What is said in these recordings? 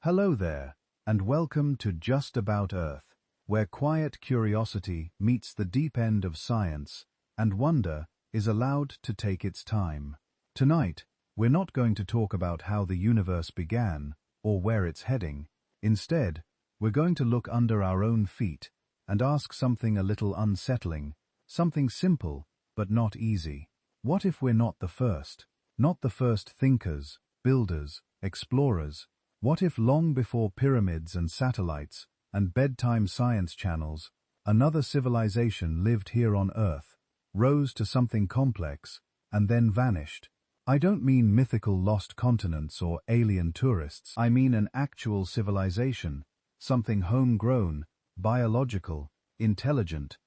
Hello there, and welcome to Just About Earth, where quiet curiosity meets the deep end of science, and wonder is allowed to take its time. Tonight, we're not going to talk about how the universe began, or where it's heading. Instead, we're going to look under our own feet, and ask something a little unsettling, something simple, but not easy. What if we're not the first? Not the first thinkers, builders, explorers? What if long before pyramids and satellites and bedtime science channels, another civilization lived here on Earth, rose to something complex, and then vanished? I don't mean mythical lost continents or alien tourists. I mean an actual civilization, something homegrown, biological, intelligent,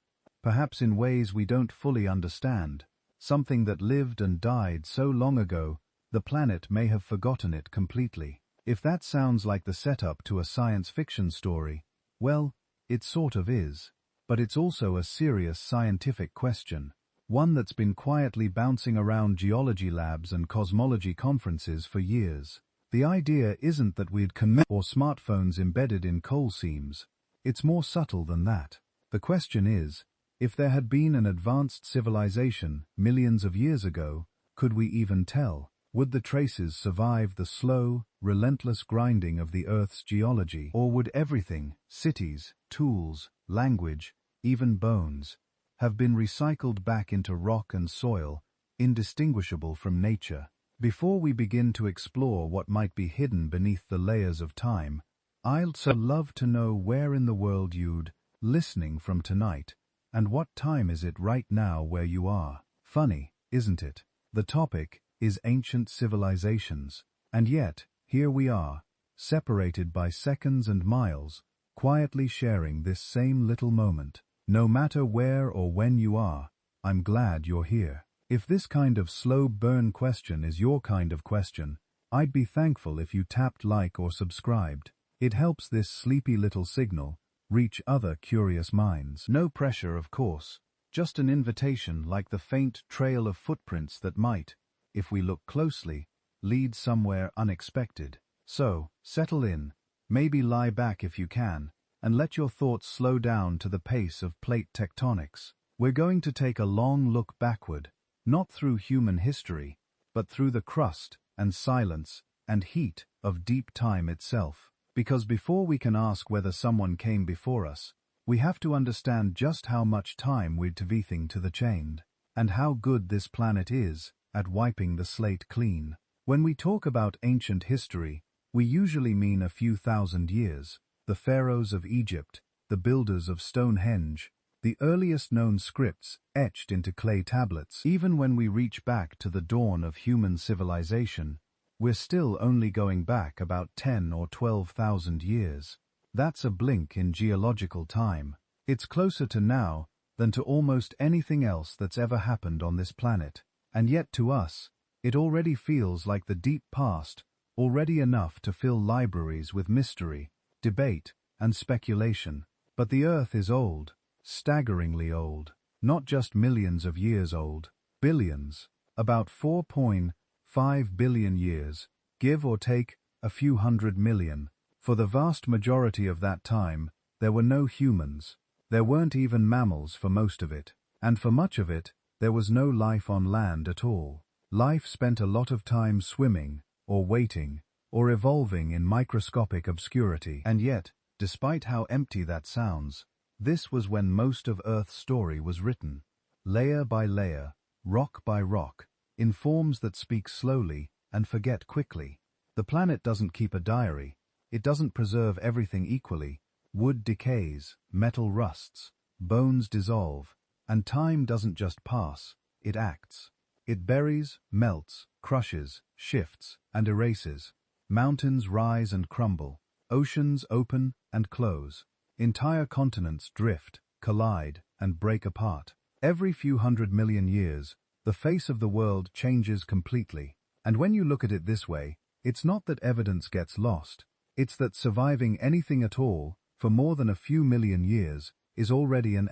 perhaps in ways we don't fully understand, something that lived and died so long ago, the planet may have forgotten it completely. If that sounds like the setup to a science fiction story, well, it sort of is. But it's also a serious scientific question, one that's been quietly bouncing around geology labs and cosmology conferences for years. The idea isn't that we'd commit or smartphones embedded in coal seams. It's more subtle than that. The question is, if there had been an advanced civilization millions of years ago, could we even tell? Would the traces survive the slow, relentless grinding of the Earth's geology? Or would everything, cities, tools, language, even bones, have been recycled back into rock and soil, indistinguishable from nature? Before we begin to explore what might be hidden beneath the layers of time, I'd so love to know where in the world you'd listening from tonight, and what time is it right now where you are? Funny, isn't it? The topic is ancient civilizations, and yet, here we are, separated by seconds and miles, quietly sharing this same little moment. No matter where or when you are, I'm glad you're here. If this kind of slow burn question is your kind of question, I'd be thankful if you tapped like or subscribed. It helps this sleepy little signal reach other curious minds. No pressure, of course, just an invitation like the faint trail of footprints that might, if we look closely, lead somewhere unexpected. So, settle in, maybe lie back if you can, and let your thoughts slow down to the pace of plate tectonics. We're going to take a long look backward, not through human history, but through the crust and silence and heat of deep time itself. Because before we can ask whether someone came before us, we have to understand just how much time we're teething to the chain, and how good this planet is at wiping the slate clean. When we talk about ancient history, we usually mean a few thousand years. The pharaohs of Egypt, the builders of Stonehenge, the earliest known scripts etched into clay tablets. Even when we reach back to the dawn of human civilization, we're still only going back about 10 or 12,000 years. That's a blink in geological time. It's closer to now than to almost anything else that's ever happened on this planet. And yet to us, it already feels like the deep past, already enough to fill libraries with mystery, debate, and speculation. But the Earth is old, staggeringly old, not just millions of years old, billions, about 4.5 billion years, give or take a few hundred million. For the vast majority of that time, there were no humans. There weren't even mammals for most of it, and for much of it, there was no life on land at all. Life spent a lot of time swimming, or waiting, or evolving in microscopic obscurity. And yet, despite how empty that sounds, this was when most of Earth's story was written. Layer by layer, rock by rock, in forms that speak slowly and forget quickly. The planet doesn't keep a diary. It doesn't preserve everything equally. Wood decays, metal rusts, bones dissolve, and time doesn't just pass, it acts. It buries, melts, crushes, shifts, and erases. Mountains rise and crumble. Oceans open and close. Entire continents drift, collide, and break apart. Every few 100 million years, the face of the world changes completely. And when you look at it this way, it's not that evidence gets lost. It's that surviving anything at all for more than a few million years is already an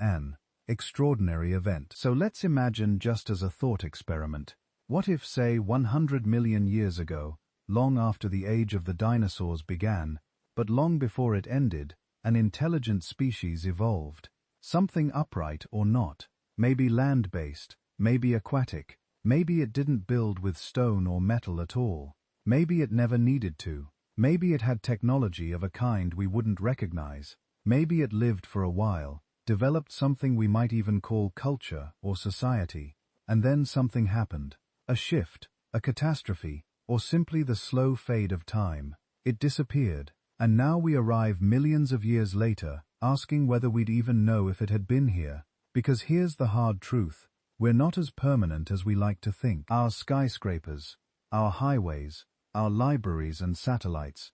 extraordinary event. So let's imagine, just as a thought experiment, what if, say, 100 million years ago, long after the age of the dinosaurs began, But long before it ended, an intelligent species evolved. Something upright or not, maybe land-based, maybe aquatic, maybe it didn't build with stone or metal at all. Maybe it never needed to. Maybe it had technology of a kind we wouldn't recognize. Maybe it lived for a while, developed something we might even call culture or society. And then something happened. A shift, a catastrophe, or simply the slow fade of time. It disappeared, and now we arrive millions of years later, asking whether we'd even know if it had been here. Because here's the hard truth. We're not as permanent as we like to think. Our skyscrapers, our highways, our libraries and satellites,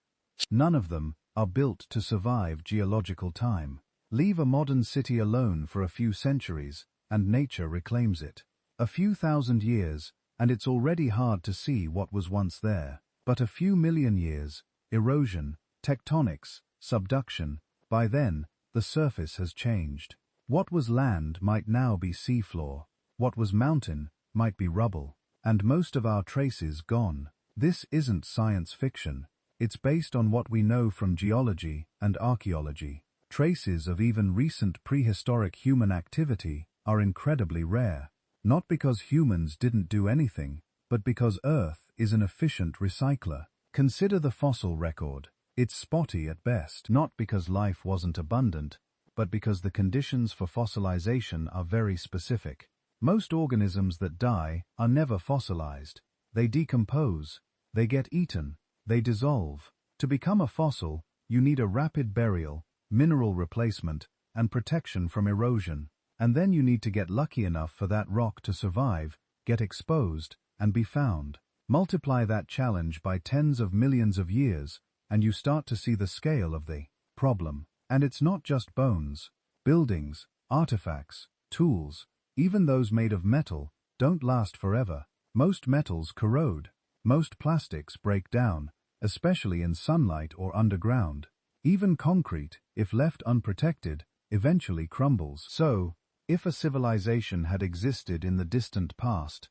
none of them are built to survive geological time. Leave a modern city alone for a few centuries, and nature reclaims it. A few thousand years, and it's already hard to see what was once there. But a few million years, erosion, tectonics, subduction, by then, the surface has changed. What was land might now be seafloor. What was mountain might be rubble. And most of our traces gone. This isn't science fiction. It's based on what we know from geology and archaeology. Traces of even recent prehistoric human activity are incredibly rare. Not because humans didn't do anything, but because Earth is an efficient recycler. Consider the fossil record. It's spotty at best, not because life wasn't abundant, but because the conditions for fossilization are very specific. Most organisms that die are never fossilized. They decompose, they get eaten, they dissolve. To become a fossil, you need a rapid burial, mineral replacement, and protection from erosion. And then you need to get lucky enough for that rock to survive, get exposed, and be found. Multiply that challenge by tens of millions of years, and you start to see the scale of the problem. And it's not just bones. Buildings, artifacts, tools, even those made of metal, don't last forever. Most metals corrode. Most plastics break down, especially in sunlight or underground. Even concrete, if left unprotected, eventually crumbles. So, if a civilization had existed in the distant past,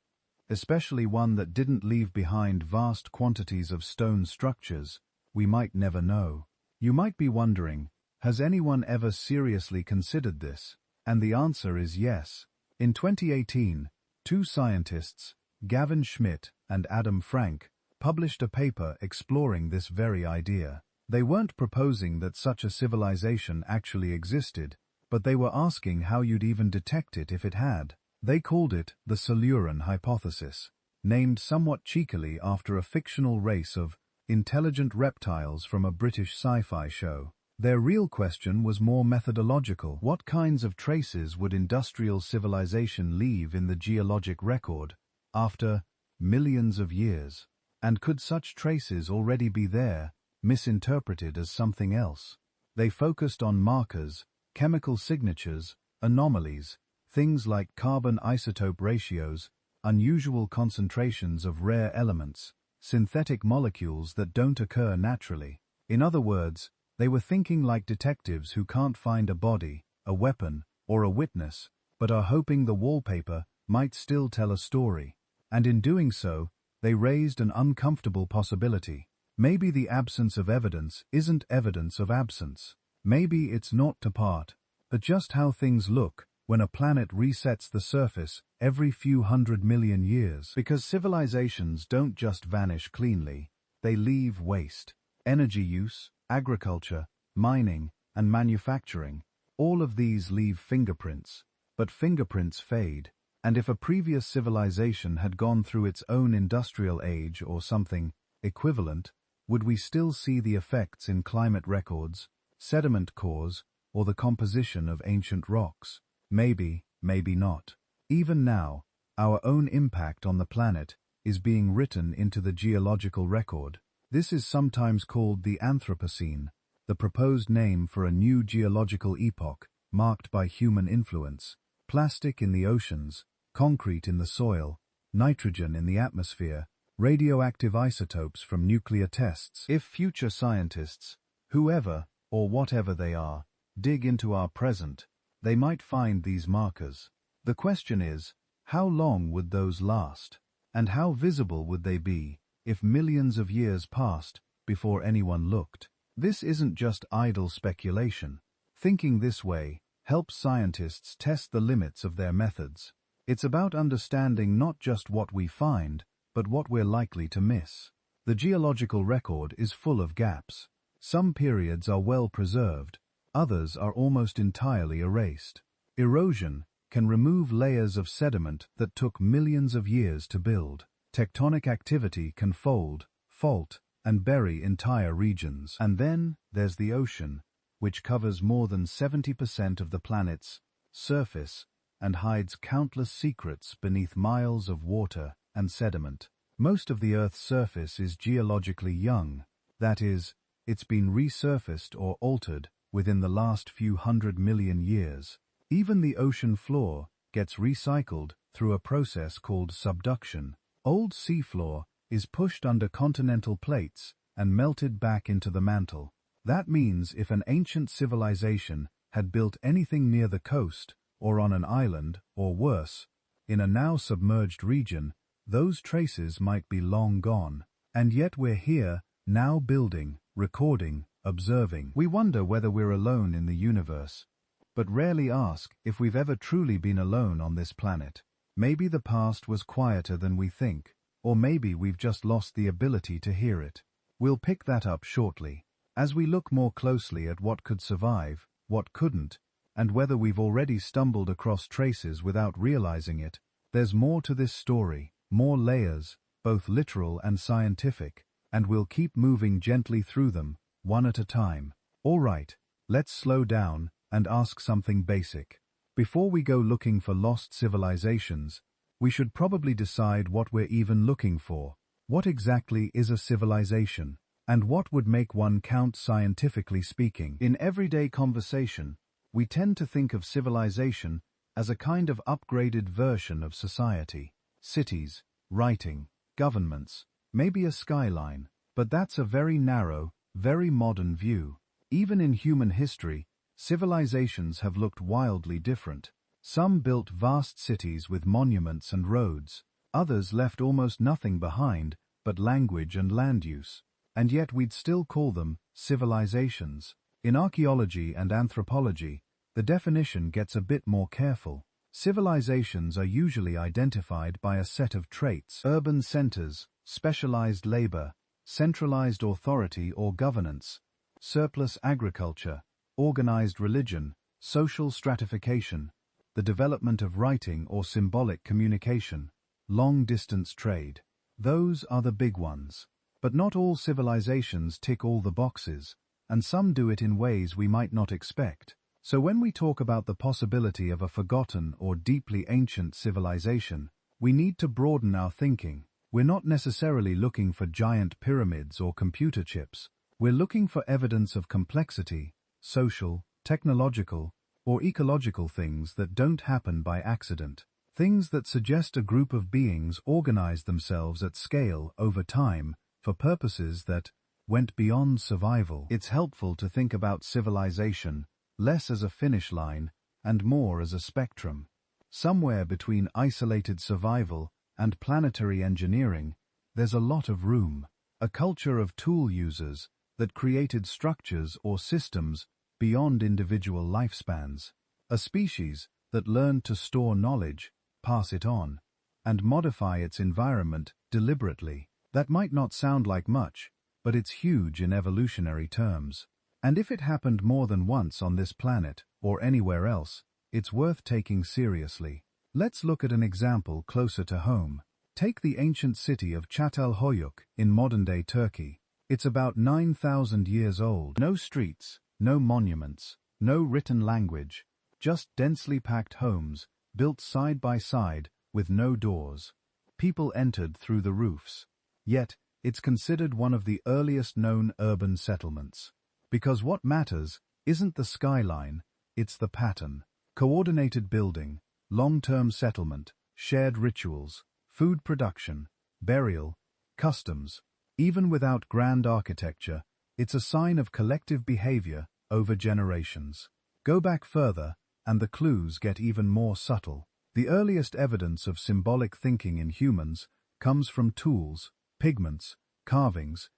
especially one that didn't leave behind vast quantities of stone structures, we might never know. You might be wondering, has anyone ever seriously considered this? And the answer is yes. In 2018, two scientists, Gavin Schmidt and Adam Frank, published a paper exploring this very idea. They weren't proposing that such a civilization actually existed, but they were asking how you'd even detect it if it had. They called it the Silurian hypothesis, named somewhat cheekily after a fictional race of intelligent reptiles from a British sci-fi show. Their real question was more methodological. What kinds of traces would industrial civilization leave in the geologic record after millions of years? And could such traces already be there, misinterpreted as something else? They focused on markers, chemical signatures, anomalies, things like carbon isotope ratios, unusual concentrations of rare elements, synthetic molecules that don't occur naturally. In other words, they were thinking like detectives who can't find a body, a weapon, or a witness, but are hoping the wallpaper might still tell a story. And in doing so, they raised an uncomfortable possibility. Maybe the absence of evidence isn't evidence of absence. Maybe it's not to part, but just how things look when a planet resets the surface every few 100 million years. Because civilizations don't just vanish cleanly, they leave waste. Energy use, agriculture, mining, and manufacturing, all of these leave fingerprints. But fingerprints fade, and if a previous civilization had gone through its own industrial age or something equivalent, would we still see the effects in climate records, sediment cores, or the composition of ancient rocks? Maybe, maybe not. Even now, our own impact on the planet is being written into the geological record. This is sometimes called the Anthropocene, the proposed name for a new geological epoch marked by human influence. Plastic in the oceans, concrete in the soil, nitrogen in the atmosphere, radioactive isotopes from nuclear tests. If future scientists, whoever or whatever they are, dig into our present, they might find these markers. The question is, how long would those last? And how visible would they be if millions of years passed before anyone looked? This isn't just idle speculation. Thinking this way helps scientists test the limits of their methods. It's about understanding not just what we find, but what we're likely to miss. The geological record is full of gaps. Some periods are well preserved, others are almost entirely erased. Erosion can remove layers of sediment that took millions of years to build. Tectonic activity can fold, fault, and bury entire regions. And then there's the ocean, which covers more than 70% of the planet's surface and hides countless secrets beneath miles of water and sediment. Most of the Earth's surface is geologically young. That is, it's been resurfaced or altered within the last few 100 million years. Even the ocean floor gets recycled through a process called subduction. Old seafloor is pushed under continental plates and melted back into the mantle. That means if an ancient civilization had built anything near the coast, or on an island, or worse, in a now submerged region, those traces might be long gone. And yet we're here, now building, recording, observing. We wonder whether we're alone in the universe, but rarely ask if we've ever truly been alone on this planet. Maybe the past was quieter than we think, or maybe we've just lost the ability to hear it. We'll pick that up shortly, as we look more closely at what could survive, what couldn't, and whether we've already stumbled across traces without realizing it. There's more to this story, more layers, both literal and scientific, and we'll keep moving gently through them, one at a time. All right, let's slow down and ask something basic. Before we go looking for lost civilizations, we should probably decide what we're even looking for. What exactly is a civilization? And what would make one count scientifically speaking? In everyday conversation, we tend to think of civilization as a kind of upgraded version of society. Cities, writing, governments, maybe a skyline, but that's a very narrow, very modern view. Even in human history, civilizations have looked wildly different. Some built vast cities with monuments and roads, others left almost nothing behind but language and land use. And yet we'd still call them civilizations. In archaeology and anthropology, the definition gets a bit more careful. Civilizations are usually identified by a set of traits: urban centers, specialized labor, centralized authority or governance, surplus agriculture, organized religion, social stratification, the development of writing or symbolic communication, long-distance trade. Those are the big ones. But not all civilizations tick all the boxes, and some do it in ways we might not expect. So when we talk about the possibility of a forgotten or deeply ancient civilization, we need to broaden our thinking. We're not necessarily looking for giant pyramids or computer chips. We're looking for evidence of complexity, social, technological, or ecological things that don't happen by accident. Things that suggest a group of beings organized themselves at scale over time for purposes that went beyond survival. It's helpful to think about civilization less as a finish line and more as a spectrum. Somewhere between isolated survival and planetary engineering, there's a lot of room. A culture of tool users that created structures or systems beyond individual lifespans. A species that learned to store knowledge, pass it on, and modify its environment deliberately. That might not sound like much, but it's huge in evolutionary terms. And if it happened more than once on this planet, or anywhere else, it's worth taking seriously. Let's look at an example closer to home. Take the ancient city of Çatalhöyük in modern-day Turkey. It's about 9,000 years old. No streets, no monuments, no written language, just densely packed homes, built side by side, with no doors. People entered through the roofs. Yet, it's considered one of the earliest known urban settlements. Because what matters isn't the skyline, it's the pattern. Coordinated building, long-term settlement, shared rituals, food production, burial, customs. Even without grand architecture, it's a sign of collective behavior over generations. Go back further, and the clues get even more subtle. The earliest evidence of symbolic thinking in humans comes from tools, pigments, carvings,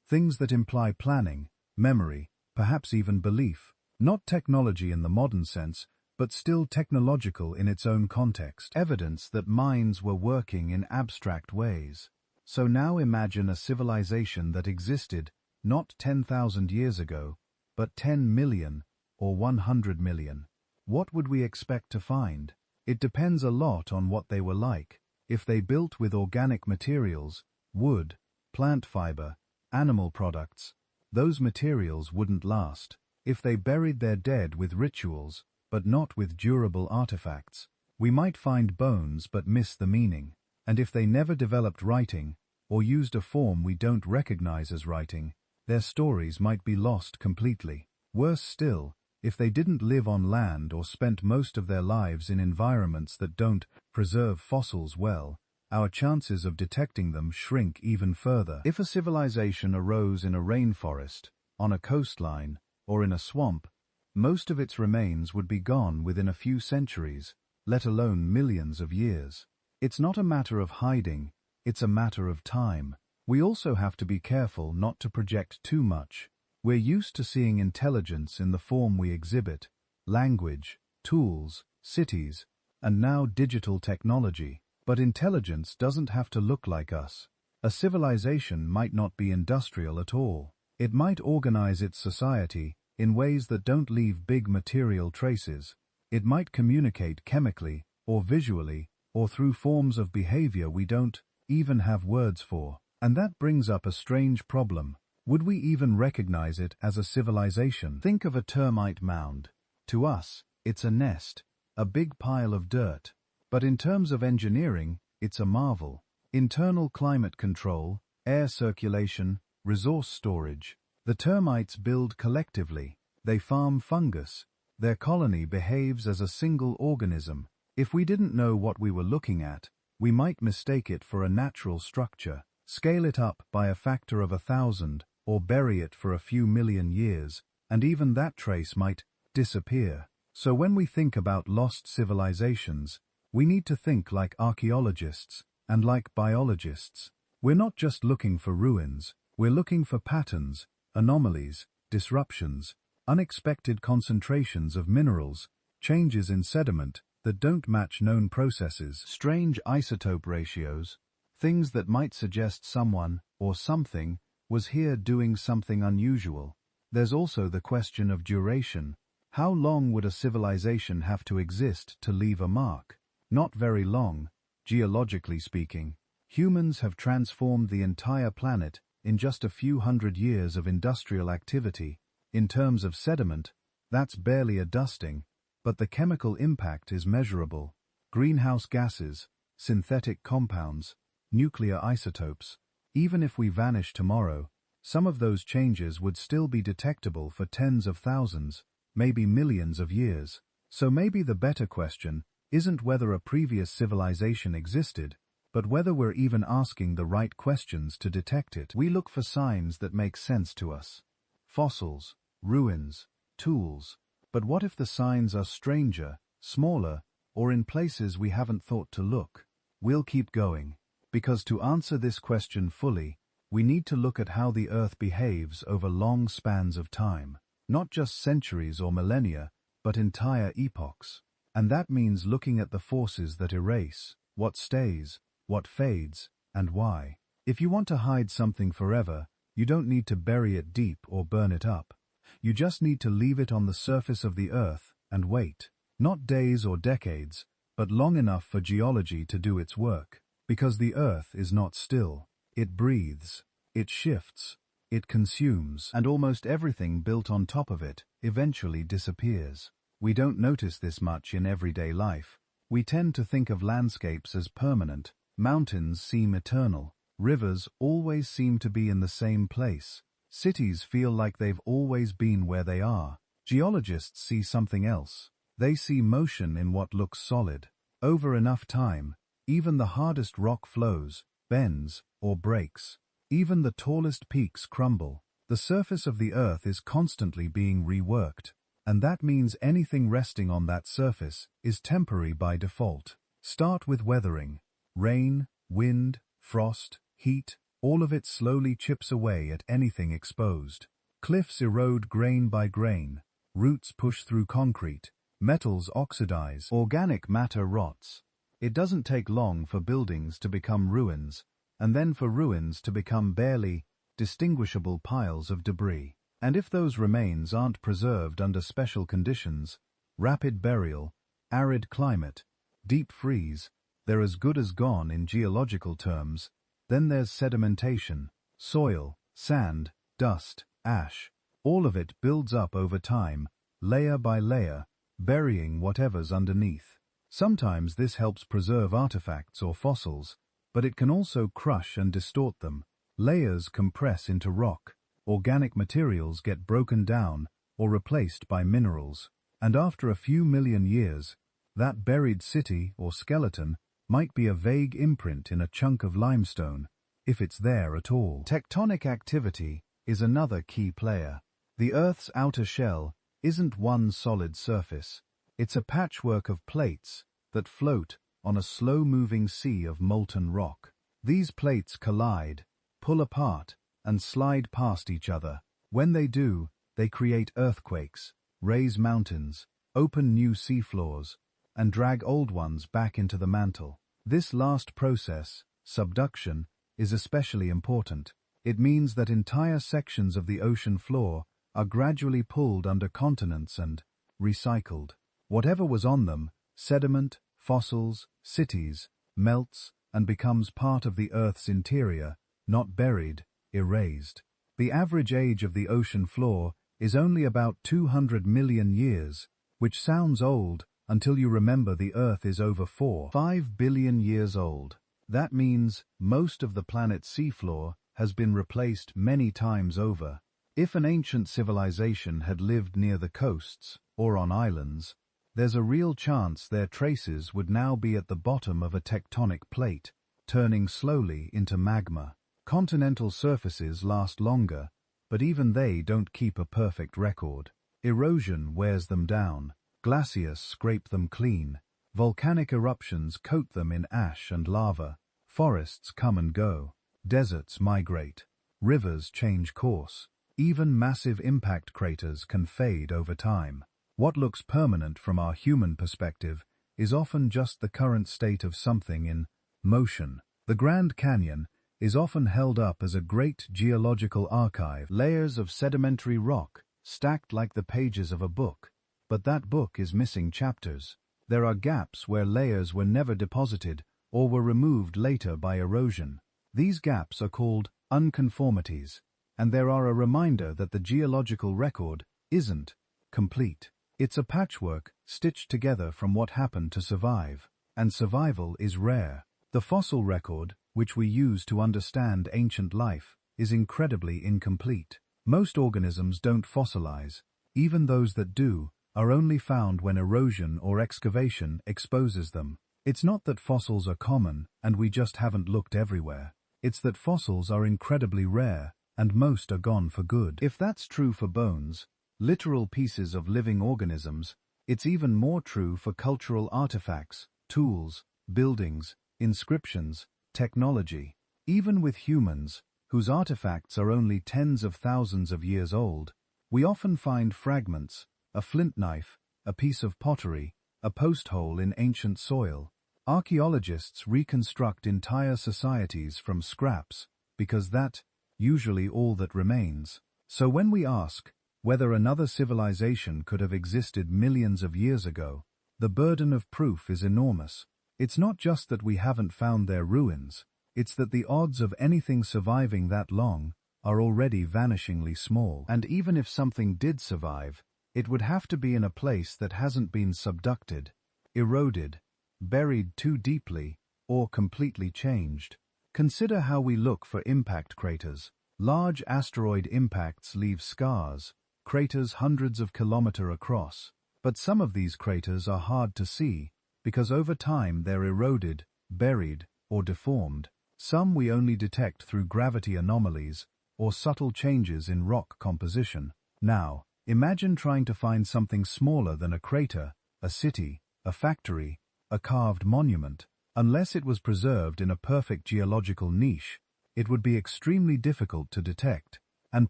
things that imply planning, memory, perhaps even belief. Not technology in the modern sense, but still technological in its own context. Evidence that minds were working in abstract ways. So now imagine a civilization that existed not 10,000 years ago, but 10 million or 100 million. What would we expect to find? It depends a lot on what they were like. If they built with organic materials, wood, plant fiber, animal products, those materials wouldn't last. If they buried their dead with rituals, but not with durable artifacts, we might find bones but miss the meaning. And if they never developed writing, or used a form we don't recognize as writing, their stories might be lost completely. Worse still, if they didn't live on land or spent most of their lives in environments that don't preserve fossils well, our chances of detecting them shrink even further. If a civilization arose in a rainforest, on a coastline, or in a swamp, most of its remains would be gone within a few centuries, let alone millions of years. It's not a matter of hiding, it's a matter of time. We also have to be careful not to project too much. We're used to seeing intelligence in the form we exhibit: language, tools, cities, and now digital technology. But intelligence doesn't have to look like us. A civilization might not be industrial at all. It might organize its society in ways that don't leave big material traces. It might communicate chemically, or visually, or through forms of behavior we don't even have words for. And that brings up a strange problem. Would we even recognize it as a civilization? Think of a termite mound. To us, it's a nest, a big pile of dirt. But in terms of engineering, it's a marvel. Internal climate control, air circulation, resource storage. The termites build collectively. They farm fungus. Their colony behaves as a single organism. If we didn't know what we were looking at, we might mistake it for a natural structure, scale it up by a factor of 1,000, or bury it for a few million years, and even that trace might disappear. So when we think about lost civilizations, we need to think like archaeologists and like biologists. We're not just looking for ruins, we're looking for patterns, anomalies, disruptions, unexpected concentrations of minerals, changes in sediment that don't match known processes, strange isotope ratios, things that might suggest someone or something was here doing something unusual. There's also the question of duration. How long would a civilization have to exist to leave a mark? Not very long, geologically speaking. Humans have transformed the entire planet in just a few hundred years of industrial activity. In terms of sediment, that's barely a dusting, but the chemical impact is measurable. Greenhouse gases, synthetic compounds, nuclear isotopes. Even if we vanish tomorrow, some of those changes would still be detectable for tens of thousands, maybe millions of years. So maybe the better question isn't whether a previous civilization existed, but whether we're even asking the right questions to detect it. We look for signs that make sense to us. Fossils, ruins, tools. But what if the signs are stranger, smaller, or in places we haven't thought to look? We'll keep going, because to answer this question fully, we need to look at how the Earth behaves over long spans of time. Not just centuries or millennia, but entire epochs. And that means looking at the forces that erase, what stays, what fades, and why. If you want to hide something forever, you don't need to bury it deep or burn it up. You just need to leave it on the surface of the Earth and wait. Not days or decades, but long enough for geology to do its work. Because the Earth is not still. It breathes, it shifts, it consumes, and almost everything built on top of it eventually disappears. We don't notice this much in everyday life. We tend to think of landscapes as permanent. Mountains seem eternal. Rivers always seem to be in the same place. Cities feel like they've always been where they are. Geologists see something else. They see motion in what looks solid. Over enough time, even the hardest rock flows, bends, or breaks. Even the tallest peaks crumble. The surface of the Earth is constantly being reworked. And that means anything resting on that surface is temporary by default. Start with weathering. Rain, wind, frost, heat, all of it slowly chips away at anything exposed. Cliffs erode grain by grain, roots push through concrete, metals oxidize, organic matter rots. It doesn't take long for buildings to become ruins, and then for ruins to become barely distinguishable piles of debris. And if those remains aren't preserved under special conditions, rapid burial, arid climate, deep freeze, they're as good as gone in geological terms. Then there's sedimentation, soil, sand, dust, ash. All of it builds up over time, layer by layer, burying whatever's underneath. Sometimes this helps preserve artifacts or fossils, but it can also crush and distort them. Layers compress into rock, organic materials get broken down or replaced by minerals, and after a few million years, that buried city or skeleton might be a vague imprint in a chunk of limestone, if it's there at all. Tectonic activity is another key player. The Earth's outer shell isn't one solid surface. It's a patchwork of plates that float on a slow-moving sea of molten rock. These plates collide, pull apart, and slide past each other. When they do, they create earthquakes, raise mountains, open new seafloors, and drag old ones back into the mantle. This last process, subduction, is especially important. It means that entire sections of the ocean floor are gradually pulled under continents and recycled. Whatever was on them, sediment, fossils, cities, melts and becomes part of the Earth's interior, not buried, erased. The average age of the ocean floor is only about 200 million years, which sounds old until you remember the Earth is over 5 billion years old. That means most of the planet's seafloor has been replaced many times over. If an ancient civilization had lived near the coasts or on islands, there's a real chance their traces would now be at the bottom of a tectonic plate, turning slowly into magma. Continental surfaces last longer, but even they don't keep a perfect record. Erosion wears them down, glaciers scrape them clean, volcanic eruptions coat them in ash and lava, forests come and go, deserts migrate, rivers change course. Even massive impact craters can fade over time. What looks permanent from our human perspective is often just the current state of something in motion. The Grand Canyon is often held up as a great geological archive, layers of sedimentary rock stacked like the pages of a book. But that book is missing chapters. There are gaps where layers were never deposited or were removed later by erosion. These gaps are called unconformities, and there are a reminder that the geological record isn't complete. It's a patchwork stitched together from what happened to survive, and survival is rare. The fossil record, which we use to understand ancient life, is incredibly incomplete. Most organisms don't fossilize. Even those that do are only found when erosion or excavation exposes them. It's not that fossils are common and we just haven't looked everywhere. It's that fossils are incredibly rare and most are gone for good. If that's true for bones, literal pieces of living organisms, it's even more true for cultural artifacts, tools, buildings, inscriptions, technology. Even with humans, whose artifacts are only tens of thousands of years old, we often find fragments, a flint knife, a piece of pottery, a post hole in ancient soil. Archaeologists reconstruct entire societies from scraps, because that's usually all that remains. So when we ask whether another civilization could have existed millions of years ago, the burden of proof is enormous. It's not just that we haven't found their ruins, it's that the odds of anything surviving that long are already vanishingly small. And even if something did survive, it would have to be in a place that hasn't been subducted, eroded, buried too deeply, or completely changed. Consider how we look for impact craters. Large asteroid impacts leave scars, craters hundreds of kilometers across. But some of these craters are hard to see, because over time they're eroded, buried, or deformed. Some we only detect through gravity anomalies or subtle changes in rock composition. Now, imagine trying to find something smaller than a crater, a city, a factory, a carved monument. Unless it was preserved in a perfect geological niche, it would be extremely difficult to detect. And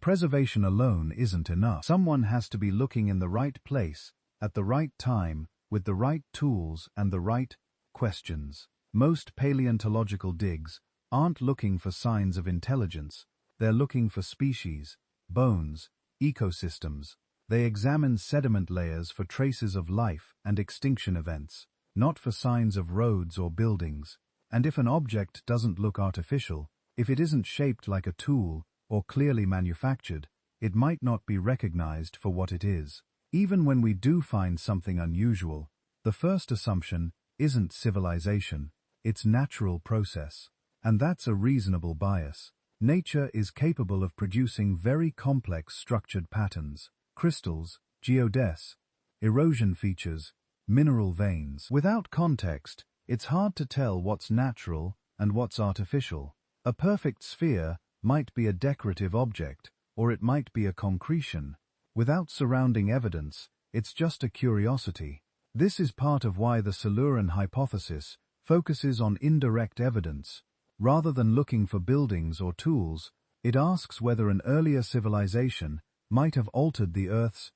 preservation alone isn't enough. Someone has to be looking in the right place, at the right time, with the right tools and the right questions. Most paleontological digs aren't looking for signs of intelligence. They're looking for species, bones, ecosystems. They examine sediment layers for traces of life and extinction events, not for signs of roads or buildings. And if an object doesn't look artificial, if it isn't shaped like a tool or clearly manufactured, it might not be recognized for what it is. Even when we do find something unusual, the first assumption isn't civilization, it's natural process. And that's a reasonable bias. Nature is capable of producing very complex structured patterns, crystals, geodesics, erosion features, mineral veins. Without context, it's hard to tell what's natural and what's artificial. A perfect sphere might be a decorative object, or it might be a concretion. Without surrounding evidence, it's just a curiosity. This is part of why the Silurian hypothesis focuses on indirect evidence. Rather than looking for buildings or tools, it asks whether an earlier civilization might have altered the Earth's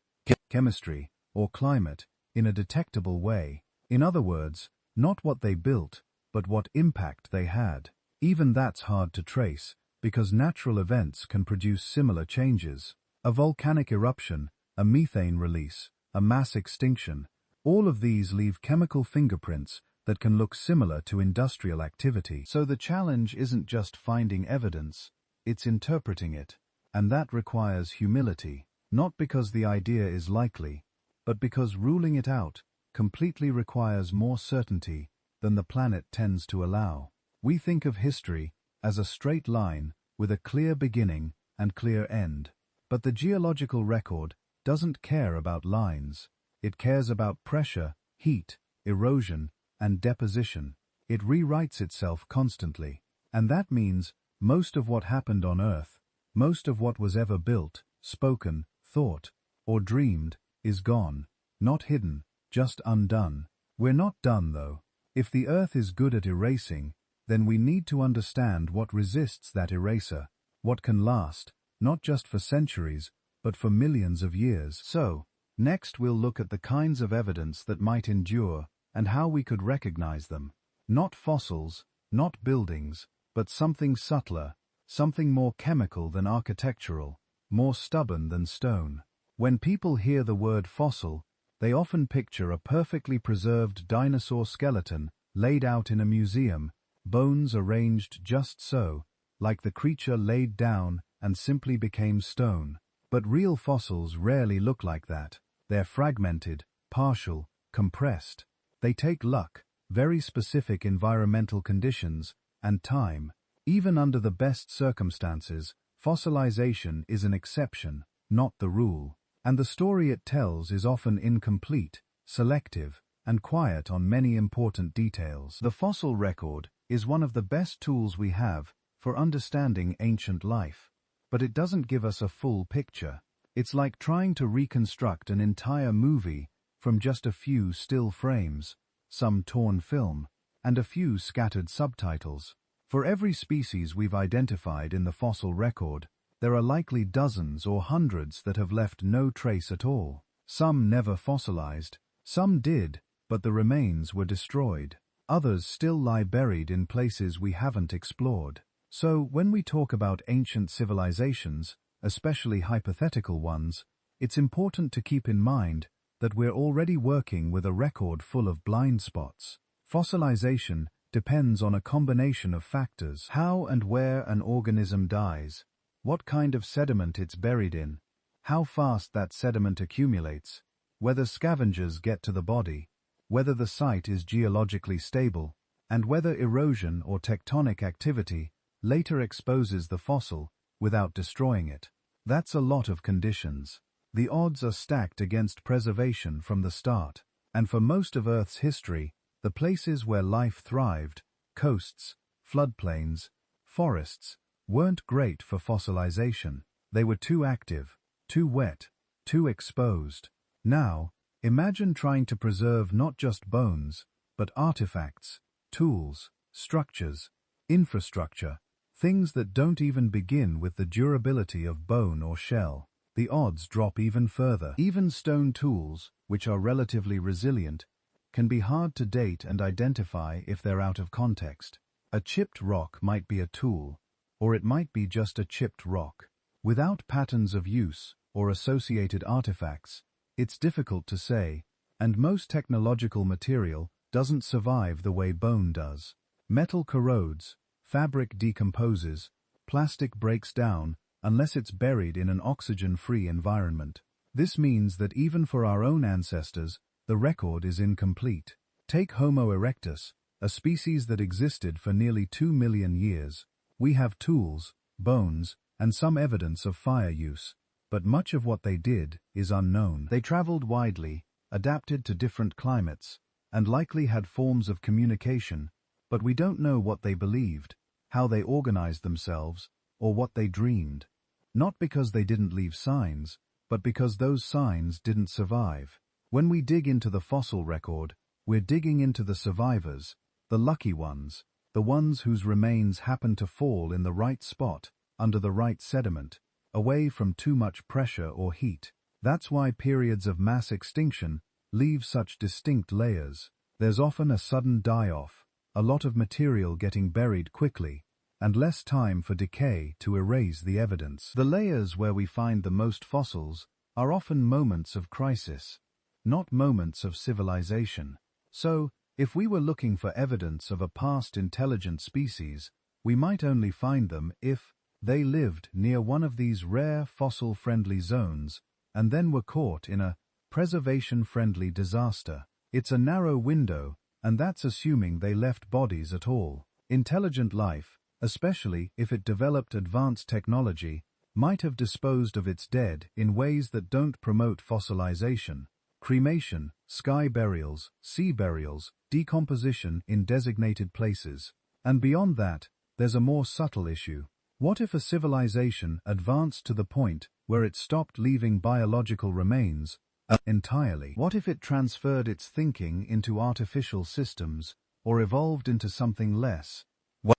chemistry or climate in a detectable way. In other words, not what they built, but what impact they had. Even that's hard to trace, because natural events can produce similar changes. A volcanic eruption, a methane release, a mass extinction, all of these leave chemical fingerprints that can look similar to industrial activity. So the challenge isn't just finding evidence, it's interpreting it. And that requires humility, not because the idea is likely, but because ruling it out completely requires more certainty than the planet tends to allow. We think of history as a straight line with a clear beginning and clear end. But the geological record doesn't care about lines. It cares about pressure, heat, erosion, and deposition. It rewrites itself constantly. And that means most of what happened on Earth, most of what was ever built, spoken, thought, or dreamed, is gone. Not hidden, just undone. We're not done, though. If the Earth is good at erasing, then we need to understand what resists that eraser, what can last, not just for centuries, but for millions of years. So, next we'll look at the kinds of evidence that might endure and how we could recognize them. Not fossils, not buildings, but something subtler, something more chemical than architectural, more stubborn than stone. When people hear the word fossil, they often picture a perfectly preserved dinosaur skeleton laid out in a museum, bones arranged just so, like the creature laid down and simply became stone. But real fossils rarely look like that. They're fragmented, partial, compressed. They take luck, very specific environmental conditions, and time. Even under the best circumstances, fossilization is an exception, not the rule. And the story it tells is often incomplete, selective, and quiet on many important details. The fossil record is one of the best tools we have for understanding ancient life. But it doesn't give us a full picture. It's like trying to reconstruct an entire movie from just a few still frames, some torn film, and a few scattered subtitles. For every species we've identified in the fossil record, there are likely dozens or hundreds that have left no trace at all. Some never fossilized, some did, but the remains were destroyed. Others still lie buried in places we haven't explored. So, when we talk about ancient civilizations, especially hypothetical ones, it's important to keep in mind that we're already working with a record full of blind spots. Fossilization depends on a combination of factors: how and where an organism dies, what kind of sediment it's buried in, how fast that sediment accumulates, whether scavengers get to the body, whether the site is geologically stable, and whether erosion or tectonic activity later exposes the fossil without destroying it. That's a lot of conditions. The odds are stacked against preservation from the start. And for most of Earth's history, the places where life thrived, coasts, floodplains, forests, weren't great for fossilization. They were too active, too wet, too exposed. Now, imagine trying to preserve not just bones, but artifacts, tools, structures, infrastructure, things that don't even begin with the durability of bone or shell. The odds drop even further. Even stone tools, which are relatively resilient, can be hard to date and identify if they're out of context. A chipped rock might be a tool, or it might be just a chipped rock. Without patterns of use or associated artifacts, it's difficult to say, and most technological material doesn't survive the way bone does. Metal corrodes, fabric decomposes, plastic breaks down unless it's buried in an oxygen-free environment. This means that even for our own ancestors, the record is incomplete. Take Homo erectus, a species that existed for nearly 2 million years. We have tools, bones, and some evidence of fire use, but much of what they did is unknown. They traveled widely, adapted to different climates, and likely had forms of communication, but we don't know what they believed, how they organized themselves, or what they dreamed. Not because they didn't leave signs, but because those signs didn't survive. When we dig into the fossil record, we're digging into the survivors, the lucky ones, the ones whose remains happen to fall in the right spot, under the right sediment, away from too much pressure or heat. That's why periods of mass extinction leave such distinct layers. There's often a sudden die-off, a lot of material getting buried quickly, and less time for decay to erase the evidence. The layers where we find the most fossils are often moments of crisis, not moments of civilization. So, if we were looking for evidence of a past intelligent species, we might only find them if they lived near one of these rare fossil-friendly zones and then were caught in a preservation-friendly disaster. It's a narrow window, and that's assuming they left bodies at all. Intelligent life, especially if it developed advanced technology, might have disposed of its dead in ways that don't promote fossilization. Cremation, sky burials, sea burials, decomposition in designated places. And beyond that, there's a more subtle issue. What if a civilization advanced to the point where it stopped leaving biological remains entirely? What if it transferred its thinking into artificial systems, or evolved into something less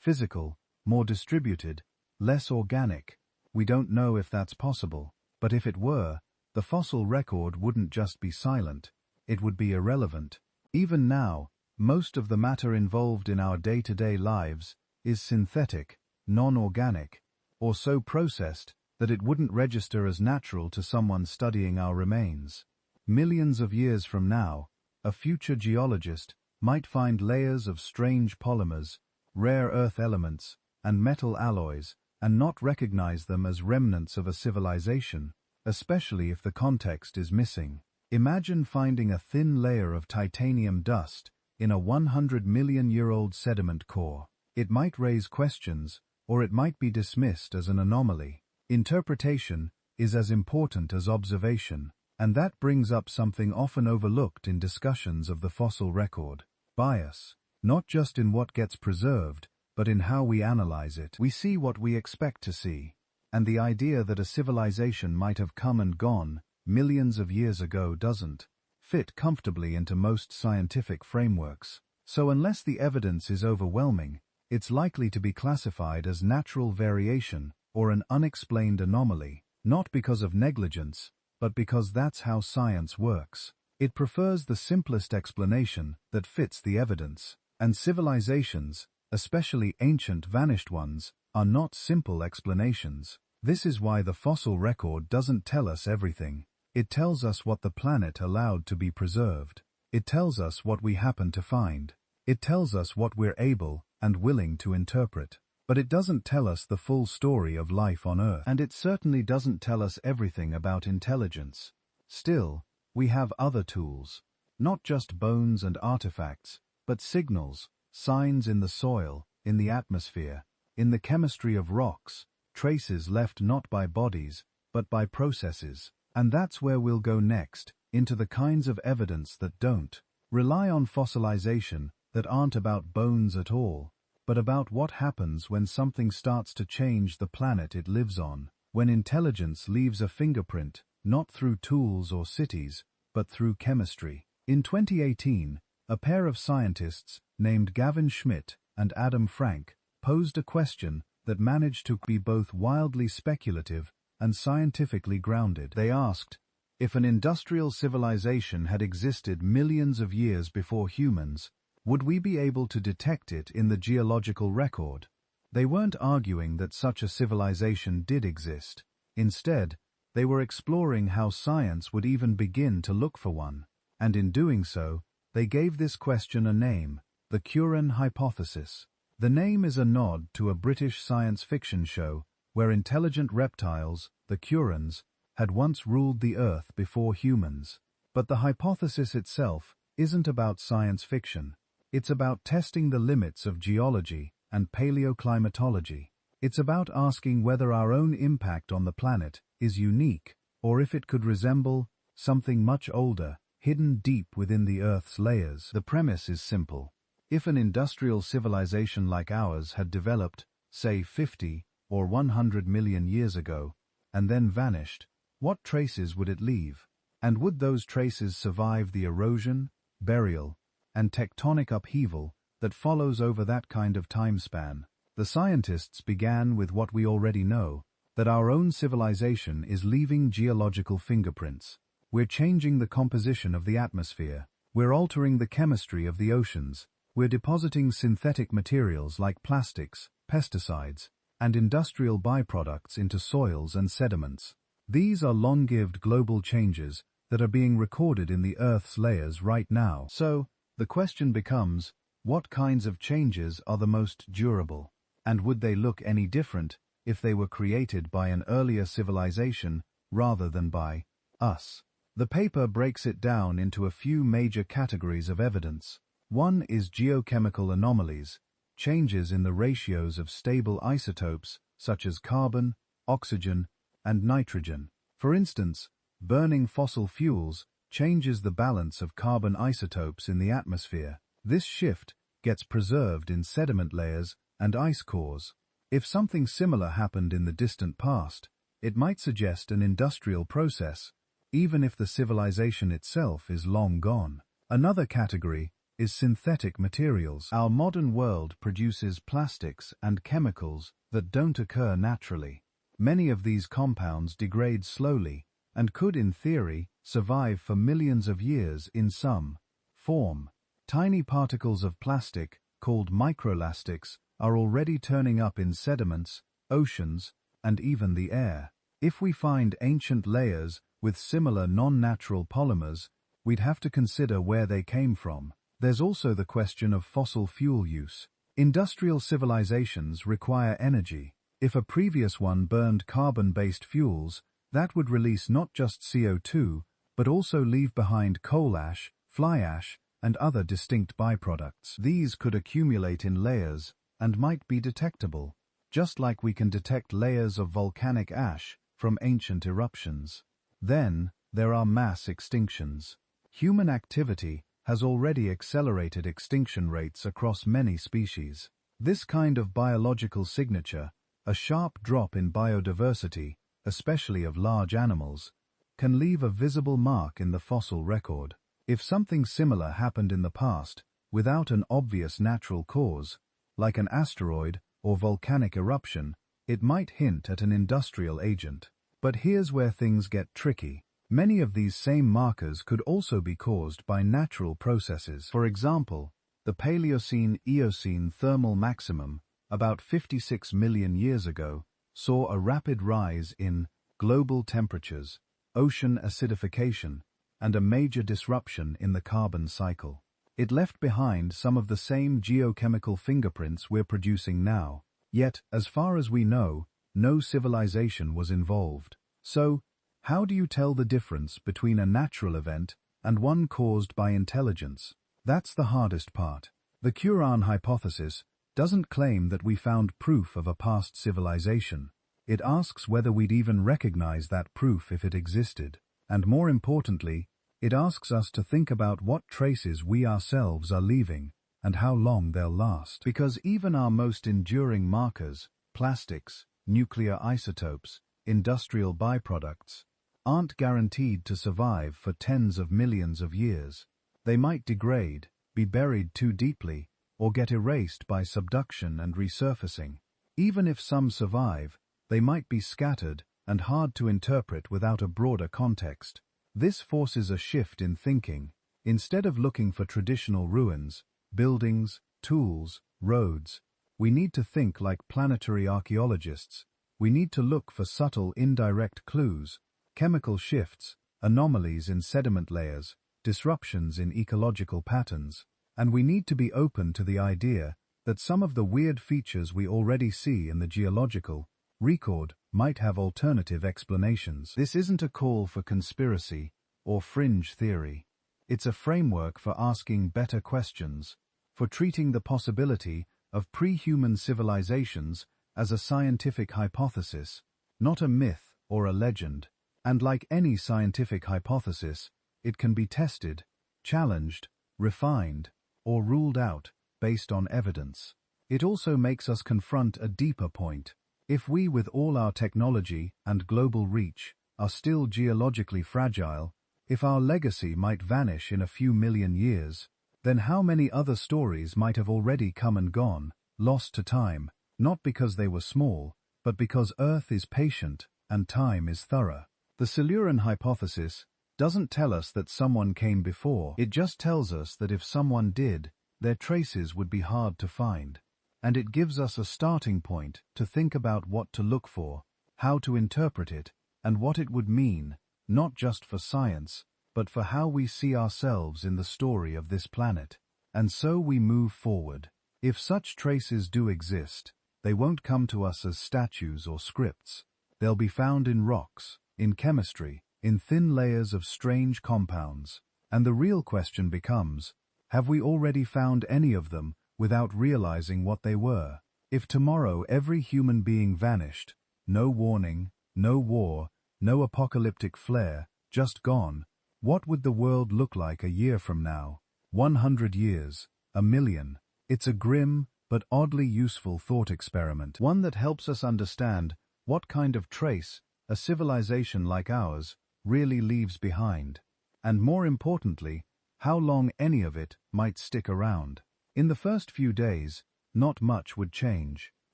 physical, more distributed, less organic? We don't know if that's possible, but if it were, the fossil record wouldn't just be silent, it would be irrelevant. Even now, most of the matter involved in our day-to-day lives is synthetic, non-organic, or so processed that it wouldn't register as natural to someone studying our remains. Millions of years from now, a future geologist might find layers of strange polymers, rare earth elements, and metal alloys, and not recognize them as remnants of a civilization, especially if the context is missing. Imagine finding a thin layer of titanium dust in a 100-million-year-old sediment core. It might raise questions, or it might be dismissed as an anomaly. Interpretation is as important as observation, and that brings up something often overlooked in discussions of the fossil record: bias. Not just in what gets preserved, but in how we analyze it. We see what we expect to see, and the idea that a civilization might have come and gone millions of years ago doesn't fit comfortably into most scientific frameworks. So unless the evidence is overwhelming, it's likely to be classified as natural variation or an unexplained anomaly, not because of negligence, but because that's how science works. It prefers the simplest explanation that fits the evidence, and civilizations, especially ancient vanished ones, are not simple explanations. This is why the fossil record doesn't tell us everything. It tells us what the planet allowed to be preserved. It tells us what we happen to find. It tells us what we're able and willing to interpret. But it doesn't tell us the full story of life on Earth. And it certainly doesn't tell us everything about intelligence. Still, we have other tools. Not just bones and artifacts, but signals, signs in the soil, in the atmosphere, in the chemistry of rocks, traces left not by bodies, but by processes. And that's where we'll go next, into the kinds of evidence that don't rely on fossilization, that aren't about bones at all, but about what happens when something starts to change the planet it lives on, when intelligence leaves a fingerprint, not through tools or cities, but through chemistry. In 2018, a pair of scientists named Gavin Schmidt and Adam Frank posed a question that managed to be both wildly speculative and scientifically grounded. They asked, if an industrial civilization had existed millions of years before humans, would we be able to detect it in the geological record? They weren't arguing that such a civilization did exist. Instead, they were exploring how science would even begin to look for one. And in doing so, they gave this question a name, the Curran hypothesis. The name is a nod to a British science fiction show where intelligent reptiles, the Currans, had once ruled the Earth before humans. But the hypothesis itself isn't about science fiction. It's about testing the limits of geology and paleoclimatology. It's about asking whether our own impact on the planet is unique, or if it could resemble something much older, hidden deep within the Earth's layers. The premise is simple. If an industrial civilization like ours had developed, say 50 or 100 million years ago, and then vanished, what traces would it leave? And would those traces survive the erosion, burial, and tectonic upheaval that follows over that kind of time span? The scientists began with what we already know, that our own civilization is leaving geological fingerprints. We're changing the composition of the atmosphere. We're altering the chemistry of the oceans. We're depositing synthetic materials like plastics, pesticides, and industrial byproducts into soils and sediments. These are long-lived global changes that are being recorded in the Earth's layers right now. So, the question becomes, what kinds of changes are the most durable? And would they look any different if they were created by an earlier civilization rather than by us? The paper breaks it down into a few major categories of evidence. One is geochemical anomalies, changes in the ratios of stable isotopes such as carbon, oxygen, and nitrogen. For instance, burning fossil fuels changes the balance of carbon isotopes in the atmosphere. This shift gets preserved in sediment layers and ice cores. If something similar happened in the distant past, it might suggest an industrial process, even if the civilization itself is long gone. Another category is synthetic materials. Our modern world produces plastics and chemicals that don't occur naturally. Many of these compounds degrade slowly and could, in theory, survive for millions of years in some form. Tiny particles of plastic, called microlastics, are already turning up in sediments, oceans, and even the air. If we find ancient layers with similar non-natural polymers, we'd have to consider where they came from. There's also the question of fossil fuel use. Industrial civilizations require energy. If a previous one burned carbon-based fuels, that would release not just CO2, but also leave behind coal ash, fly ash, and other distinct byproducts. These could accumulate in layers and might be detectable, just like we can detect layers of volcanic ash from ancient eruptions. Then, there are mass extinctions. Human activity has already accelerated extinction rates across many species. This kind of biological signature, a sharp drop in biodiversity, especially of large animals, can leave a visible mark in the fossil record. If something similar happened in the past, without an obvious natural cause, like an asteroid or volcanic eruption, it might hint at an industrial agent. But here's where things get tricky. Many of these same markers could also be caused by natural processes. For example, the Paleocene-Eocene thermal maximum, about 56 million years ago, saw a rapid rise in global temperatures, ocean acidification, and a major disruption in the carbon cycle. It left behind some of the same geochemical fingerprints we're producing now, yet, as far as we know, no civilization was involved. So, how do you tell the difference between a natural event and one caused by intelligence? That's the hardest part. The Curran hypothesis doesn't claim that we found proof of a past civilization. It asks whether we'd even recognize that proof if it existed. And more importantly, it asks us to think about what traces we ourselves are leaving and how long they'll last. Because even our most enduring markers, plastics, nuclear isotopes, industrial byproducts, aren't guaranteed to survive for tens of millions of years. They might degrade, be buried too deeply, or get erased by subduction and resurfacing. Even if some survive, they might be scattered and hard to interpret without a broader context. This forces a shift in thinking. Instead of looking for traditional ruins, buildings, tools, roads, we need to think like planetary archaeologists. We need to look for subtle indirect clues, chemical shifts, anomalies in sediment layers, disruptions in ecological patterns, and we need to be open to the idea that some of the weird features we already see in the geological record might have alternative explanations. This isn't a call for conspiracy or fringe theory. It's a framework for asking better questions, for treating the possibility of pre-human civilizations as a scientific hypothesis, not a myth or a legend. And like any scientific hypothesis, it can be tested, challenged, refined, or ruled out based on evidence. It also makes us confront a deeper point. If we, with all our technology and global reach, are still geologically fragile, if our legacy might vanish in a few million years, then how many other stories might have already come and gone, lost to time, not because they were small, but because Earth is patient and time is thorough. The Silurian hypothesis doesn't tell us that someone came before. It just tells us that if someone did, their traces would be hard to find. And it gives us a starting point to think about what to look for, how to interpret it, and what it would mean, not just for science, but for how we see ourselves in the story of this planet. And so we move forward. If such traces do exist, they won't come to us as statues or scripts. They'll be found in rocks, in chemistry, in thin layers of strange compounds. And the real question becomes, have we already found any of them without realizing what they were? If tomorrow every human being vanished, no warning, no war, no apocalyptic flare, just gone, what would the world look like a year from now? 100 years, a million? It's a grim, but oddly useful thought experiment, one that helps us understand what kind of trace a civilization like ours really leaves behind, and more importantly, how long any of it might stick around. In the first few days, not much would change.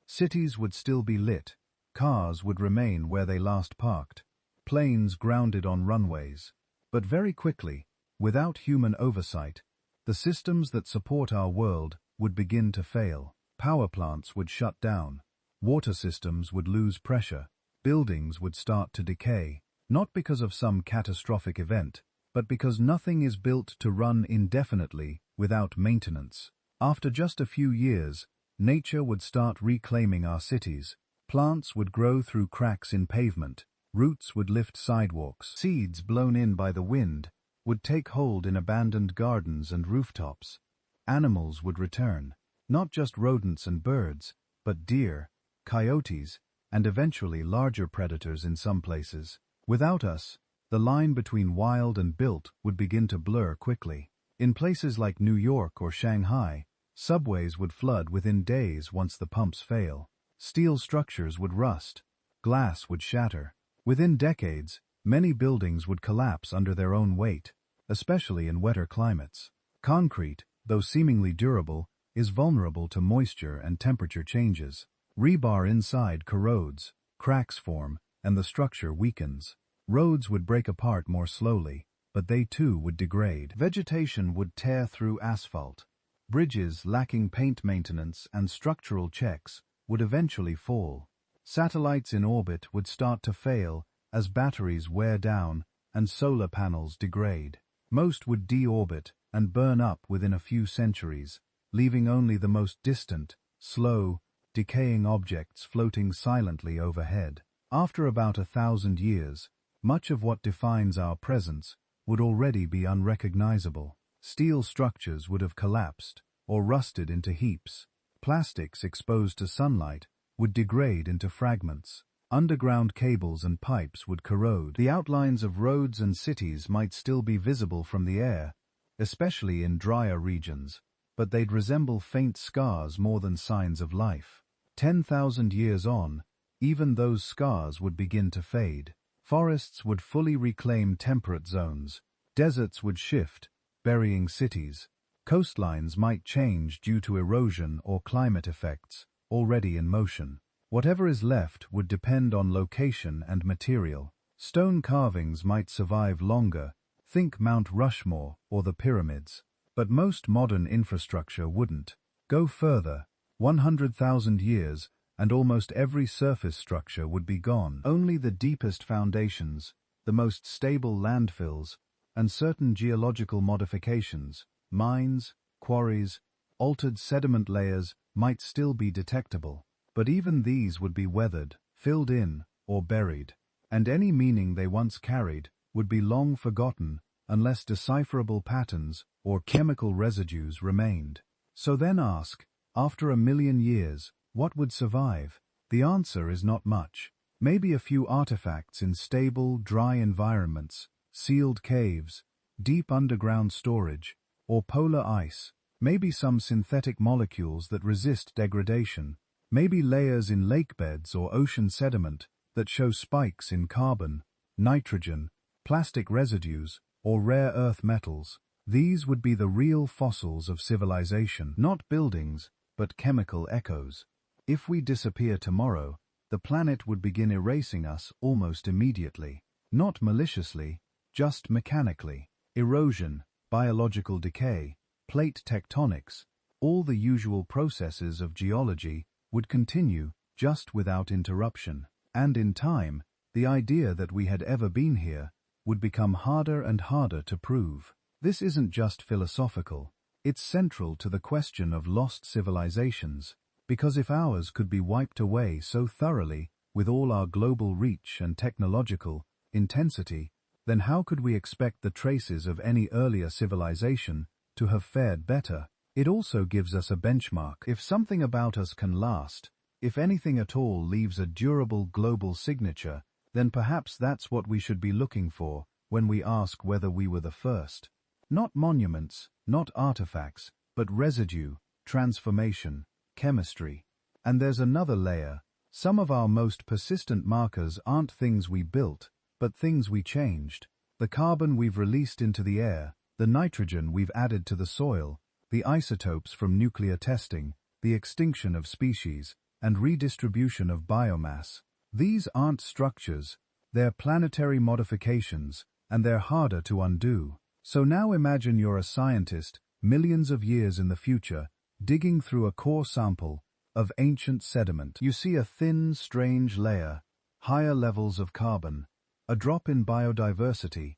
Cities would still be lit, cars would remain where they last parked, planes grounded on runways. But very quickly, without human oversight, the systems that support our world would begin to fail. Power plants would shut down, water systems would lose pressure, buildings would start to decay, not because of some catastrophic event, but because nothing is built to run indefinitely without maintenance. After just a few years, nature would start reclaiming our cities. Plants would grow through cracks in pavement, roots would lift sidewalks, seeds blown in by the wind would take hold in abandoned gardens and rooftops. Animals would return, not just rodents and birds, but deer, coyotes, and eventually larger predators in some places. Without us, the line between wild and built would begin to blur quickly. In places like New York or Shanghai, subways would flood within days once the pumps fail. Steel structures would rust, glass would shatter. Within decades, many buildings would collapse under their own weight, especially in wetter climates. Concrete, though seemingly durable, is vulnerable to moisture and temperature changes. Rebar inside corrodes, cracks form, and the structure weakens. Roads would break apart more slowly, but they too would degrade. Vegetation would tear through asphalt. Bridges lacking paint maintenance and structural checks would eventually fall. Satellites in orbit would start to fail as batteries wear down and solar panels degrade. Most would deorbit and burn up within a few centuries, leaving only the most distant, slow, decaying objects floating silently overhead. After about 1,000 years, much of what defines our presence would already be unrecognizable. Steel structures would have collapsed or rusted into heaps. Plastics exposed to sunlight would degrade into fragments. Underground cables and pipes would corrode. The outlines of roads and cities might still be visible from the air, especially in drier regions, but they'd resemble faint scars more than signs of life. 10,000 years on, even those scars would begin to fade. Forests would fully reclaim temperate zones. Deserts would shift, burying cities. Coastlines might change due to erosion or climate effects, already in motion. Whatever is left would depend on location and material. Stone carvings might survive longer, think Mount Rushmore or the pyramids. But most modern infrastructure wouldn't. Go further, 100,000 years, and almost every surface structure would be gone. Only the deepest foundations, the most stable landfills, and certain geological modifications, mines, quarries, altered sediment layers might still be detectable. But even these would be weathered, filled in, or buried, and any meaning they once carried would be long forgotten unless decipherable patterns or chemical residues remained. So then ask, after 1,000,000 years, what would survive? The answer is not much. Maybe a few artifacts in stable, dry environments, sealed caves, deep underground storage, or polar ice. Maybe some synthetic molecules that resist degradation. Maybe layers in lakebeds or ocean sediment that show spikes in carbon, nitrogen, plastic residues, or rare earth metals. These would be the real fossils of civilization, not buildings, but chemical echoes. If we disappear tomorrow, the planet would begin erasing us almost immediately. Not maliciously, just mechanically. Erosion, biological decay, plate tectonics, all the usual processes of geology would continue just without interruption. And in time, the idea that we had ever been here would become harder and harder to prove. This isn't just philosophical, it's central to the question of lost civilizations, because if ours could be wiped away so thoroughly with all our global reach and technological intensity, then how could we expect the traces of any earlier civilization to have fared better? It also gives us a benchmark. If something about us can last, if anything at all leaves a durable global signature, then perhaps that's what we should be looking for when we ask whether we were the first. Not monuments, not artifacts, but residue, transformation, chemistry. And there's another layer. Some of our most persistent markers aren't things we built, but things we changed. The carbon we've released into the air, the nitrogen we've added to the soil, the isotopes from nuclear testing, the extinction of species, and redistribution of biomass. These aren't structures, they're planetary modifications, and they're harder to undo. So now imagine you're a scientist, millions of years in the future, digging through a core sample of ancient sediment. You see a thin, strange layer, higher levels of carbon, a drop in biodiversity,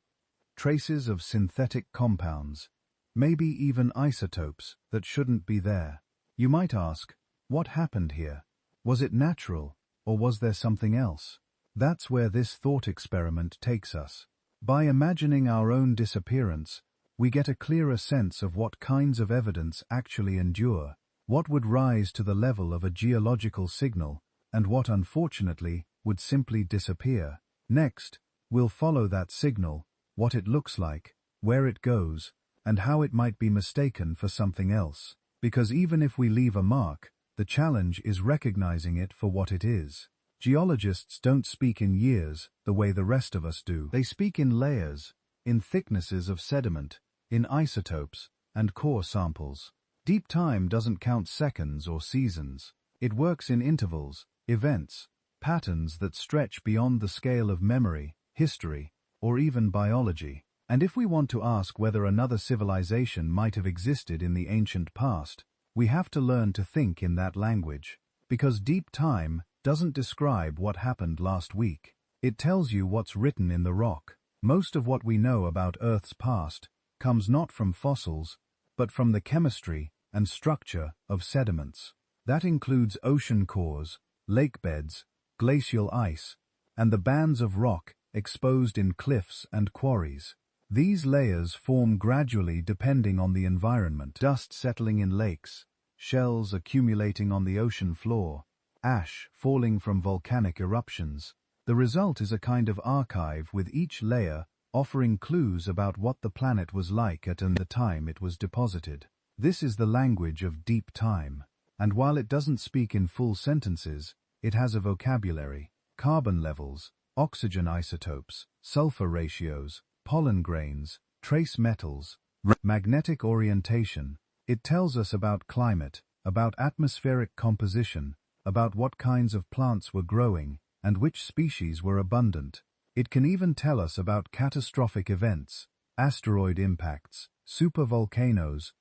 traces of synthetic compounds, maybe even isotopes that shouldn't be there. You might ask, what happened here? Was it natural, or was there something else? That's where this thought experiment takes us. By imagining our own disappearance, we get a clearer sense of what kinds of evidence actually endure, what would rise to the level of a geological signal, and what unfortunately would simply disappear. Next, we'll follow that signal, what it looks like, where it goes, and how it might be mistaken for something else. Because even if we leave a mark, the challenge is recognizing it for what it is. Geologists don't speak in years the way the rest of us do. They speak in layers, in thicknesses of sediment, in isotopes, and core samples. Deep time doesn't count seconds or seasons. It works in intervals, events, patterns that stretch beyond the scale of memory, history, or even biology. And if we want to ask whether another civilization might have existed in the ancient past, we have to learn to think in that language. Because deep time doesn't describe what happened last week. It tells you what's written in the rock. Most of what we know about Earth's past comes not from fossils, but from the chemistry and structure of sediments. That includes ocean cores, lake beds, glacial ice, and the bands of rock exposed in cliffs and quarries. These layers form gradually depending on the environment. Dust settling in lakes, shells accumulating on the ocean floor, ash falling from volcanic eruptions. The result is a kind of archive with each layer offering clues about what the planet was like at the time it was deposited. This is the language of deep time. And while it doesn't speak in full sentences, it has a vocabulary. Carbon levels, oxygen isotopes, sulfur ratios, pollen grains, trace metals, magnetic orientation. It tells us about climate, about atmospheric composition, about what kinds of plants were growing and which species were abundant. It can even tell us about catastrophic events, asteroid impacts, supervolcanoes,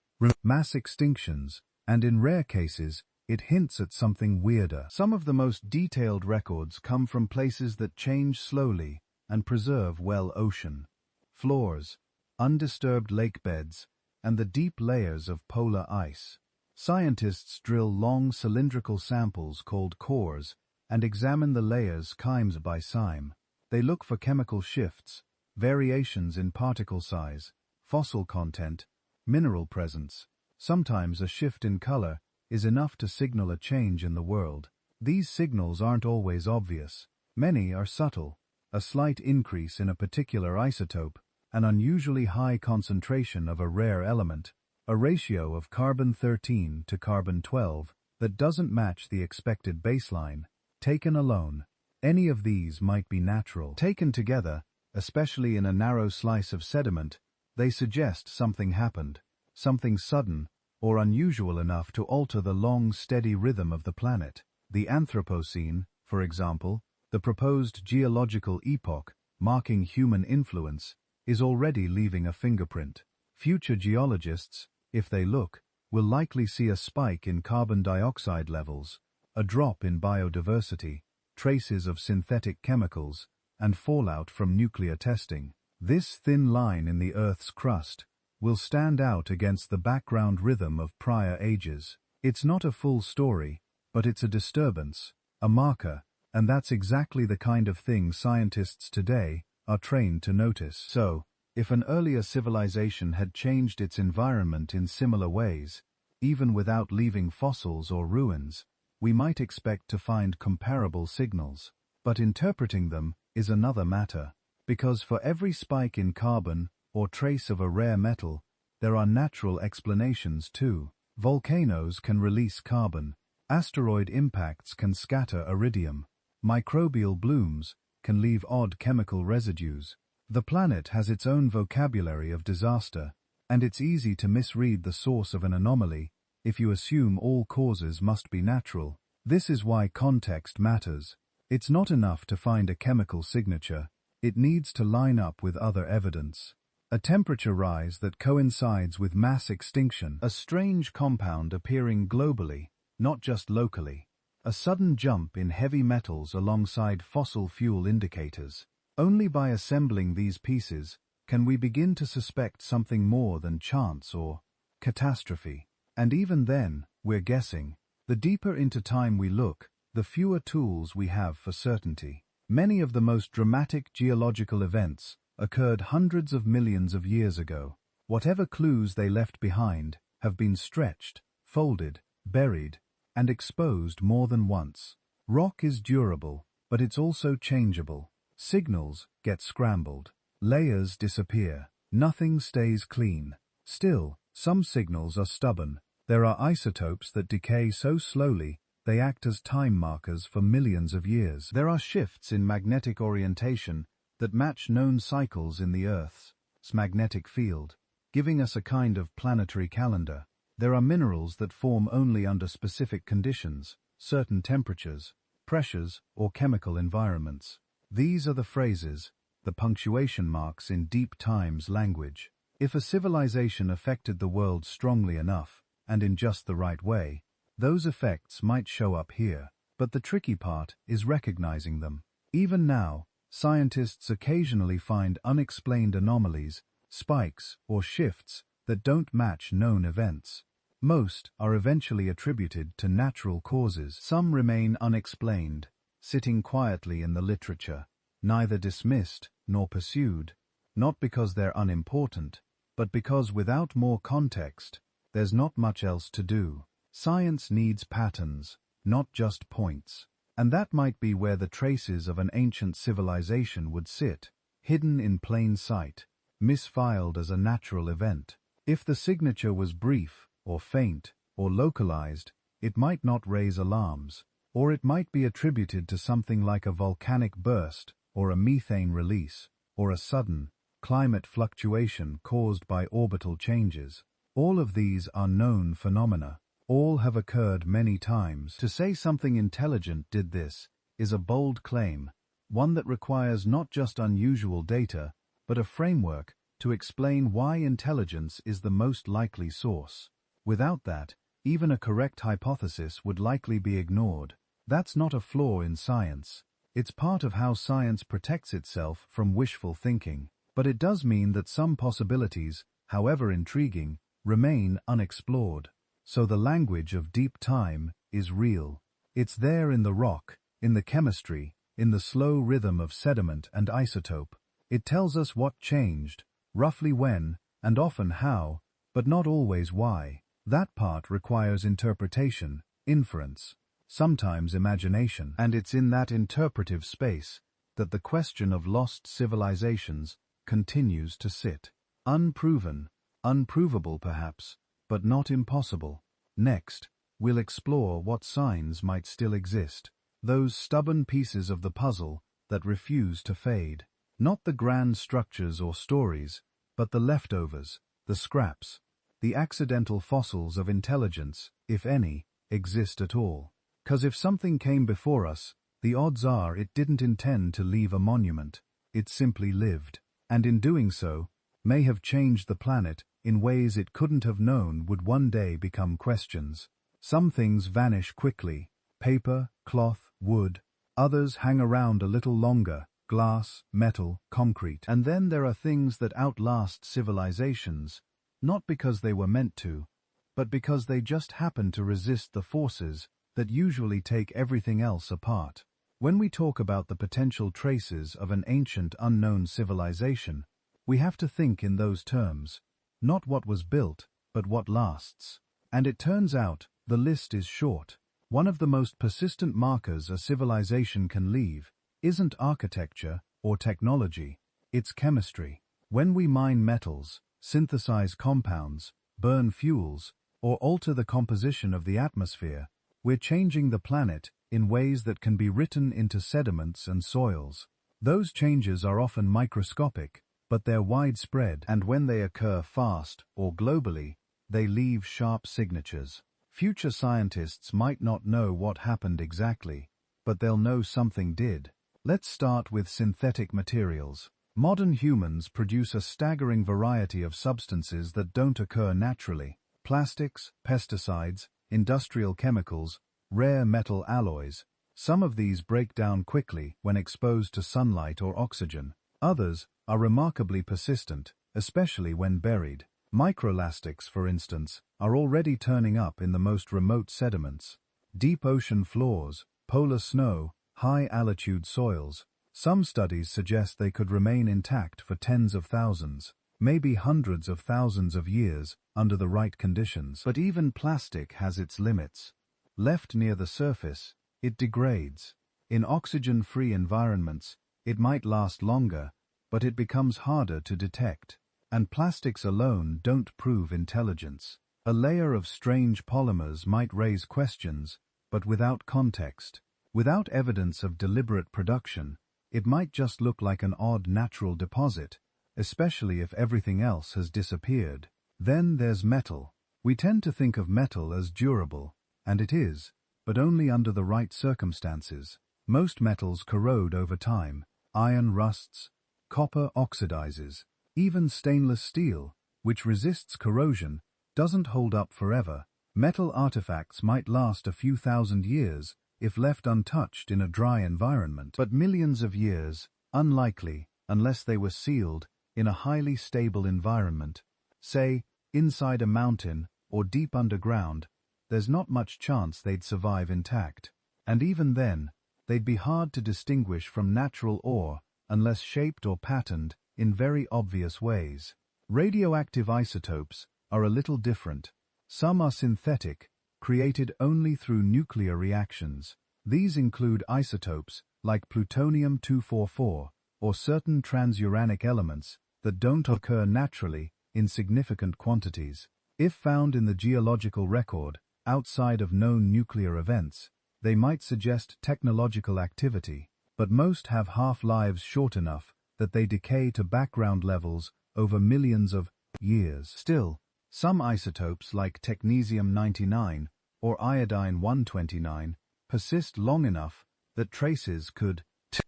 mass extinctions, and in rare cases, it hints at something weirder. Some of the most detailed records come from places that change slowly and preserve well ocean floors, undisturbed lake beds, and the deep layers of polar ice. Scientists drill long cylindrical samples called cores and examine the layers cyme by cyme. They look for chemical shifts, variations in particle size, fossil content, mineral presence. Sometimes a shift in color is enough to signal a change in the world. These signals aren't always obvious. Many are subtle. A slight increase in a particular isotope, an unusually high concentration of a rare element, a ratio of carbon-13 to carbon-12 that doesn't match the expected baseline. Taken alone, any of these might be natural. Taken together, especially in a narrow slice of sediment, they suggest something happened, something sudden or unusual enough to alter the long, steady rhythm of the planet. The Anthropocene, for example, the proposed geological epoch marking human influence, is already leaving a fingerprint. Future geologists, if they look, will likely see a spike in carbon dioxide levels, a drop in biodiversity, traces of synthetic chemicals, and fallout from nuclear testing. This thin line in the Earth's crust will stand out against the background rhythm of prior ages. It's not a full story, but it's a disturbance, a marker, and that's exactly the kind of thing scientists today are trained to notice. So, if an earlier civilization had changed its environment in similar ways, even without leaving fossils or ruins, we might expect to find comparable signals. But interpreting them is another matter, because for every spike in carbon or trace of a rare metal, there are natural explanations too. Volcanoes can release carbon, asteroid impacts can scatter iridium, microbial blooms can leave odd chemical residues. The planet has its own vocabulary of disaster, and it's easy to misread the source of an anomaly if you assume all causes must be natural. This is why context matters. It's not enough to find a chemical signature, it needs to line up with other evidence. A temperature rise that coincides with mass extinction, a strange compound appearing globally, not just locally, a sudden jump in heavy metals alongside fossil fuel indicators. Only by assembling these pieces can we begin to suspect something more than chance or catastrophe. And even then, we're guessing. The deeper into time we look, the fewer tools we have for certainty. Many of the most dramatic geological events occurred hundreds of millions of years ago. Whatever clues they left behind have been stretched, folded, buried, and exposed more than once. Rock is durable, but it's also changeable. Signals get scrambled. Layers disappear. Nothing stays clean. Still, some signals are stubborn. There are isotopes that decay so slowly they act as time markers for millions of years. There are shifts in magnetic orientation that match known cycles in the Earth's magnetic field, giving us a kind of planetary calendar. There are minerals that form only under specific conditions, certain temperatures, pressures, or chemical environments. These are the phrases, the punctuation marks in deep time's language. If a civilization affected the world strongly enough, and in just the right way, those effects might show up here. But the tricky part is recognizing them. Even now, scientists occasionally find unexplained anomalies, spikes, or shifts that don't match known events. Most are eventually attributed to natural causes. Some remain unexplained, sitting quietly in the literature, neither dismissed nor pursued, not because they're unimportant, but because without more context, there's not much else to do. Science needs patterns, not just points. And that might be where the traces of an ancient civilization would sit, hidden in plain sight, misfiled as a natural event. If the signature was brief, or faint, or localized, it might not raise alarms, or it might be attributed to something like a volcanic burst, or a methane release, or a sudden climate fluctuation caused by orbital changes. All of these are known phenomena. All have occurred many times. To say something intelligent did this is a bold claim, one that requires not just unusual data, but a framework to explain why intelligence is the most likely source. Without that, even a correct hypothesis would likely be ignored. That's not a flaw in science. It's part of how science protects itself from wishful thinking. But it does mean that some possibilities, however intriguing, remain unexplored. So the language of deep time is real. It's there in the rock, in the chemistry, in the slow rhythm of sediment and isotope. It tells us what changed, roughly when, and often how, but not always why. That part requires interpretation, inference, sometimes imagination. And it's in that interpretive space that the question of lost civilizations continues to sit. Unproven, unprovable perhaps, but not impossible. Next, we'll explore what signs might still exist. Those stubborn pieces of the puzzle that refuse to fade. Not the grand structures or stories, but the leftovers, the scraps, the accidental fossils of intelligence, if any, exist at all. 'Cause if something came before us, the odds are it didn't intend to leave a monument. It simply lived, and in doing so, may have changed the planet in ways it couldn't have known would one day become questions. Some things vanish quickly, paper, cloth, wood. Others hang around a little longer, glass, metal, concrete. And then there are things that outlast civilizations, not because they were meant to, but because they just happen to resist the forces that usually take everything else apart. When we talk about the potential traces of an ancient unknown civilization, we have to think in those terms, not what was built, but what lasts. And it turns out, the list is short. One of the most persistent markers a civilization can leave isn't architecture or technology, it's chemistry. When we mine metals, synthesize compounds, burn fuels, or alter the composition of the atmosphere, we're changing the planet in ways that can be written into sediments and soils. Those changes are often microscopic, but they're widespread, and when they occur fast or globally, they leave sharp signatures. Future scientists might not know what happened exactly, but they'll know something did. Let's start with synthetic materials. Modern humans produce a staggering variety of substances that don't occur naturally. Plastics, pesticides, industrial chemicals, rare metal alloys. Some of these break down quickly when exposed to sunlight or oxygen. Others are remarkably persistent, especially when buried. Microplastics, for instance, are already turning up in the most remote sediments. Deep ocean floors, polar snow, high-altitude soils. Some studies suggest they could remain intact for tens of thousands, maybe hundreds of thousands of years under the right conditions. But even plastic has its limits. Left near the surface, it degrades. In oxygen-free environments, it might last longer, but it becomes harder to detect. And plastics alone don't prove intelligence. A layer of strange polymers might raise questions, but without context, without evidence of deliberate production, it might just look like an odd natural deposit, especially if everything else has disappeared. Then there's metal. We tend to think of metal as durable, and it is, but only under the right circumstances. Most metals corrode over time. Iron rusts, copper oxidizes. Even stainless steel, which resists corrosion, doesn't hold up forever. Metal artifacts might last a few thousand years if left untouched in a dry environment, but millions of years, unlikely unless they were sealed in a highly stable environment. Say, inside a mountain or deep underground, there's not much chance they'd survive intact. And even then, they'd be hard to distinguish from natural ore unless shaped or patterned in very obvious ways. Radioactive isotopes are a little different. Some are synthetic, created only through nuclear reactions. These include isotopes like plutonium-244 or certain transuranic elements that don't occur naturally in significant quantities. If found in the geological record, outside of known nuclear events, they might suggest technological activity, but most have half-lives short enough that they decay to background levels over millions of years. Still, some isotopes like technetium-99 or iodine-129, persist long enough that traces could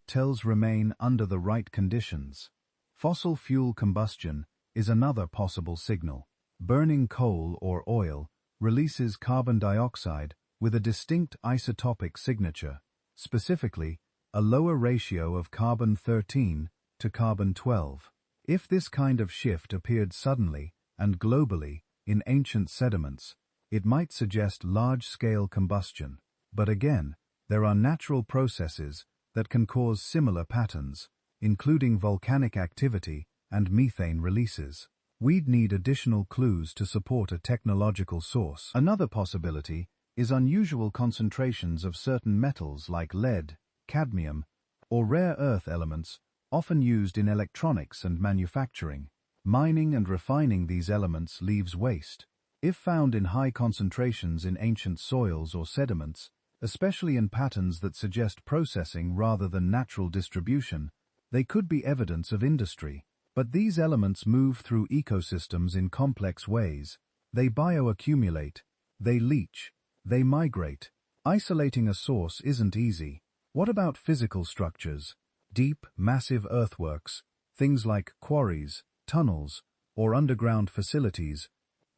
tells remain under the right conditions. Fossil fuel combustion is another possible signal. Burning coal or oil releases carbon dioxide with a distinct isotopic signature, specifically a lower ratio of carbon-13 to carbon-12. If this kind of shift appeared suddenly and globally in ancient sediments, it might suggest large-scale combustion. But again, there are natural processes that can cause similar patterns, including volcanic activity and methane releases. We'd need additional clues to support a technological source. Another possibility is unusual concentrations of certain metals like lead, cadmium, or rare earth elements often used in electronics and manufacturing. Mining and refining these elements leaves waste. If found in high concentrations in ancient soils or sediments, especially in patterns that suggest processing rather than natural distribution, they could be evidence of industry. But these elements move through ecosystems in complex ways. They bioaccumulate, they leach, they migrate. Isolating a source isn't easy. What about physical structures? Deep, massive earthworks, things like quarries, tunnels, or underground facilities,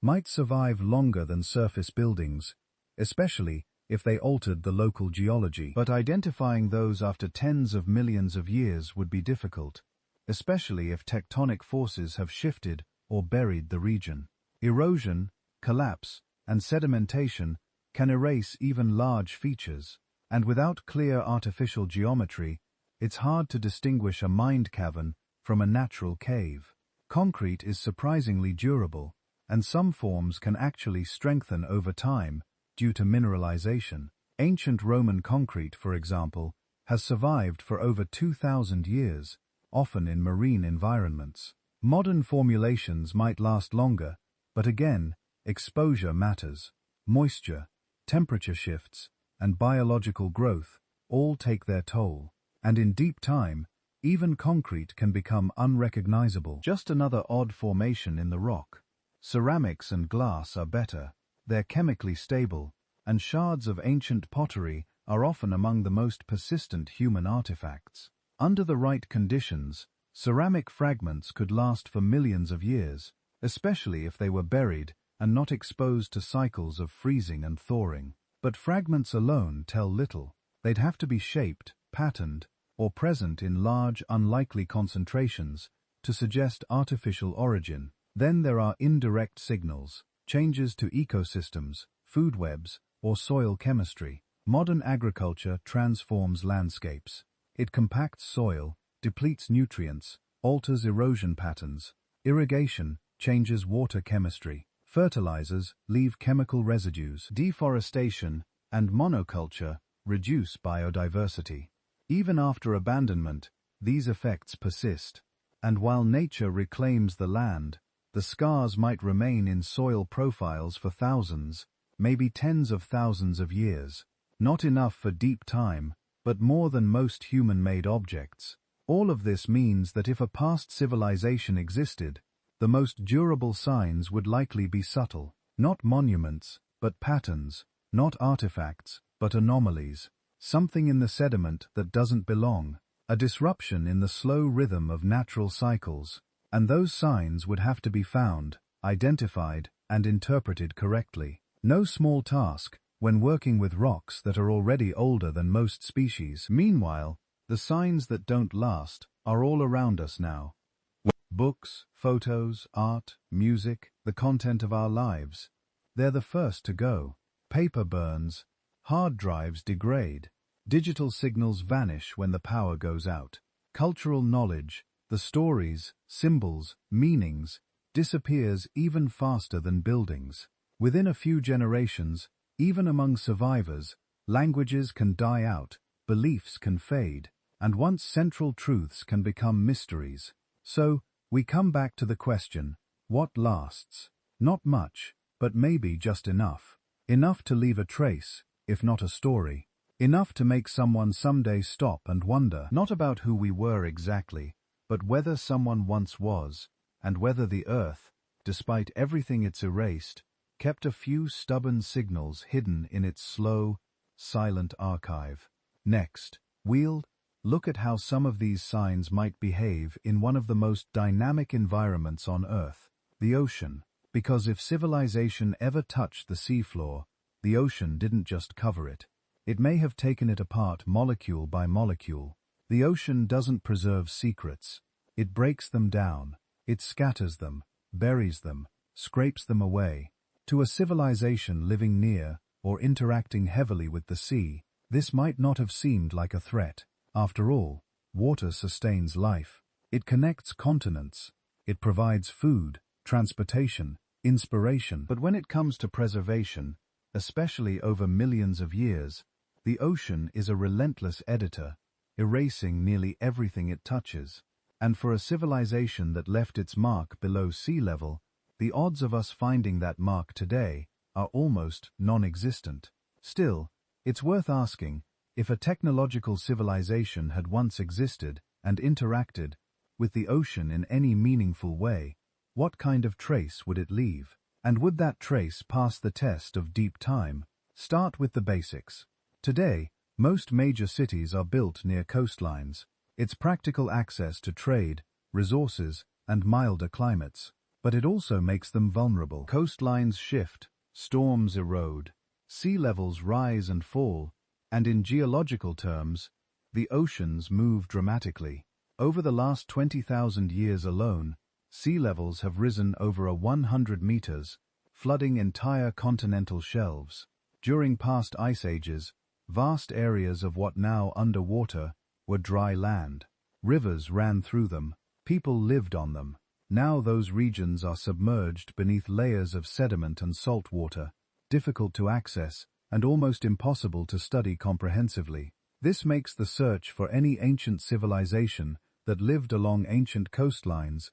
might survive longer than surface buildings, especially if they altered the local geology. But identifying those after tens of millions of years would be difficult, especially if tectonic forces have shifted or buried the region. Erosion, collapse, and sedimentation can erase even large features, and without clear artificial geometry, it's hard to distinguish a mined cavern from a natural cave. Concrete is surprisingly durable, and some forms can actually strengthen over time due to mineralization. Ancient Roman concrete, for example, has survived for over 2,000 years, often in marine environments. Modern formulations might last longer, but again, exposure matters. Moisture, temperature shifts, and biological growth all take their toll, and in deep time, even concrete can become unrecognizable. Just another odd formation in the rock. Ceramics and glass are better. They're chemically stable, and shards of ancient pottery are often among the most persistent human artifacts. Under the right conditions, ceramic fragments could last for millions of years, especially if they were buried and not exposed to cycles of freezing and thawing. But fragments alone tell little. They'd have to be shaped, patterned, or present in large, unlikely concentrations to suggest artificial origin. Then there are indirect signals, changes to ecosystems, food webs, or soil chemistry. Modern agriculture transforms landscapes. It compacts soil, depletes nutrients, alters erosion patterns. Irrigation changes water chemistry. Fertilizers leave chemical residues. Deforestation and monoculture reduce biodiversity. Even after abandonment, these effects persist. And while nature reclaims the land, the scars might remain in soil profiles for thousands, maybe tens of thousands of years. Not enough for deep time, but more than most human-made objects. All of this means that if a past civilization existed, the most durable signs would likely be subtle. Not monuments, but patterns. Not artifacts, but anomalies. Something in the sediment that doesn't belong. A disruption in the slow rhythm of natural cycles. And those signs would have to be found, identified, and interpreted correctly. No small task when working with rocks that are already older than most species. Meanwhile, the signs that don't last are all around us now. Books, photos, art, music, the content of our lives. They're the first to go. Paper burns, hard drives degrade, digital signals vanish when the power goes out. Cultural knowledge, the stories, symbols, meanings, disappears even faster than buildings. Within a few generations, even among survivors, languages can die out, beliefs can fade, and once central truths can become mysteries. So, we come back to the question, what lasts? Not much, but maybe just enough. Enough to leave a trace, if not a story. Enough to make someone someday stop and wonder, not about who we were exactly, but whether someone once was, and whether the earth, despite everything it's erased, kept a few stubborn signals hidden in its slow, silent archive. Next, we'll look at how some of these signs might behave in one of the most dynamic environments on Earth, the ocean. Because if civilization ever touched the seafloor, the ocean didn't just cover it. It may have taken it apart molecule by molecule. The ocean doesn't preserve secrets. It breaks them down. It scatters them, buries them, scrapes them away. To a civilization living near or interacting heavily with the sea, this might not have seemed like a threat. After all, water sustains life. It connects continents. It provides food, transportation, inspiration. But when it comes to preservation, especially over millions of years, the ocean is a relentless editor, erasing nearly everything it touches. And for a civilization that left its mark below sea level, the odds of us finding that mark today are almost non-existent. Still, it's worth asking, if a technological civilization had once existed and interacted with the ocean in any meaningful way, what kind of trace would it leave? And would that trace pass the test of deep time? Start with the basics. Today, most major cities are built near coastlines. It's practical access to trade, resources, and milder climates. But it also makes them vulnerable. Coastlines shift, storms erode, sea levels rise and fall, and in geological terms, the oceans move dramatically. Over the last 20,000 years alone, sea levels have risen over 100 meters, flooding entire continental shelves. During past ice ages, vast areas of what now underwater were dry land. Rivers ran through them, people lived on them. Now those regions are submerged beneath layers of sediment and salt water, difficult to access and almost impossible to study comprehensively. This makes the search for any ancient civilization that lived along ancient coastlines,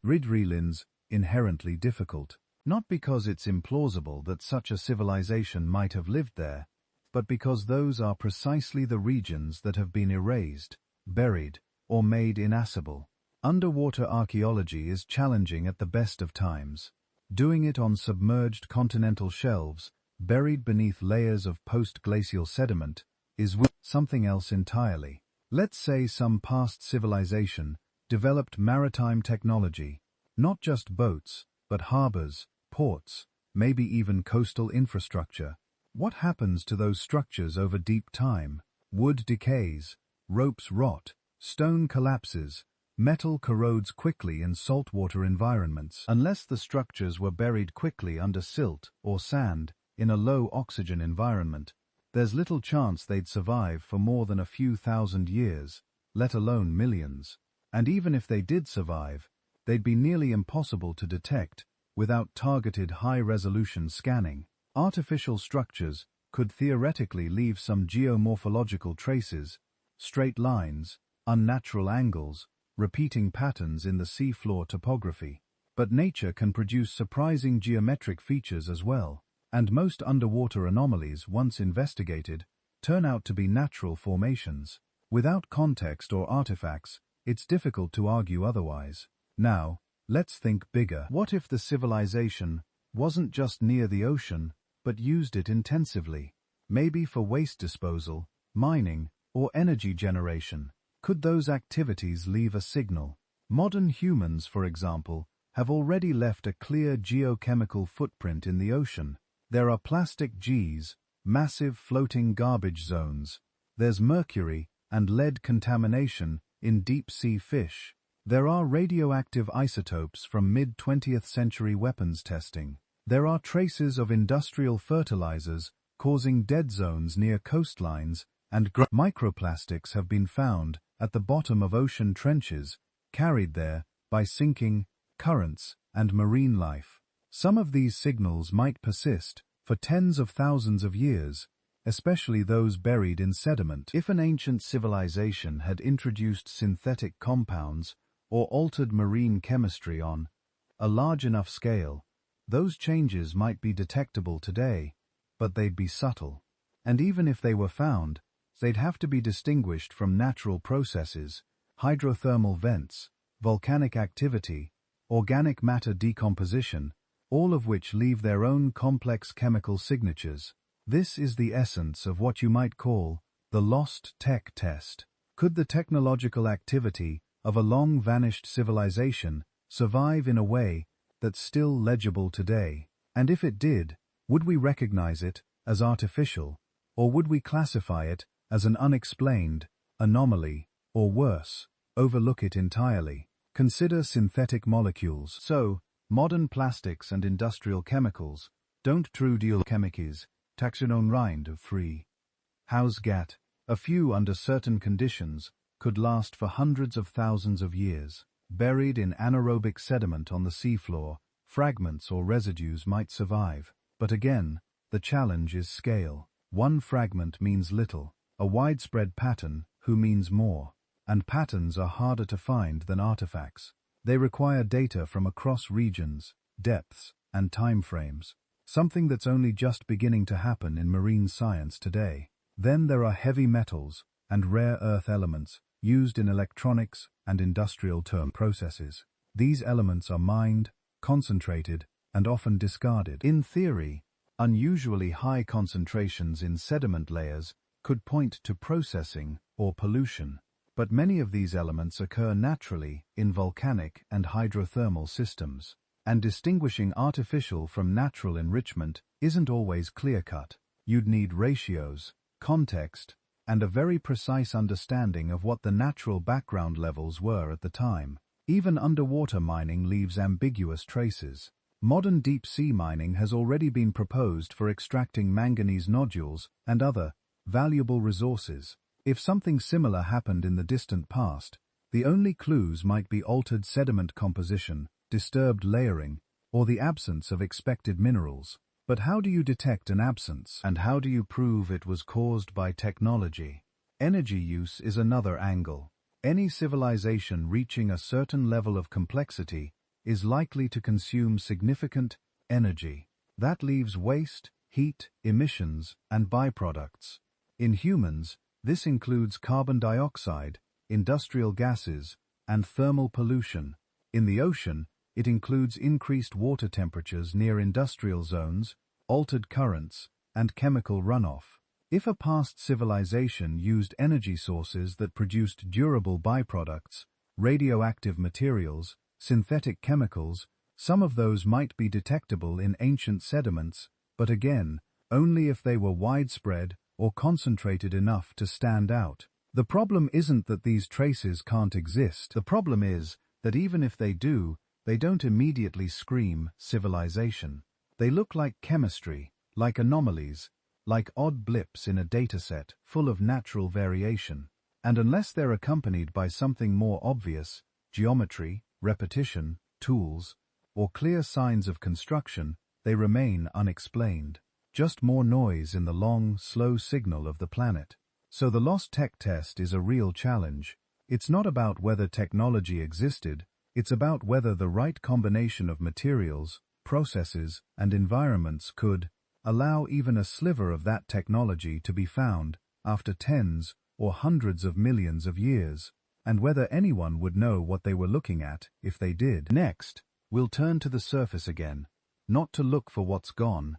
ridgelands, inherently difficult. Not because it's implausible that such a civilization might have lived there, but because those are precisely the regions that have been erased, buried, or made inaccessible. Underwater archaeology is challenging at the best of times. Doing it on submerged continental shelves, buried beneath layers of post-glacial sediment, is something else entirely. Let's say some past civilization developed maritime technology, not just boats, but harbors, ports, maybe even coastal infrastructure. What happens to those structures over deep time? Wood decays, ropes rot, stone collapses, metal corrodes quickly in saltwater environments. Unless the structures were buried quickly under silt or sand in a low-oxygen environment, there's little chance they'd survive for more than a few thousand years, let alone millions. And even if they did survive, they'd be nearly impossible to detect without targeted high-resolution scanning. Artificial structures could theoretically leave some geomorphological traces, straight lines, unnatural angles, repeating patterns in the seafloor topography. But nature can produce surprising geometric features as well, and most underwater anomalies, once investigated, turn out to be natural formations. Without context or artifacts, it's difficult to argue otherwise. Now, let's think bigger. What if the civilization wasn't just near the ocean, but used it intensively? Maybe for waste disposal, mining, or energy generation. Could those activities leave a signal? Modern humans, for example, have already left a clear geochemical footprint in the ocean. There are plastic Gs, massive floating garbage zones. There's mercury and lead contamination in deep-sea fish. There are radioactive isotopes from mid-20th century weapons testing. There are traces of industrial fertilizers causing dead zones near coastlines, and microplastics have been found at the bottom of ocean trenches, carried there by sinking, currents, and marine life. Some of these signals might persist for tens of thousands of years, especially those buried in sediment. If an ancient civilization had introduced synthetic compounds or altered marine chemistry on a large enough scale, those changes might be detectable today, but they'd be subtle. And even if they were found, they'd have to be distinguished from natural processes, hydrothermal vents, volcanic activity, organic matter decomposition, all of which leave their own complex chemical signatures. This is the essence of what you might call the lost tech test. Could the technological activity of a long-vanished civilization survive in a way that's still legible today? And if it did, would we recognize it as artificial, or would we classify it as an unexplained anomaly, or worse, overlook it entirely? Consider synthetic molecules. So, modern plastics and industrial chemicals don't true deal chemikis, taxonon rind of free. Hausgat, a few under certain conditions, could last for hundreds of thousands of years. Buried in anaerobic sediment on the seafloor, fragments or residues might survive. But again, the challenge is scale. One fragment means little, a widespread pattern who means more. And patterns are harder to find than artifacts. They require data from across regions, depths, and timeframes, something that's only just beginning to happen in marine science today. Then there are heavy metals and rare earth elements used in electronics and industrial processes. These elements are mined, concentrated, and often discarded. In theory, unusually high concentrations in sediment layers could point to processing or pollution. But many of these elements occur naturally in volcanic and hydrothermal systems, and distinguishing artificial from natural enrichment isn't always clear-cut. You'd need ratios, context, and a very precise understanding of what the natural background levels were at the time. Even underwater mining leaves ambiguous traces. Modern deep-sea mining has already been proposed for extracting manganese nodules and other valuable resources. If something similar happened in the distant past, the only clues might be altered sediment composition, disturbed layering, or the absence of expected minerals. But how do you detect an absence, and how do you prove it was caused by technology? Energy use is another angle. Any civilization reaching a certain level of complexity is likely to consume significant energy. That leaves waste, heat, emissions, and byproducts. In humans, this includes carbon dioxide, industrial gases, and thermal pollution. In the ocean, it includes increased water temperatures near industrial zones, altered currents, and chemical runoff. If a past civilization used energy sources that produced durable byproducts, radioactive materials, synthetic chemicals, some of those might be detectable in ancient sediments, but again, only if they were widespread or concentrated enough to stand out. The problem isn't that these traces can't exist. The problem is that even if they do, they don't immediately scream civilization. They look like chemistry, like anomalies, like odd blips in a dataset full of natural variation. And unless they're accompanied by something more obvious, geometry, repetition, tools, or clear signs of construction, they remain unexplained. Just more noise in the long, slow signal of the planet. So the lost tech test is a real challenge. It's not about whether technology existed, it's about whether the right combination of materials, processes, and environments could allow even a sliver of that technology to be found after tens or hundreds of millions of years, and whether anyone would know what they were looking at if they did. Next, we'll turn to the surface again, not to look for what's gone,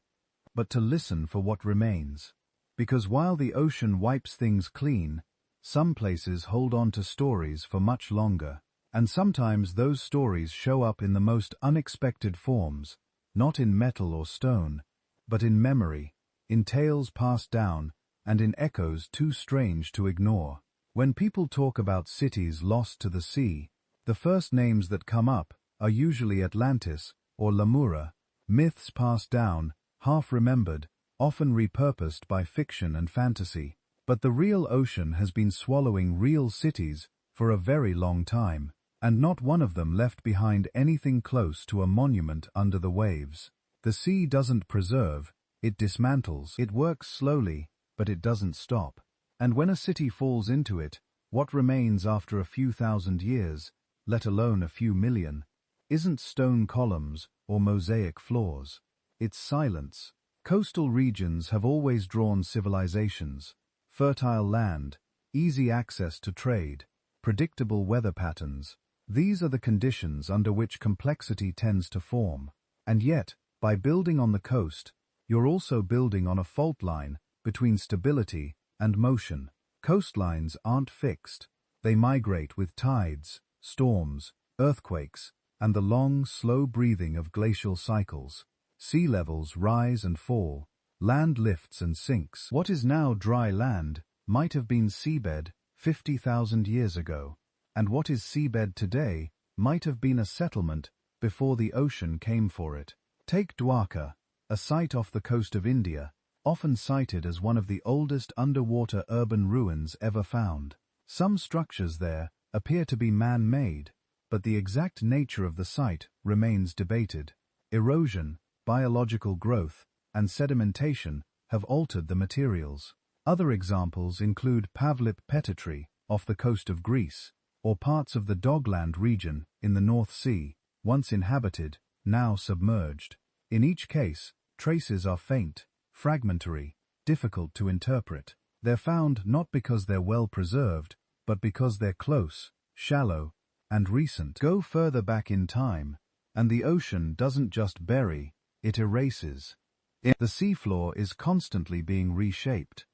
but to listen for what remains. Because while the ocean wipes things clean, some places hold on to stories for much longer, and sometimes those stories show up in the most unexpected forms, not in metal or stone, but in memory, in tales passed down, and in echoes too strange to ignore. When people talk about cities lost to the sea, the first names that come up are usually Atlantis or Lamura, myths passed down, half-remembered, often repurposed by fiction and fantasy. But the real ocean has been swallowing real cities for a very long time, and not one of them left behind anything close to a monument under the waves. The sea doesn't preserve, it dismantles. It works slowly, but it doesn't stop. And when a city falls into it, what remains after a few thousand years, let alone a few million, isn't stone columns or mosaic floors. It's silence. Coastal regions have always drawn civilizations. Fertile land, easy access to trade, predictable weather patterns. These are the conditions under which complexity tends to form. And yet, by building on the coast, you're also building on a fault line between stability and motion. Coastlines aren't fixed. They migrate with tides, storms, earthquakes, and the long, slow breathing of glacial cycles. Sea levels rise and fall. Land lifts and sinks. What is now dry land might have been seabed 50,000 years ago, and what is seabed today might have been a settlement before the ocean came for it. Take Dwarka, a site off the coast of India, often cited as one of the oldest underwater urban ruins ever found. Some structures there appear to be man-made, but the exact nature of the site remains debated. Erosion, biological growth, and sedimentation have altered the materials. Other examples include Pavlip Petatri off the coast of Greece, or parts of the Dogland region in the North Sea, once inhabited, now submerged. In each case, traces are faint, fragmentary, difficult to interpret. They're found not because they're well preserved, but because they're close, shallow, and recent. Go further back in time, and the ocean doesn't just bury, it erases. The seafloor is constantly being reshaped.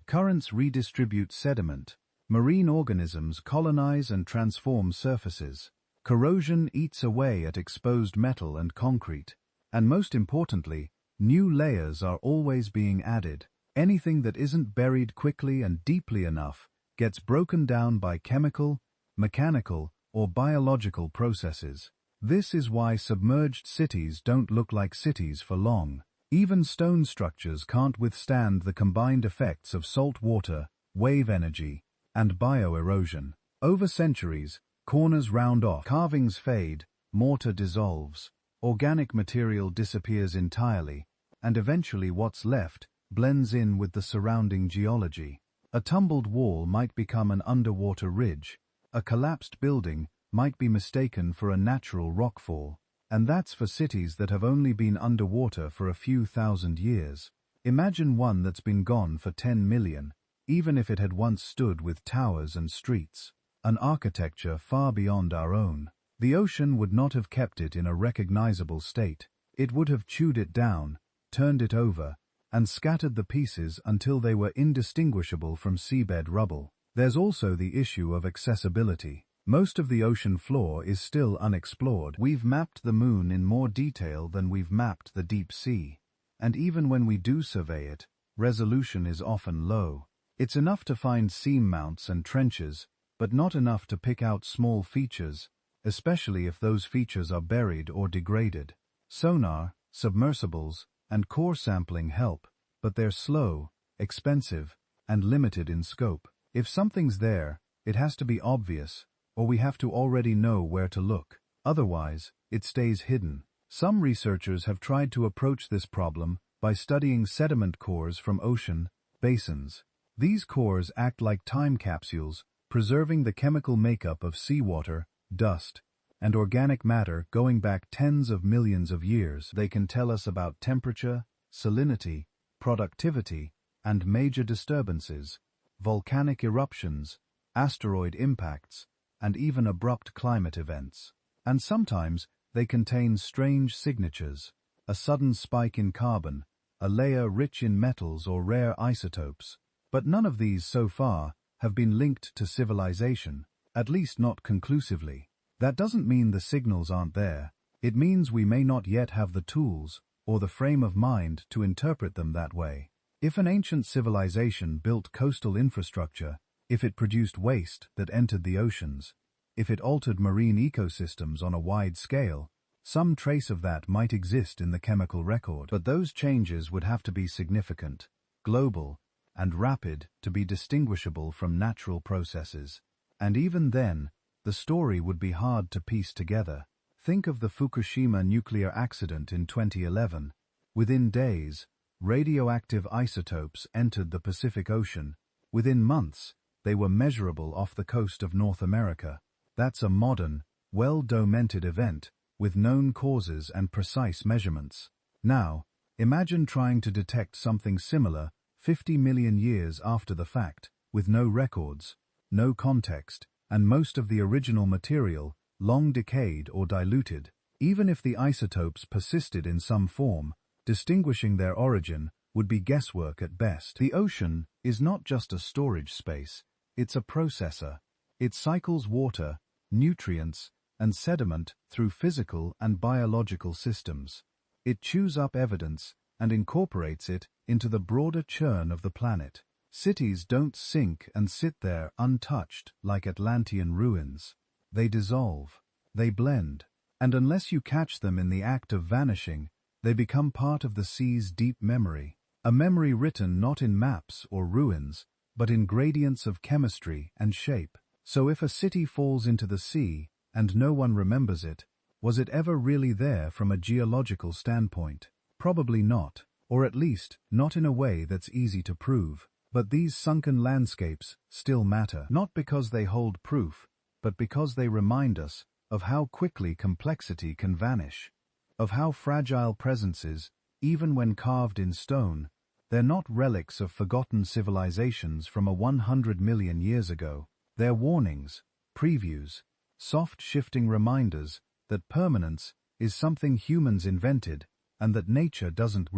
Currents redistribute sediment. Marine organisms colonize and transform surfaces. Corrosion eats away at exposed metal and concrete. And most importantly, new layers are always being added. Anything that isn't buried quickly and deeply enough gets broken down by chemical, mechanical, or biological processes. This is why submerged cities don't look like cities for long. Even stone structures can't withstand the combined effects of salt water, wave energy, and bioerosion. Over centuries, corners round off, carvings fade, mortar dissolves, organic material disappears entirely, and eventually what's left blends in with the surrounding geology. A tumbled wall might become an underwater ridge. A collapsed building might be mistaken for a natural rockfall. And that's for cities that have only been underwater for a few thousand years. Imagine one that's been gone for 10 million, even if it had once stood with towers and streets, an architecture far beyond our own. The ocean would not have kept it in a recognizable state. It would have chewed it down, turned it over, and scattered the pieces until they were indistinguishable from seabed rubble. There's also the issue of accessibility. Most of the ocean floor is still unexplored. We've mapped the moon in more detail than we've mapped the deep sea. And even when we do survey it, resolution is often low. It's enough to find seam mounts and trenches, but not enough to pick out small features, especially if those features are buried or degraded. Sonar, submersibles, and core sampling help, but they're slow, expensive, and limited in scope. If something's there, it has to be obvious, or we have to already know where to look. Otherwise, it stays hidden. Some researchers have tried to approach this problem by studying sediment cores from ocean basins. These cores act like time capsules, preserving the chemical makeup of seawater, dust, and organic matter going back tens of millions of years. They can tell us about temperature, salinity, productivity, and major disturbances, volcanic eruptions, asteroid impacts, and even abrupt climate events. And sometimes they contain strange signatures, a sudden spike in carbon, a layer rich in metals or rare isotopes. But none of these so far have been linked to civilization, at least not conclusively. That doesn't mean the signals aren't there. It means we may not yet have the tools or the frame of mind to interpret them that way. If an ancient civilization built coastal infrastructure, if it produced waste that entered the oceans, if it altered marine ecosystems on a wide scale, some trace of that might exist in the chemical record. But those changes would have to be significant, global, and rapid to be distinguishable from natural processes. And even then, the story would be hard to piece together. Think of the Fukushima nuclear accident in 2011. Within days, radioactive isotopes entered the Pacific Ocean. Within months, they were measurable off the coast of North America. That's a modern, well-documented event, with known causes and precise measurements. Now, imagine trying to detect something similar 50 million years after the fact, with no records, no context, and most of the original material long decayed or diluted. Even if the isotopes persisted in some form, distinguishing their origin would be guesswork at best. The ocean is not just a storage space, it's a processor. It cycles water, nutrients, and sediment through physical and biological systems. It chews up evidence and incorporates it into the broader churn of the planet. Cities don't sink and sit there untouched like Atlantean ruins. They dissolve, they blend, and unless you catch them in the act of vanishing, they become part of the sea's deep memory. A memory written not in maps or ruins, but in gradients of chemistry and shape. So if a city falls into the sea and no one remembers it, was it ever really there from a geological standpoint? Probably not, or at least not in a way that's easy to prove. But these sunken landscapes still matter, not because they hold proof, but because they remind us of how quickly complexity can vanish, of how fragile presences, even when carved in stone, they're not relics of forgotten civilizations from 100 million years ago. They're warnings, previews, soft shifting reminders that permanence is something humans invented and that nature doesn't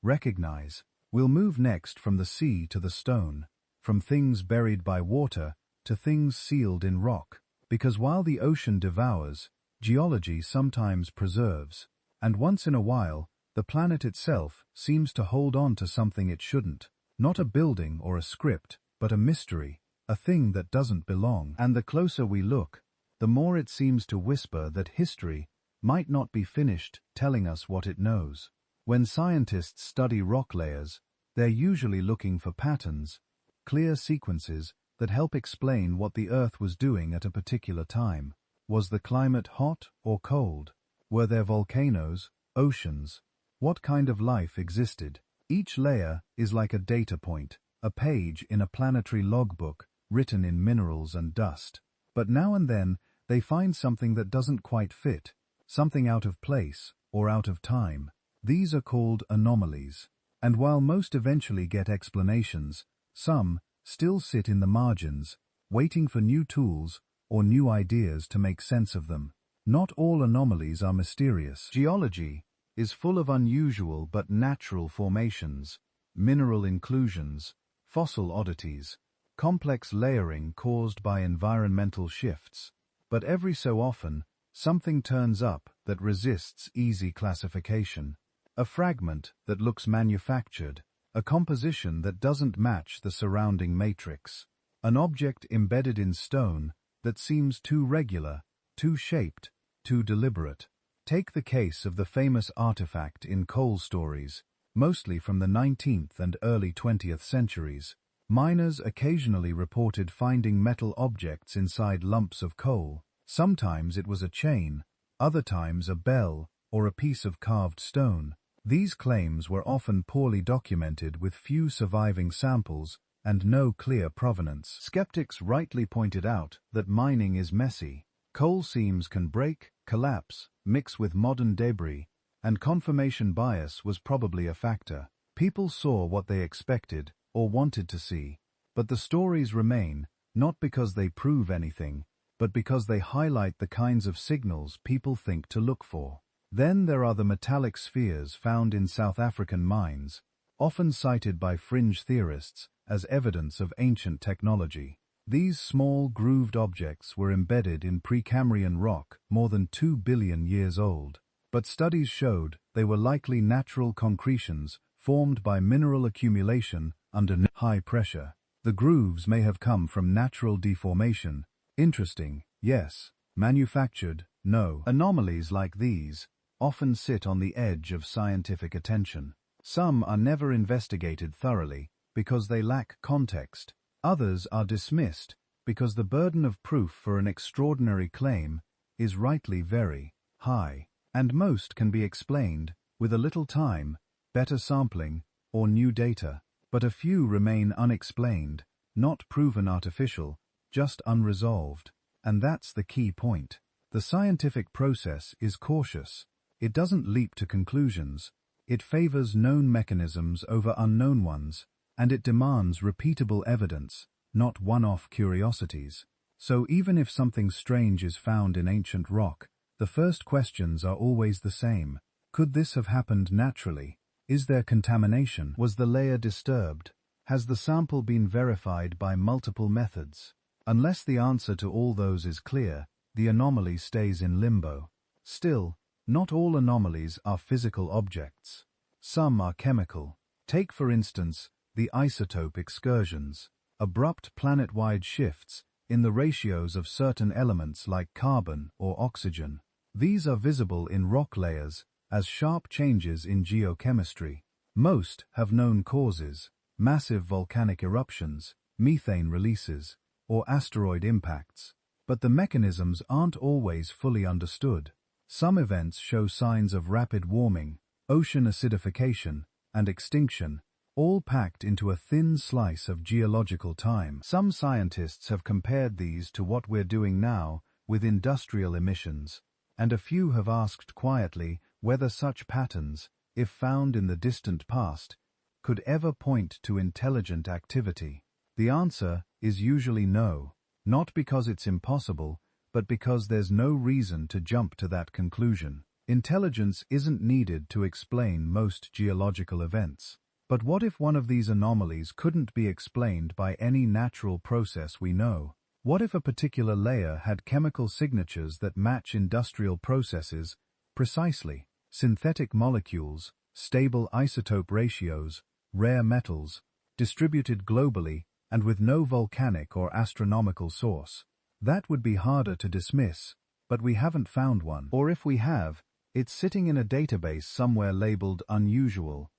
recognize. We'll move next from the sea to the stone, from things buried by water to things sealed in rock, because while the ocean devours, geology sometimes preserves, and once in a while, the planet itself seems to hold on to something it shouldn't. Not a building or a script, but a mystery, a thing that doesn't belong. And the closer we look, the more it seems to whisper that history might not be finished telling us what it knows. When scientists study rock layers, they're usually looking for patterns, clear sequences that help explain what the Earth was doing at a particular time. Was the climate hot or cold? Were there volcanoes, oceans? What kind of life existed? Each layer is like a data point, a page in a planetary logbook written in minerals and dust. But now and then, they find something that doesn't quite fit, something out of place or out of time. These are called anomalies. And while most eventually get explanations, some still sit in the margins, waiting for new tools or new ideas to make sense of them. Not all anomalies are mysterious. Geology is full of unusual but natural formations, mineral inclusions, fossil oddities, complex layering caused by environmental shifts. But every so often, something turns up that resists easy classification. A fragment that looks manufactured, a composition that doesn't match the surrounding matrix, an object embedded in stone that seems too regular, too shaped, too deliberate. Take the case of the famous artifact in coal stories, mostly from the 19th and early 20th centuries. Miners occasionally reported finding metal objects inside lumps of coal. Sometimes it was a chain, other times a bell or a piece of carved stone. These claims were often poorly documented with few surviving samples and no clear provenance. Skeptics rightly pointed out that mining is messy. Coal seams can break, collapse, mix with modern debris, and confirmation bias was probably a factor. People saw what they expected or wanted to see, but the stories remain, not because they prove anything, but because they highlight the kinds of signals people think to look for. Then there are the metallic spheres found in South African mines, often cited by fringe theorists as evidence of ancient technology. These small, grooved objects were embedded in Precambrian rock more than 2 billion years old, but studies showed they were likely natural concretions formed by mineral accumulation under high pressure. The grooves may have come from natural deformation. Interesting, yes. Manufactured, no. Anomalies like these often sit on the edge of scientific attention. Some are never investigated thoroughly because they lack context. Others are dismissed because the burden of proof for an extraordinary claim is rightly very high, and most can be explained with a little time, better sampling, or new data. But a few remain unexplained, not proven artificial, just unresolved. And that's the key point. The scientific process is cautious. It doesn't leap to conclusions. It favors known mechanisms over unknown ones, and it demands repeatable evidence, not one-off curiosities. So even if something strange is found in ancient rock, The first questions are always the same. Could this have happened naturally? Is there contamination? Was the layer disturbed? Has the sample been verified by multiple methods? Unless the answer to all those is clear, the anomaly stays in limbo. Still, not all anomalies are physical objects. Some are chemical. Take, for instance, the isotope excursions, abrupt planet-wide shifts in the ratios of certain elements like carbon or oxygen. These are visible in rock layers as sharp changes in geochemistry. Most have known causes: massive volcanic eruptions, methane releases, or asteroid impacts. But the mechanisms aren't always fully understood. Some events show signs of rapid warming, ocean acidification, and extinction, all packed into a thin slice of geological time. Some scientists have compared these to what we're doing now with industrial emissions, and a few have asked quietly whether such patterns, if found in the distant past, could ever point to intelligent activity. The answer is usually no, not because it's impossible, but because there's no reason to jump to that conclusion. Intelligence isn't needed to explain most geological events. But what if one of these anomalies couldn't be explained by any natural process we know? What if a particular layer had chemical signatures that match industrial processes precisely? Synthetic molecules, stable isotope ratios, rare metals, distributed globally and with no volcanic or astronomical source. That would be harder to dismiss, but we haven't found one. Or if we have, it's sitting in a database somewhere labeled unusual,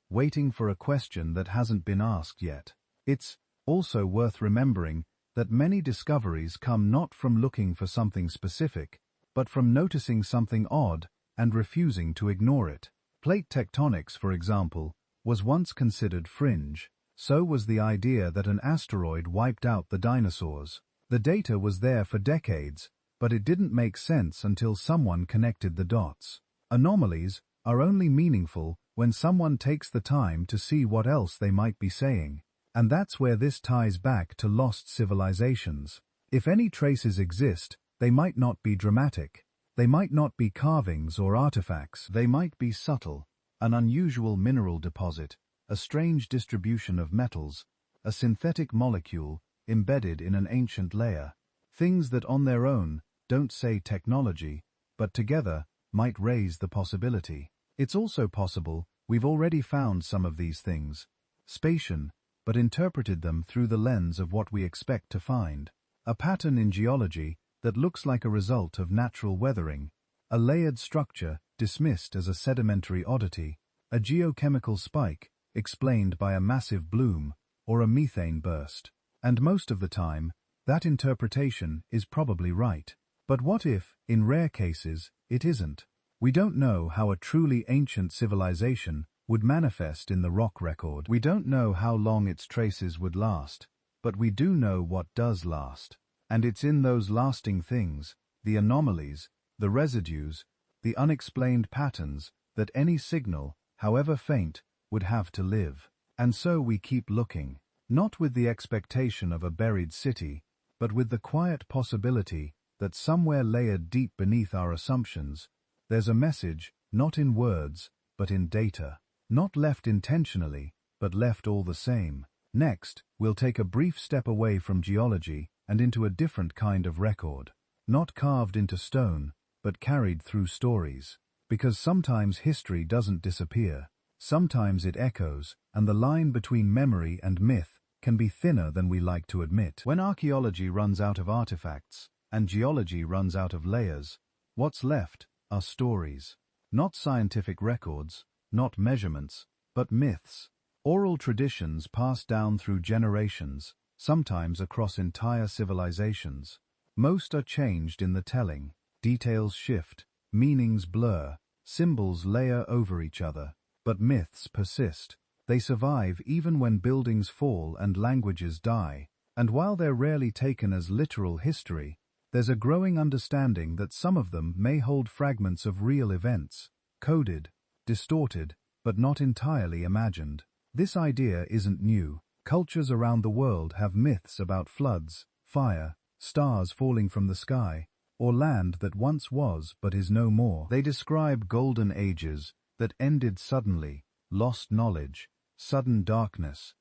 waiting for a question that hasn't been asked yet. It's also worth remembering that many discoveries come not from looking for something specific, but from noticing something odd and refusing to ignore it. Plate tectonics, for example, was once considered fringe. So was the idea that an asteroid wiped out the dinosaurs. The data was there for decades, but it didn't make sense until someone connected the dots. Anomalies are only meaningful when someone takes the time to see what else they might be saying. And that's where this ties back to lost civilizations. If any traces exist, they might not be dramatic. They might not be carvings or artifacts. They might be subtle, an unusual mineral deposit, a strange distribution of metals, a synthetic molecule embedded in an ancient layer. Things that on their own don't say technology, but together might raise the possibility. It's also possible we've already found some of these things, spatial, but interpreted them through the lens of what we expect to find. A pattern in geology that looks like a result of natural weathering, a layered structure dismissed as a sedimentary oddity, a geochemical spike explained by a massive bloom or a methane burst. And most of the time, that interpretation is probably right. But what if, in rare cases, it isn't? We don't know how a truly ancient civilization would manifest in the rock record. We don't know how long its traces would last, but we do know what does last. And it's in those lasting things, the anomalies, the residues, the unexplained patterns, that any signal, however faint, would have to live. And so we keep looking, not with the expectation of a buried city, but with the quiet possibility that somewhere layered deep beneath our assumptions, there's a message, not in words, but in data. Not left intentionally, but left all the same. Next, we'll take a brief step away from geology and into a different kind of record. Not carved into stone, but carried through stories. Because sometimes history doesn't disappear. Sometimes it echoes, and the line between memory and myth can be thinner than we like to admit. When archaeology runs out of artifacts, and geology runs out of layers, what's left are stories. Not scientific records, not measurements, but myths. Oral traditions passed down through generations, sometimes across entire civilizations. Most are changed in the telling. Details shift, meanings blur, symbols layer over each other. But myths persist. They survive even when buildings fall and languages die. And while they're rarely taken as literal history, there's a growing understanding that some of them may hold fragments of real events, coded, distorted, but not entirely imagined. This idea isn't new. Cultures around the world have myths about floods, fire, stars falling from the sky, or land that once was but is no more. They describe golden ages that ended suddenly, lost knowledge, sudden darkness,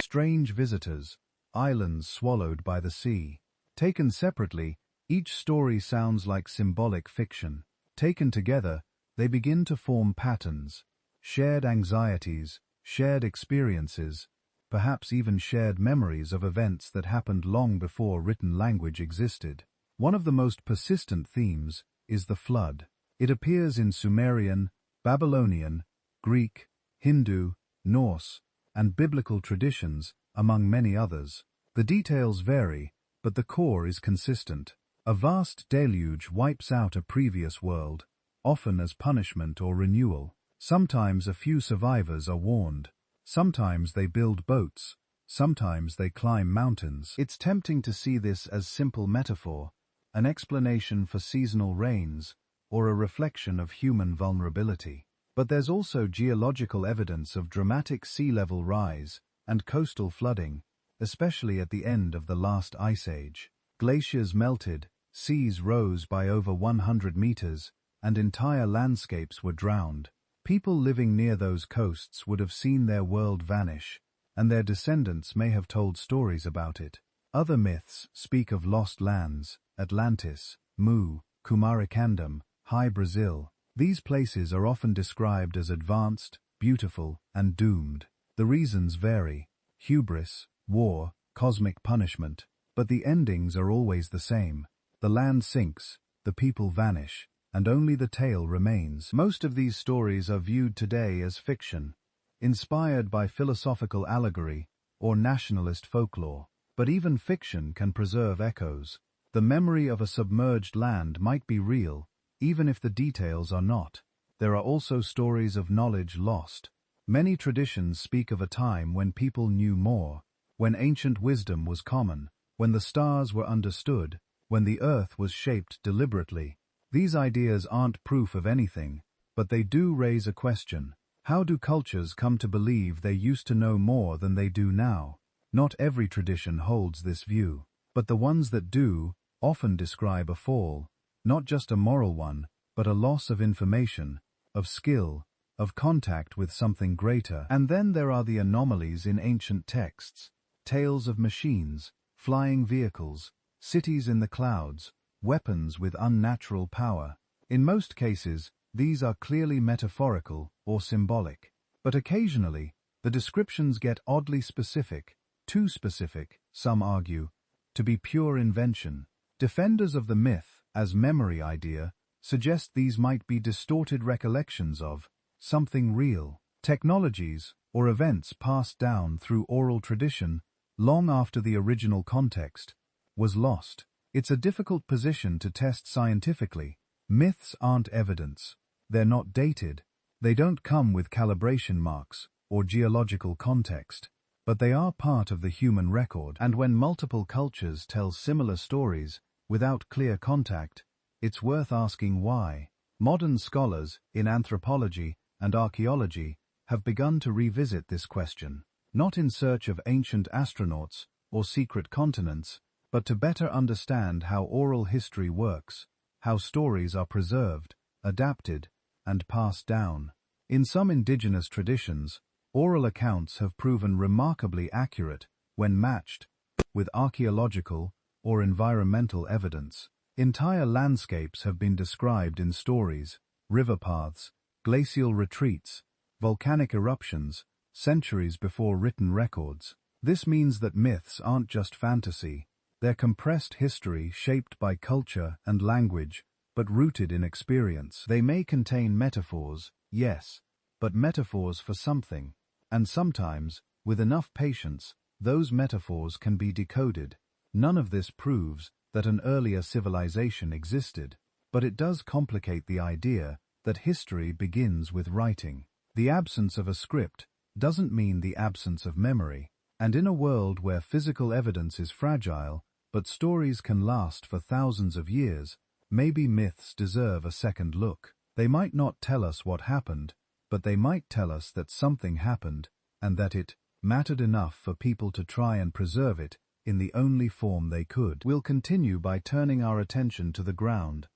strange visitors, islands swallowed by the sea. Taken separately, each story sounds like symbolic fiction. Taken together, they begin to form patterns, shared anxieties, shared experiences, perhaps even shared memories of events that happened long before written language existed. One of the most persistent themes is the flood. It appears in Sumerian, Babylonian, Greek, Hindu, Norse, and biblical traditions, among many others. The details vary, but the core is consistent. A vast deluge wipes out a previous world, often as punishment or renewal. Sometimes a few survivors are warned. Sometimes they build boats. Sometimes they climb mountains. It's tempting to see this as simple metaphor, an explanation for seasonal rains, or a reflection of human vulnerability. But there's also geological evidence of dramatic sea level rise and coastal flooding, especially at the end of the last ice age. Glaciers melted, seas rose by over 100 meters, and entire landscapes were drowned. People living near those coasts would have seen their world vanish, and their descendants may have told stories about it. Other myths speak of lost lands, Atlantis, Mu, Kumarikandam, High Brazil. These places are often described as advanced, beautiful, and doomed. The reasons vary: hubris, war, cosmic punishment. But the endings are always the same. The land sinks, the people vanish, and only the tale remains. Most of these stories are viewed today as fiction, inspired by philosophical allegory or nationalist folklore. But even fiction can preserve echoes. The memory of a submerged land might be real, even if the details are not. There are also stories of knowledge lost. Many traditions speak of a time when people knew more, when ancient wisdom was common, when the stars were understood, when the earth was shaped deliberately. These ideas aren't proof of anything, but they do raise a question. How do cultures come to believe they used to know more than they do now? Not every tradition holds this view, but the ones that do often describe a fall, not just a moral one, but a loss of information, of skill, of contact with something greater. And then there are the anomalies in ancient texts: tales of machines, flying vehicles, cities in the clouds, weapons with unnatural power. In most cases, these are clearly metaphorical or symbolic. But occasionally, the descriptions get oddly specific, too specific, some argue, to be pure invention. Defenders of the myth, as memory idea, suggest these might be distorted recollections of something real, technologies or events passed down through oral tradition long after the original context was lost. It's a difficult position to test scientifically. Myths aren't evidence. They're not dated. They don't come with calibration marks or geological context. But they are part of the human record. And when multiple cultures tell similar stories without clear contact, it's worth asking why. Modern scholars in anthropology and archaeology have begun to revisit this question, not in search of ancient astronauts or secret continents, but to better understand how oral history works, how stories are preserved, adapted, and passed down. In some indigenous traditions, oral accounts have proven remarkably accurate when matched with archaeological or environmental evidence. Entire landscapes have been described in stories, river paths, glacial retreats, volcanic eruptions, centuries before written records. This means that myths aren't just fantasy. They're compressed history shaped by culture and language, but rooted in experience. They may contain metaphors, yes, but metaphors for something. And sometimes, with enough patience, those metaphors can be decoded. None of this proves that an earlier civilization existed, but it does complicate the idea that history begins with writing. The absence of a script doesn't mean the absence of memory, and in a world where physical evidence is fragile, but stories can last for thousands of years, maybe myths deserve a second look. They might not tell us what happened, but they might tell us that something happened, and that it mattered enough for people to try and preserve it in the only form they could. We'll continue by turning our attention to the ground,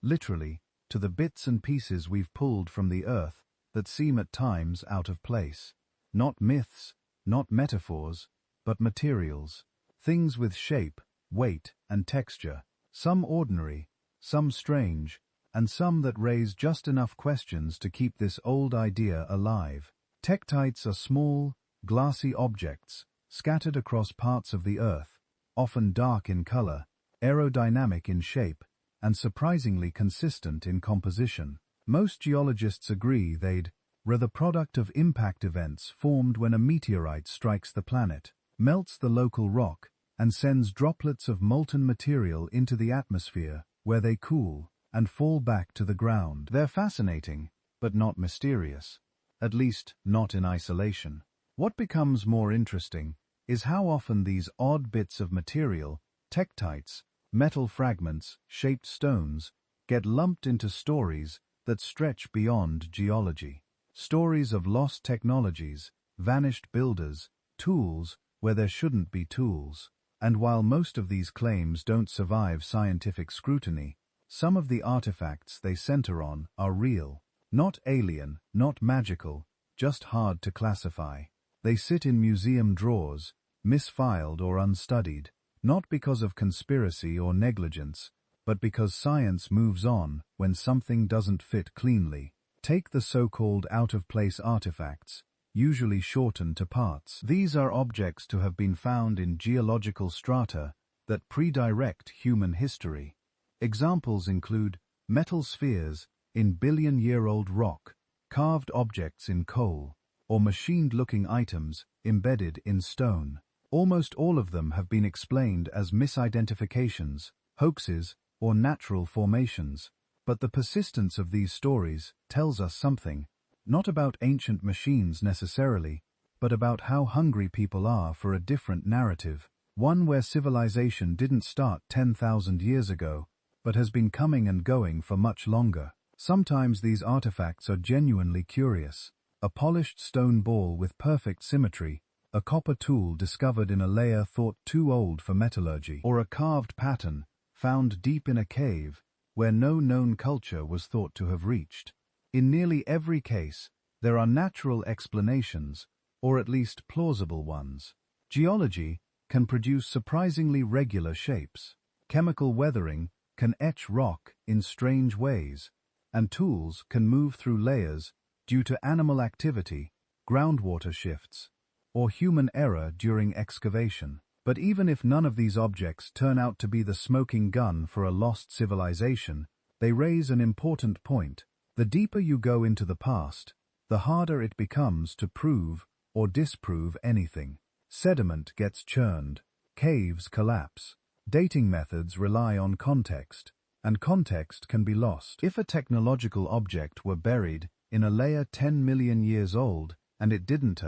literally, to the bits and pieces we've pulled from the earth that seem at times out of place. Not myths, not metaphors, but materials. Things with shape, weight, and texture. Some ordinary, some strange, and some that raise just enough questions to keep this old idea alive. Tektites are small, glassy objects, scattered across parts of the earth, often dark in color, aerodynamic in shape, and surprisingly consistent in composition. Most geologists agree they're the product of impact events formed when a meteorite strikes the planet, melts the local rock, and sends droplets of molten material into the atmosphere, where they cool and fall back to the ground. They're fascinating, but not mysterious. At least, not in isolation. What becomes more interesting is how often these odd bits of material, tektites, metal fragments, shaped stones, get lumped into stories that stretch beyond geology. Stories of lost technologies, vanished builders, tools where there shouldn't be tools. And while most of these claims don't survive scientific scrutiny, some of the artifacts they center on are real. Not alien, not magical, just hard to classify. They sit in museum drawers, misfiled or unstudied, not because of conspiracy or negligence, but because science moves on when something doesn't fit cleanly. Take the so-called out-of-place artifacts, usually shortened to parts. These are objects to have been found in geological strata that predirect human history. Examples include metal spheres in billion-year-old rock, carved objects in coal, or machined-looking items embedded in stone. Almost all of them have been explained as misidentifications, hoaxes, or natural formations. But the persistence of these stories tells us something, not about ancient machines necessarily, but about how hungry people are for a different narrative, one where civilization didn't start 10,000 years ago, but has been coming and going for much longer. Sometimes these artifacts are genuinely curious. A polished stone ball with perfect symmetry, a copper tool discovered in a layer thought too old for metallurgy, or a carved pattern found deep in a cave where no known culture was thought to have reached. In nearly every case, there are natural explanations, or at least plausible ones. Geology can produce surprisingly regular shapes. Chemical weathering can etch rock in strange ways, and tools can move through layers due to animal activity, groundwater shifts, or human error during excavation. But even if none of these objects turn out to be the smoking gun for a lost civilization, they raise an important point. The deeper you go into the past, the harder it becomes to prove or disprove anything. Sediment gets churned, caves collapse, dating methods rely on context, and context can be lost. If a technological object were buried in a layer 10 million years old and it didn't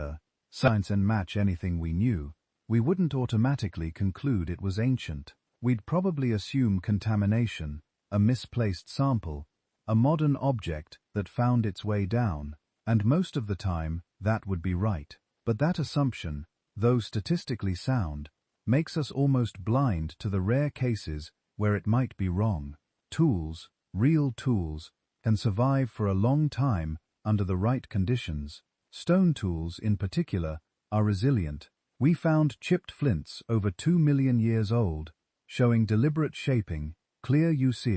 science and match anything we knew, we wouldn't automatically conclude it was ancient. We'd probably assume contamination, a misplaced sample, a modern object that found its way down, and most of the time that would be right. But that assumption, though statistically sound, makes us almost blind to the rare cases where it might be wrong. Tools, real tools, can survive for a long time under the right conditions. Stone tools, in particular, are resilient. We found chipped flints over 2 million years old, showing deliberate shaping, clear use,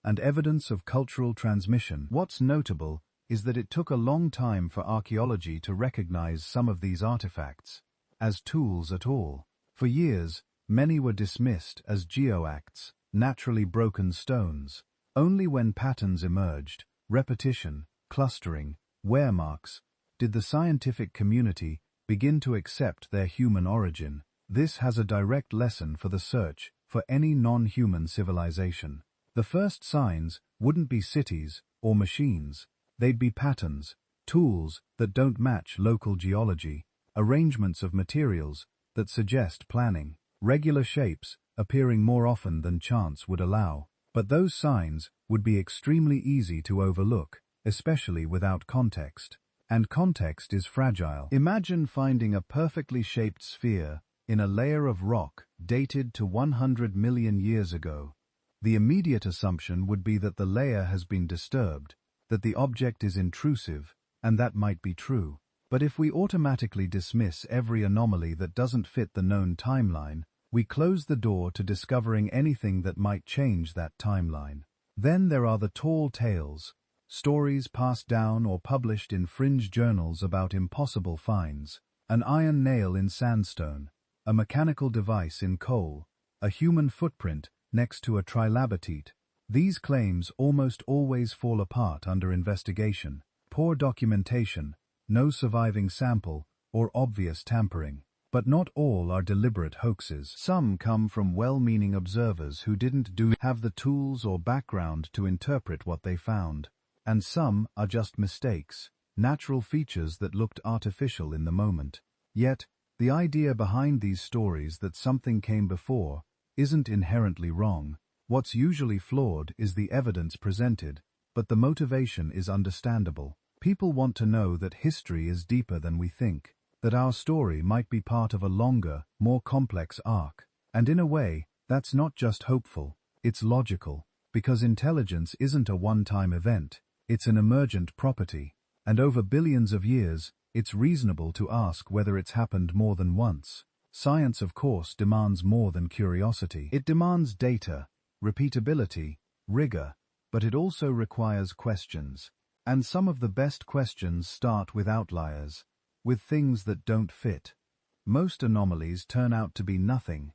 and evidence of cultural transmission. What's notable is that it took a long time for archaeology to recognize some of these artifacts as tools at all. For years, many were dismissed as geoacts, naturally broken stones. Only when patterns emerged, repetition, clustering, wear marks, did the scientific community begin to accept their human origin. This has a direct lesson for the search for any non-human civilization. The first signs wouldn't be cities or machines. They'd be patterns, tools that don't match local geology, arrangements of materials that suggest planning, regular shapes appearing more often than chance would allow. But those signs would be extremely easy to overlook, especially without context. And context is fragile. Imagine finding a perfectly shaped sphere in a layer of rock dated to 100 million years ago. The immediate assumption would be that the layer has been disturbed, that the object is intrusive, and that might be true. But if we automatically dismiss every anomaly that doesn't fit the known timeline, we close the door to discovering anything that might change that timeline. Then there are the tall tales, stories passed down or published in fringe journals about impossible finds: an iron nail in sandstone, a mechanical device in coal, a human footprint next to a trilobite. These claims almost always fall apart under investigation: poor documentation, no surviving sample, or obvious tampering. But not all are deliberate hoaxes. Some come from well-meaning observers who didn't have the tools or background to interpret what they found. And some are just mistakes, natural features that looked artificial in the moment. Yet, the idea behind these stories that something came before isn't inherently wrong. What's usually flawed is the evidence presented, but the motivation is understandable. People want to know that history is deeper than we think, that our story might be part of a longer, more complex arc. And in a way, that's not just hopeful, it's logical, because intelligence isn't a one-time event, it's an emergent property, and over billions of years, it's reasonable to ask whether it's happened more than once. Science, of course, demands more than curiosity. It demands data, repeatability, rigor, but it also requires questions. And some of the best questions start with outliers, with things that don't fit. Most anomalies turn out to be nothing,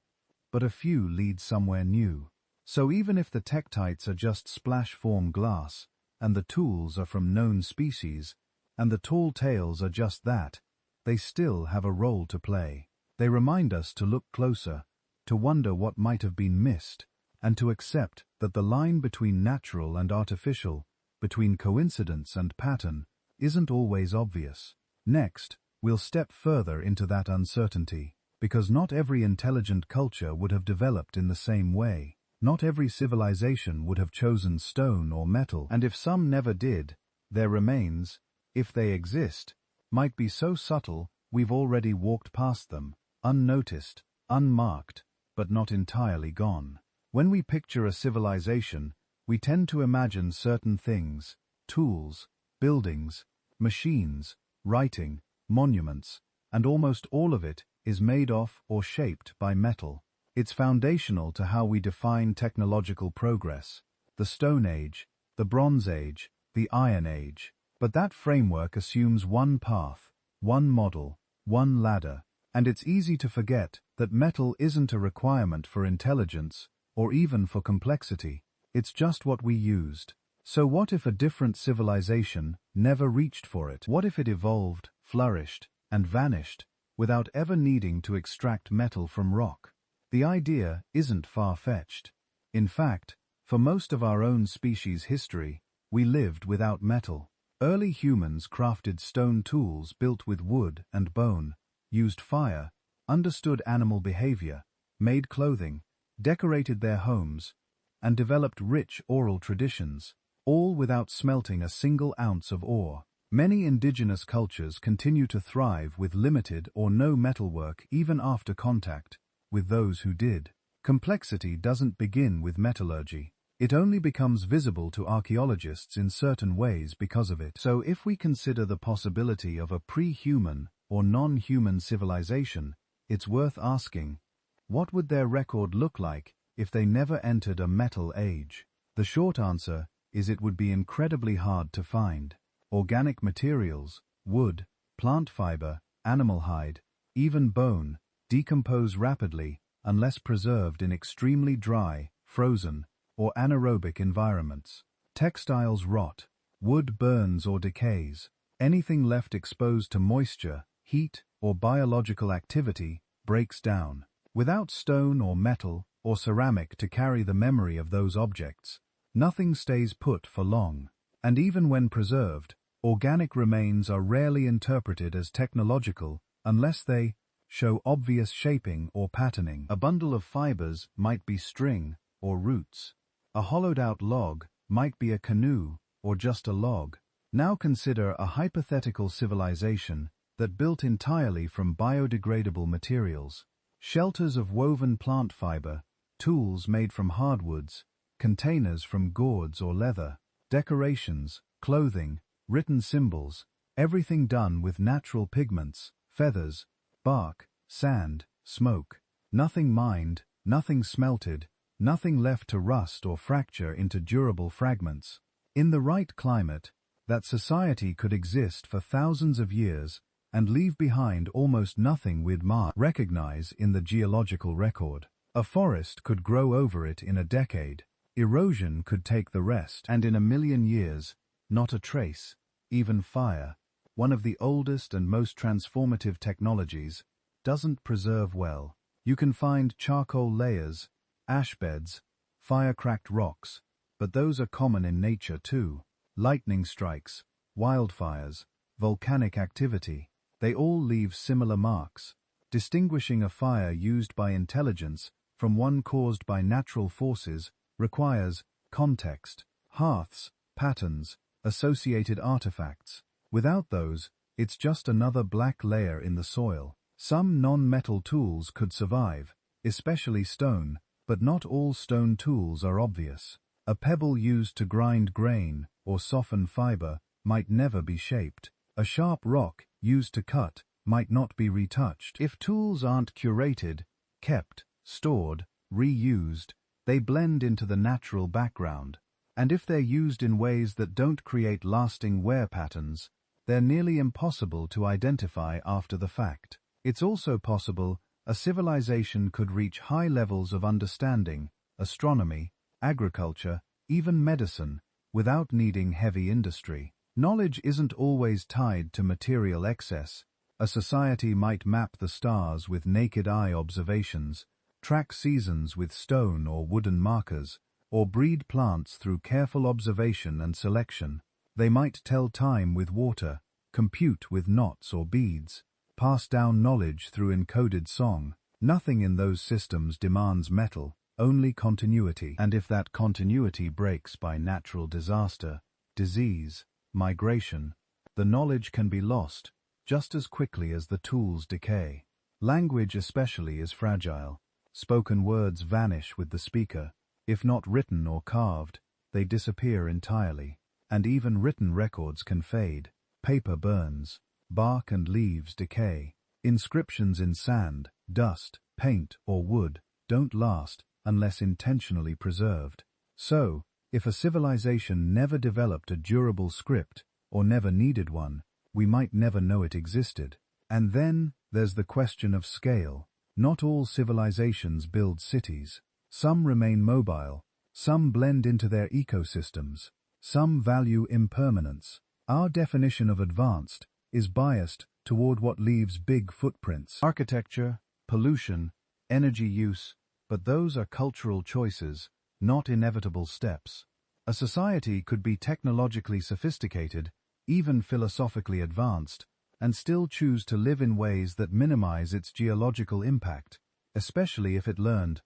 but a few lead somewhere new. So even if the tektites are just splash-form glass, and the tools are from known species, and the tall tales are just that, they still have a role to play. They remind us to look closer, to wonder what might have been missed, and to accept that the line between natural and artificial, between coincidence and pattern, isn't always obvious. Next, we'll step further into that uncertainty, because not every intelligent culture would have developed in the same way. Not every civilization would have chosen stone or metal, and if some never did, their remains, if they exist, might be so subtle we've already walked past them, unnoticed, unmarked, but not entirely gone. When we picture a civilization, we tend to imagine certain things: tools, buildings, machines, writing, monuments, and almost all of it is made of or shaped by metal. It's foundational to how we define technological progress: the Stone Age, the Bronze Age, the Iron Age. But that framework assumes one path, one model, one ladder, and it's easy to forget that metal isn't a requirement for intelligence, or even for complexity. It's just what we used. So what if a different civilization never reached for it? What if it evolved, flourished, and vanished, without ever needing to extract metal from rock? The idea isn't far-fetched. In fact, for most of our own species' history, we lived without metal. Early humans crafted stone tools built with wood and bone, used fire, understood animal behavior, made clothing, decorated their homes, and developed rich oral traditions, all without smelting a single ounce of ore. Many indigenous cultures continue to thrive with limited or no metalwork even after contact with those who did. Complexity doesn't begin with metallurgy. It only becomes visible to archaeologists in certain ways because of it. So if we consider the possibility of a pre-human or non-human civilization, it's worth asking, what would their record look like if they never entered a metal age? The short answer is it would be incredibly hard to find. Organic materials, wood, plant fiber, animal hide, even bone, decompose rapidly unless preserved in extremely dry, frozen, or anaerobic environments. Textiles rot, wood burns or decays. Anything left exposed to moisture, heat, or biological activity breaks down. Without stone or metal or ceramic to carry the memory of those objects, nothing stays put for long. And even when preserved, organic remains are rarely interpreted as technological unless they show obvious shaping or patterning. A bundle of fibers might be string or roots. A hollowed-out log might be a canoe or just a log. Now consider a hypothetical civilization that built entirely from biodegradable materials. Shelters of woven plant fiber, tools made from hardwoods, containers from gourds or leather, decorations, clothing, written symbols, everything done with natural pigments, feathers, bark, sand, smoke. Nothing mined, nothing smelted, nothing left to rust or fracture into durable fragments. In the right climate, that society could exist for thousands of years and leave behind almost nothing we'd recognize in the geological record. A forest could grow over it in a decade, erosion could take the rest, and in 1,000,000 years, not a trace, even fire, one of the oldest and most transformative technologies, doesn't preserve well. You can find charcoal layers, ash beds, fire-cracked rocks, but those are common in nature too. Lightning strikes, wildfires, volcanic activity, they all leave similar marks. Distinguishing a fire used by intelligence from one caused by natural forces requires context, hearths, patterns, associated artifacts. Without those, it's just another black layer in the soil. Some non-metal tools could survive, especially stone, but not all stone tools are obvious. A pebble used to grind grain or soften fiber might never be shaped. A sharp rock used to cut might not be retouched. If tools aren't curated, kept, stored, reused, they blend into the natural background. And if they're used in ways that don't create lasting wear patterns, they're nearly impossible to identify after the fact. It's also possible a civilization could reach high levels of understanding, astronomy, agriculture, even medicine, without needing heavy industry. Knowledge isn't always tied to material excess. A society might map the stars with naked eye observations, track seasons with stone or wooden markers, or breed plants through careful observation and selection. They might tell time with water, compute with knots or beads, pass down knowledge through encoded song. Nothing in those systems demands metal, only continuity. And if that continuity breaks by natural disaster, disease, migration, the knowledge can be lost just as quickly as the tools decay. Language especially is fragile. Spoken words vanish with the speaker. If not written or carved, they disappear entirely. And even written records can fade. Paper burns. Bark and leaves decay. Inscriptions in sand, dust, paint, or wood don't last unless intentionally preserved. So, if a civilization never developed a durable script, or never needed one, we might never know it existed. And then, there's the question of scale. Not all civilizations build cities. Some remain mobile, some blend into their ecosystems, some value impermanence. Our definition of advanced is biased toward what leaves big footprints. Architecture, pollution, energy use, but those are cultural choices, not inevitable steps. A society could be technologically sophisticated, even philosophically advanced, and still choose to live in ways that minimize its geological impact, especially if it learned,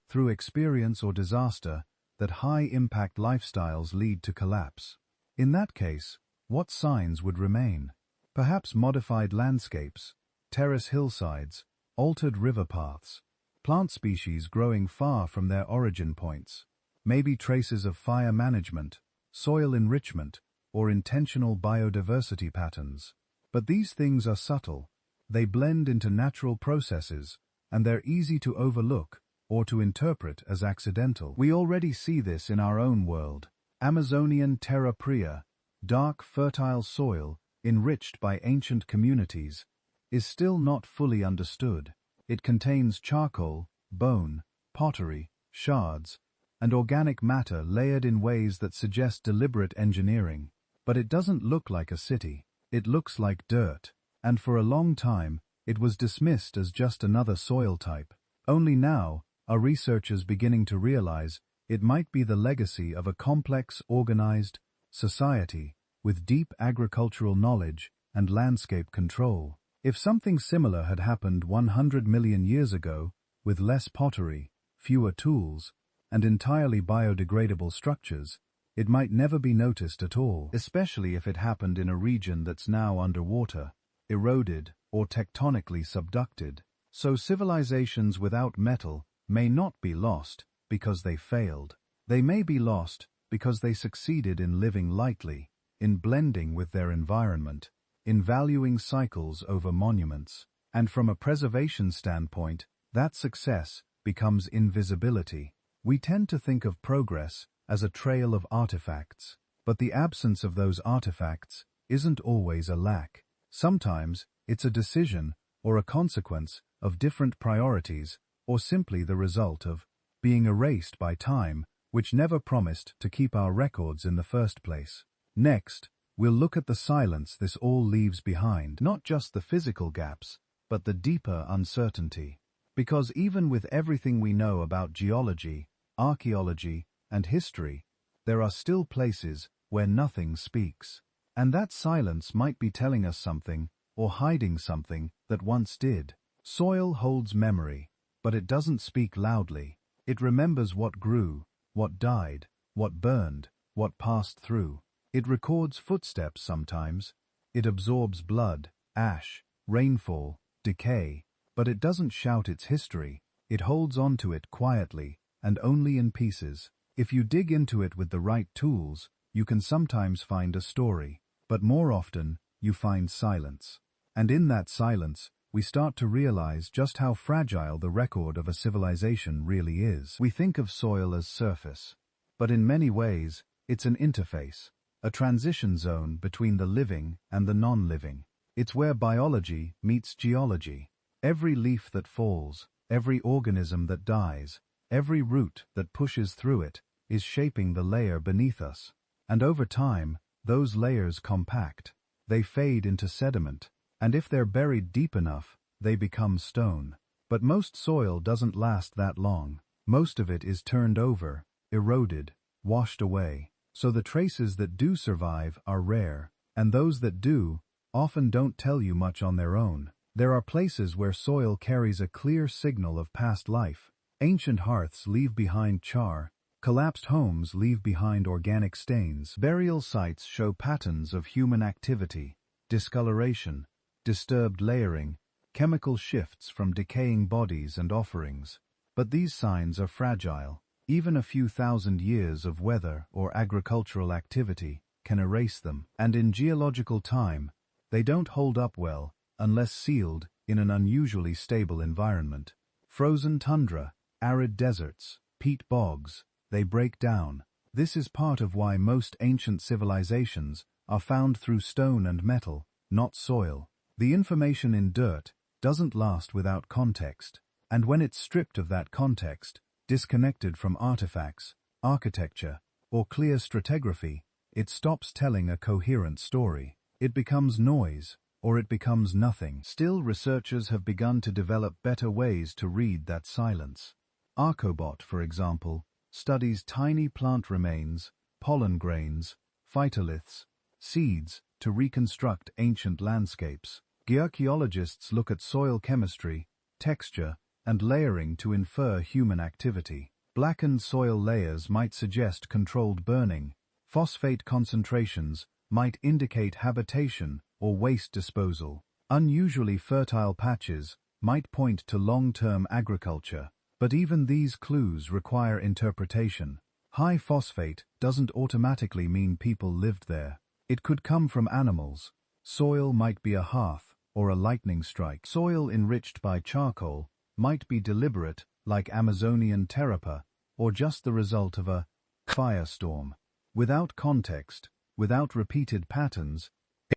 through experience or disaster, that high-impact lifestyles lead to collapse. In that case, what signs would remain? Perhaps modified landscapes, terrace hillsides, altered river paths, plant species growing far from their origin points, maybe traces of fire management, soil enrichment, or intentional biodiversity patterns. But these things are subtle. They blend into natural processes, and they're easy to overlook or to interpret as accidental. We already see this in our own world. Amazonian terra pria, dark, fertile soil, enriched by ancient communities, is still not fully understood. It contains charcoal, bone, pottery, shards, and organic matter layered in ways that suggest deliberate engineering. But it doesn't look like a city. It looks like dirt. And for a long time, it was dismissed as just another soil type. Only now are researchers beginning to realize it might be the legacy of a complex, organized society with deep agricultural knowledge and landscape control. If something similar had happened 100 million years ago, with less pottery, fewer tools, and entirely biodegradable structures, it might never be noticed at all, especially if it happened in a region that's now underwater, eroded, or tectonically subducted. So civilizations without metal may not be lost because they failed. They may be lost because they succeeded in living lightly, in blending with their environment, in valuing cycles over monuments. And from a preservation standpoint, that success becomes invisibility. We tend to think of progress as a trail of artifacts, but the absence of those artifacts isn't always a lack. Sometimes it's a decision or a consequence of different priorities, or simply the result of being erased by time, which never promised to keep our records in the first place. Next, we'll look at the silence this all leaves behind, not just the physical gaps, but the deeper uncertainty. Because even with everything we know about geology, archaeology, and history, there are still places where nothing speaks. And that silence might be telling us something, or hiding something that once did. Soil holds memory, but it doesn't speak loudly. It remembers what grew, what died, what burned, what passed through. It records footsteps sometimes. It absorbs blood, ash, rainfall, decay, but it doesn't shout its history. It holds on to it quietly, and only in pieces. If you dig into it with the right tools, you can sometimes find a story, but more often, you find silence. And in that silence, we start to realize just how fragile the record of a civilization really is. We think of soil as surface, but in many ways, it's an interface, a transition zone between the living and the non-living. It's where biology meets geology. Every leaf that falls, every organism that dies, every root that pushes through it, is shaping the layer beneath us. And over time, those layers compact. They fade into sediment, and if they're buried deep enough, they become stone. But most soil doesn't last that long. Most of it is turned over, eroded, washed away. So the traces that do survive are rare, and those that do often don't tell you much on their own. There are places where soil carries a clear signal of past life. Ancient hearths leave behind char. Collapsed homes leave behind organic stains. Burial sites show patterns of human activity, discoloration, disturbed layering, chemical shifts from decaying bodies and offerings. But these signs are fragile. Even a few thousand years of weather or agricultural activity can erase them. And in geological time, they don't hold up well unless sealed in an unusually stable environment. Frozen tundra, arid deserts, peat bogs, they break down. This is part of why most ancient civilizations are found through stone and metal, not soil. The information in dirt doesn't last without context, and when it's stripped of that context, disconnected from artifacts, architecture, or clear stratigraphy, it stops telling a coherent story. It becomes noise, or it becomes nothing. Still, researchers have begun to develop better ways to read that silence. Archaeobot, for example, studies tiny plant remains, pollen grains, phytoliths, seeds to reconstruct ancient landscapes. Archaeologists look at soil chemistry, texture, and layering to infer human activity. Blackened soil layers might suggest controlled burning. Phosphate concentrations might indicate habitation or waste disposal. Unusually fertile patches might point to long-term agriculture. But even these clues require interpretation. High phosphate doesn't automatically mean people lived there. It could come from animals. Soil might be a hearth or a lightning strike. Soil enriched by charcoal might be deliberate, like Amazonian terrapa, or just the result of a firestorm. Without context, without repeated patterns,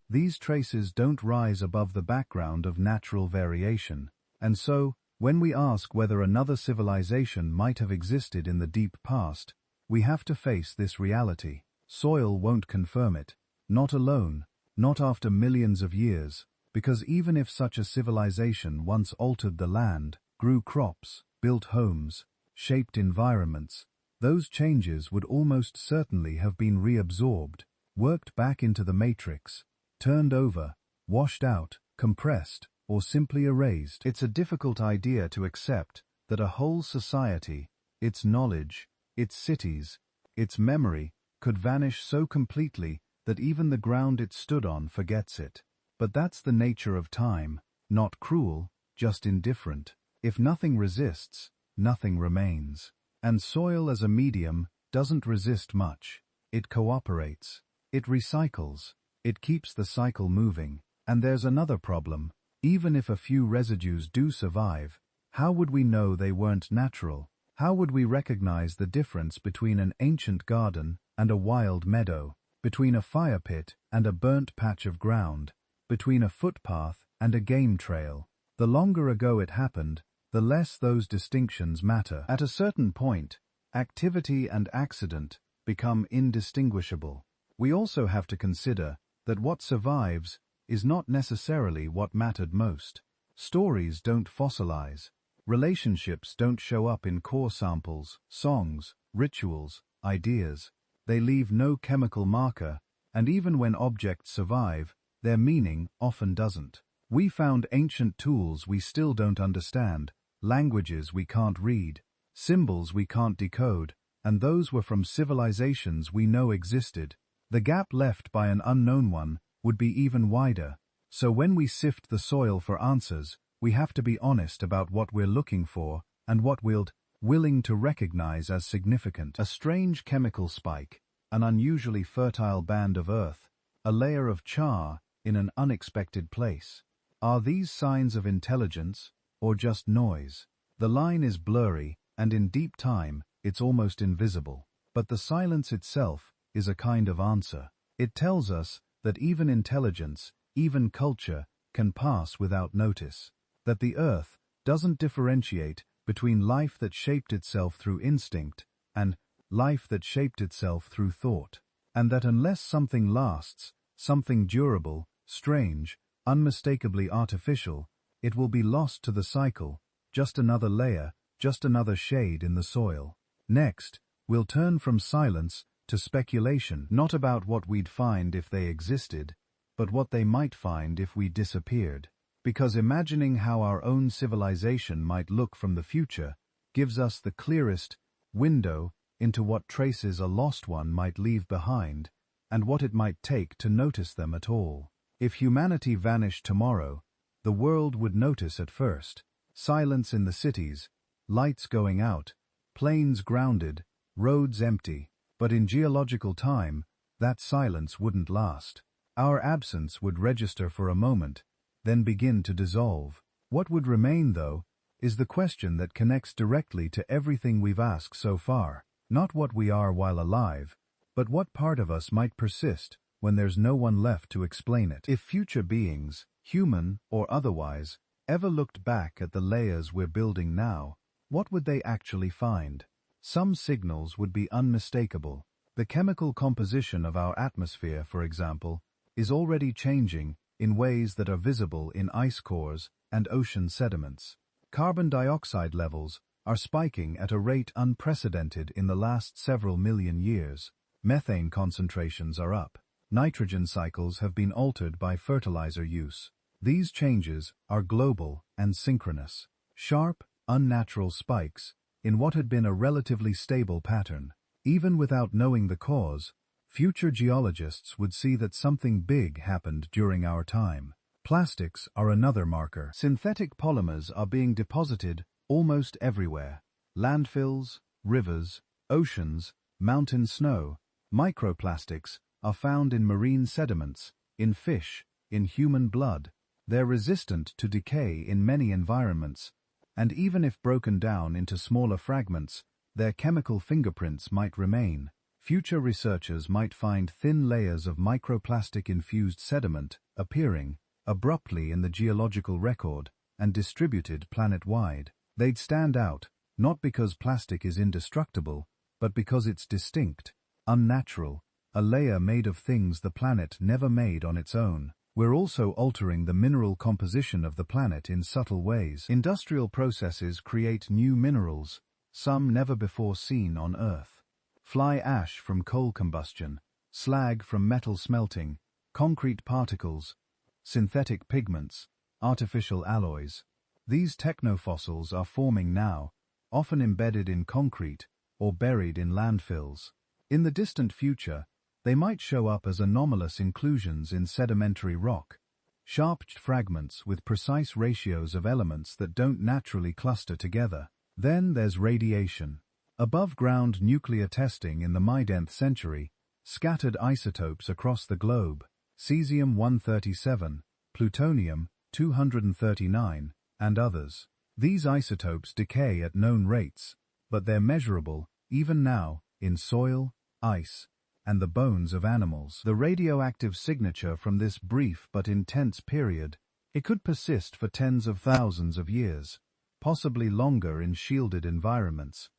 these traces don't rise above the background of natural variation. And so, when we ask whether another civilization might have existed in the deep past, we have to face this reality. Soil won't confirm it. Not alone, not after millions of years, because even if such a civilization once altered the land, grew crops, built homes, shaped environments, those changes would almost certainly have been reabsorbed, worked back into the matrix, turned over, washed out, compressed, or simply erased. It's a difficult idea to accept that a whole society, its knowledge, its cities, its memory, could vanish so completely that even the ground it stood on forgets it. But that's the nature of time, not cruel, just indifferent. If nothing resists, nothing remains. And soil as a medium doesn't resist much. It cooperates. It recycles. It keeps the cycle moving. And there's another problem. Even if a few residues do survive, how would we know they weren't natural? How would we recognize the difference between an ancient garden and a wild meadow, between a fire pit and a burnt patch of ground, between a footpath and a game trail? The longer ago it happened, the less those distinctions matter. At a certain point, activity and accident become indistinguishable. We also have to consider that what survives is not necessarily what mattered most. Stories don't fossilize. Relationships don't show up in core samples, songs, rituals, ideas. They leave no chemical marker, and even when objects survive, their meaning often doesn't. We found ancient tools we still don't understand, languages we can't read, symbols we can't decode, and those were from civilizations we know existed. The gap left by an unknown one would be even wider. So when we sift the soil for answers, we have to be honest about what we're looking for and what we're willing to recognize as significant. A strange chemical spike, an unusually fertile band of earth, a layer of char in an unexpected place. Are these signs of intelligence or just noise? The line is blurry, and in deep time, it's almost invisible. But the silence itself is a kind of answer. It tells us that even intelligence, even culture, can pass without notice. That the earth doesn't differentiate between life that shaped itself through instinct and life that shaped itself through thought. And that unless something lasts, something durable, strange, unmistakably artificial, it will be lost to the cycle, just another layer, just another shade in the soil. Next, we'll turn from silence to speculation, not about what we'd find if they existed, but what they might find if we disappeared. Because imagining how our own civilization might look from the future gives us the clearest window into what traces a lost one might leave behind, and what it might take to notice them at all. If humanity vanished tomorrow, the world would notice at first. Silence in the cities, lights going out, planes grounded, roads empty. But in geological time, that silence wouldn't last. Our absence would register for a moment, then begin to dissolve. What would remain, though, is the question that connects directly to everything we've asked so far. Not what we are while alive, but what part of us might persist when there's no one left to explain it. If future beings, human or otherwise, ever looked back at the layers we're building now, what would they actually find? Some signals would be unmistakable. The chemical composition of our atmosphere, for example, is already changing in ways that are visible in ice cores and ocean sediments. Carbon dioxide levels are spiking at a rate unprecedented in the last several million years. Methane concentrations are up. Nitrogen cycles have been altered by fertilizer use. These changes are global and synchronous. Sharp, unnatural spikes in what had been a relatively stable pattern. Even without knowing the cause, future geologists would see that something big happened during our time. Plastics are another marker. Synthetic polymers are being deposited almost everywhere. Landfills, rivers, oceans, mountain snow. Microplastics are found in marine sediments, in fish, in human blood. They're resistant to decay in many environments, and even if broken down into smaller fragments, their chemical fingerprints might remain. Future researchers might find thin layers of microplastic-infused sediment appearing abruptly in the geological record and distributed planet-wide. They'd stand out, not because plastic is indestructible, but because it's distinct, unnatural, a layer made of things the planet never made on its own. We're also altering the mineral composition of the planet in subtle ways. Industrial processes create new minerals, some never before seen on Earth. Fly ash from coal combustion, slag from metal smelting, concrete particles, synthetic pigments, artificial alloys. These technofossils are forming now, often embedded in concrete or buried in landfills. In the distant future, they might show up as anomalous inclusions in sedimentary rock, sharp fragments with precise ratios of elements that don't naturally cluster together. Then there's radiation. Above-ground nuclear testing in the mid-10th century scattered isotopes across the globe, cesium-137, plutonium-239, and others. These isotopes decay at known rates, but they're measurable, even now, in soil, ice, and the bones of animals. The radioactive signature from this brief but intense period, it could persist for tens of thousands of years, possibly longer in shielded environments.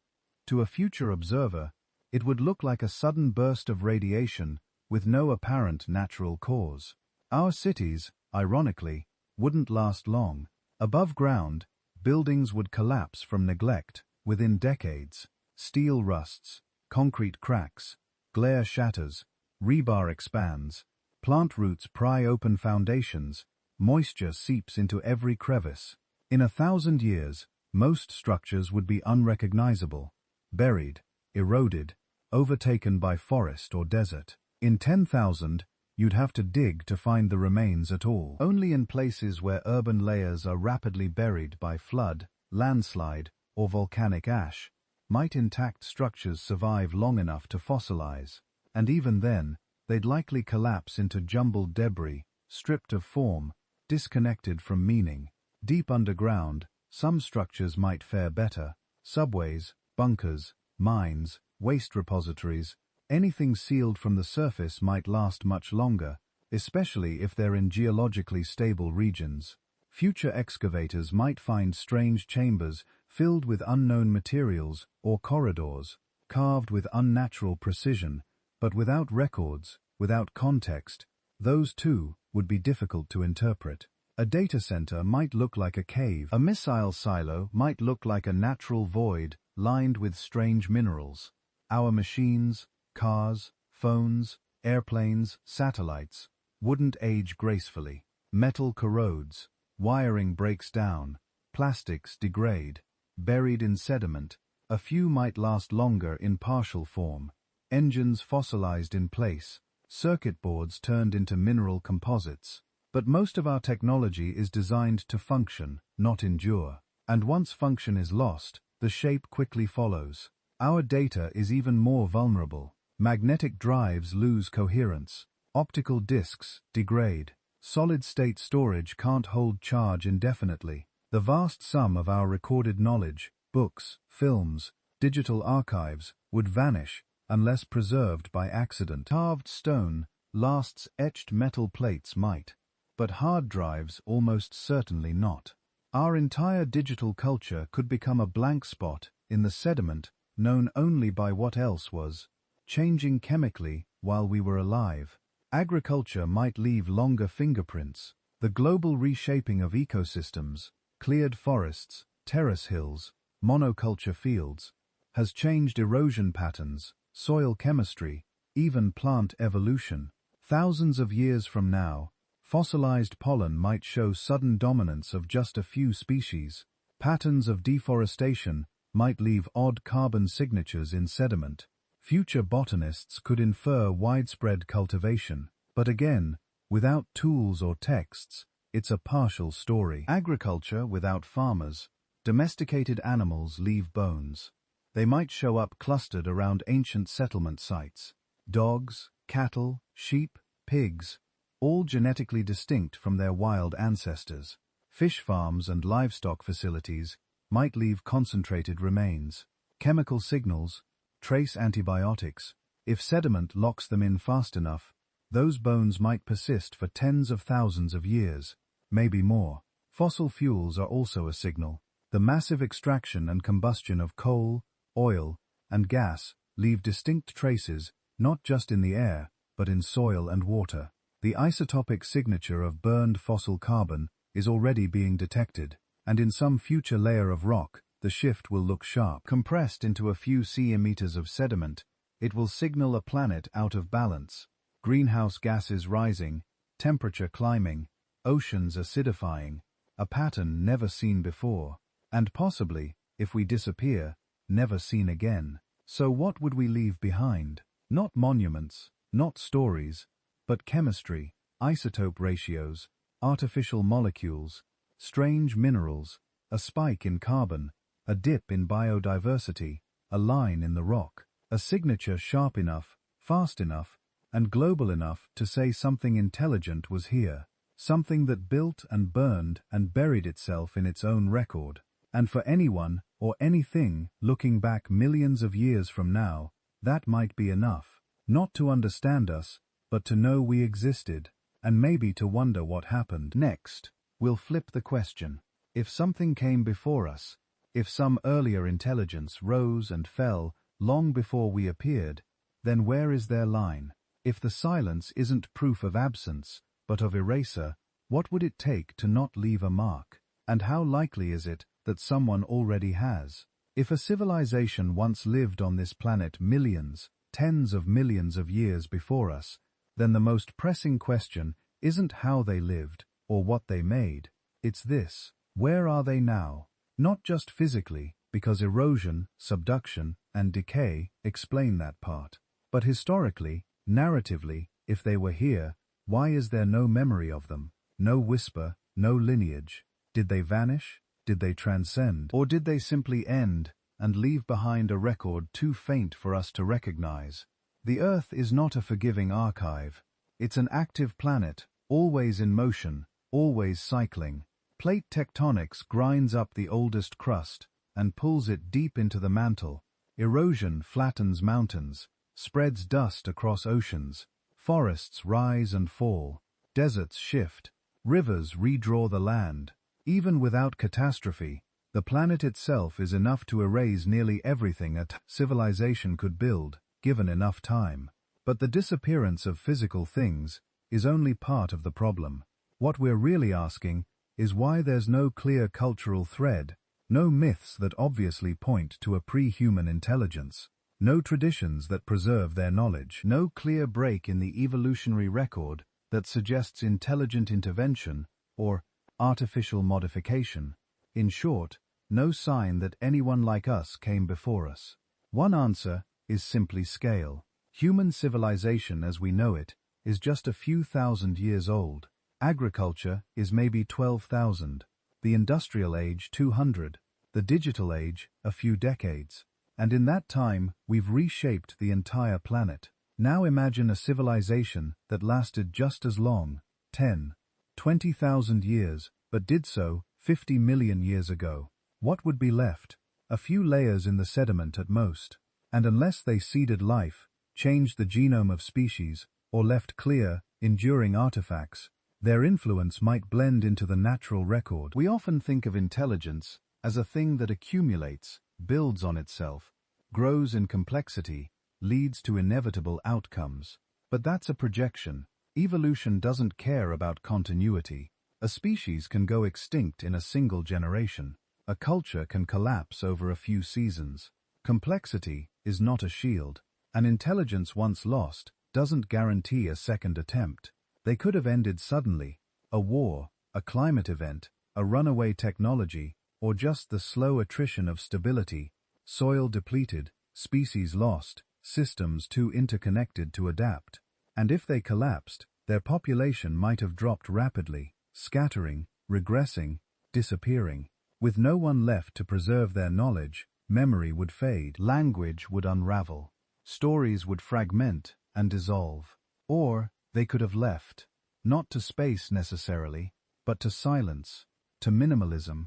To a future observer, it would look like a sudden burst of radiation with no apparent natural cause. Our cities, ironically, wouldn't last long. Above ground, buildings would collapse from neglect within decades. Steel rusts, concrete cracks, glare shatters, rebar expands, plant roots pry open foundations, moisture seeps into every crevice. In 1,000 years, most structures would be unrecognizable, buried, eroded, overtaken by forest or desert. In 10,000, you'd have to dig to find the remains at all. Only in places where urban layers are rapidly buried by flood, landslide, or volcanic ash might intact structures survive long enough to fossilize. And even then, they'd likely collapse into jumbled debris, stripped of form, disconnected from meaning. Deep underground, some structures might fare better. Subways, bunkers, mines, waste repositories, anything sealed from the surface might last much longer, especially if they're in geologically stable regions. Future excavators might find strange chambers filled with unknown materials or corridors, carved with unnatural precision, but without records, without context. Those too would be difficult to interpret. A data center might look like a cave. A missile silo might look like a natural void lined with strange minerals. Our machines, cars, phones, airplanes, satellites wouldn't age gracefully. Metal corrodes, wiring breaks down, plastics degrade. Buried in sediment, a few might last longer in partial form. Engines fossilized in place, circuit boards turned into mineral composites. But most of our technology is designed to function, not endure. And once function is lost, the shape quickly follows. Our data is even more vulnerable. Magnetic drives lose coherence. Optical disks degrade. Solid-state storage can't hold charge indefinitely. The vast sum of our recorded knowledge, books, films, digital archives, would vanish unless preserved by accident. Carved stone lasts, etched metal plates might, but hard drives almost certainly not. Our entire digital culture could become a blank spot in the sediment known only by what else was changing chemically while we were alive. Agriculture might leave longer fingerprints. The global reshaping of ecosystems, cleared forests, terrace hills, monoculture fields, has changed erosion patterns, soil chemistry, even plant evolution. Thousands of years from now, fossilized pollen might show sudden dominance of just a few species. Patterns of deforestation might leave odd carbon signatures in sediment. Future botanists could infer widespread cultivation, but again, without tools or texts, it's a partial story. Agriculture without farmers. Domesticated animals leave bones. They might show up clustered around ancient settlement sites. Dogs, cattle, sheep, pigs, all genetically distinct from their wild ancestors. Fish farms and livestock facilities might leave concentrated remains. Chemical signals, trace antibiotics. If sediment locks them in fast enough, those bones might persist for tens of thousands of years, maybe more. Fossil fuels are also a signal. The massive extraction and combustion of coal, oil, and gas leave distinct traces not just in the air, but in soil and water. The isotopic signature of burned fossil carbon is already being detected, and in some future layer of rock, the shift will look sharp. Compressed into a few cm of sediment, it will signal a planet out of balance. Greenhouse gases rising, temperature climbing, oceans acidifying, a pattern never seen before, and possibly, if we disappear, never seen again. So what would we leave behind? Not monuments, not stories, but chemistry, isotope ratios, artificial molecules, strange minerals, a spike in carbon, a dip in biodiversity, a line in the rock, a signature sharp enough, fast enough, and global enough to say something intelligent was here, something that built and burned and buried itself in its own record. And for anyone or anything looking back millions of years from now, that might be enough, not to understand us, but to know we existed, and maybe to wonder what happened. Next, we'll flip the question. If something came before us, if some earlier intelligence rose and fell long before we appeared, then where is their line? If the silence isn't proof of absence, but of eraser, what would it take to not leave a mark? And how likely is it that someone already has? If a civilization once lived on this planet millions, tens of millions of years before us, then the most pressing question isn't how they lived or what they made. It's this: where are they now? Not just physically, because erosion, subduction, and decay explain that part, but historically, narratively. If they were here, why is there no memory of them? No whisper, no lineage? Did they vanish? Did they transcend? Or did they simply end and leave behind a record too faint for us to recognize? The Earth is not a forgiving archive. It's an active planet, always in motion, always cycling. Plate tectonics grinds up the oldest crust and pulls it deep into the mantle. Erosion flattens mountains, spreads dust across oceans. Forests rise and fall. Deserts shift. Rivers redraw the land. Even without catastrophe, the planet itself is enough to erase nearly everything a civilization could build, given enough time. But the disappearance of physical things is only part of the problem. What we're really asking is why there's no clear cultural thread, no myths that obviously point to a pre-human intelligence, no traditions that preserve their knowledge, no clear break in the evolutionary record that suggests intelligent intervention or artificial modification. In short, no sign that anyone like us came before us. One answer is simply scale. Human civilization as we know it is just a few thousand years old. Agriculture is maybe 12,000. The industrial age 200. The digital age a few decades. And in that time, we've reshaped the entire planet. Now imagine a civilization that lasted just as long, 10, 20,000 years, but did so 50 million years ago. What would be left? A few layers in the sediment at most. And unless they seeded life, changed the genome of species, or left clear, enduring artifacts, their influence might blend into the natural record. We often think of intelligence as a thing that accumulates, builds on itself, grows in complexity, leads to inevitable outcomes. But that's a projection. Evolution doesn't care about continuity. A species can go extinct in a single generation. A culture can collapse over a few seasons. Complexity is not a shield. An intelligence once lost doesn't guarantee a second attempt. They could have ended suddenly. A war, a climate event, a runaway technology, or just the slow attrition of stability. Soil depleted, species lost, systems too interconnected to adapt. And if they collapsed, their population might have dropped rapidly, scattering, regressing, disappearing. With no one left to preserve their knowledge, memory would fade, language would unravel, stories would fragment and dissolve. Or they could have left, not to space necessarily, but to silence, to minimalism,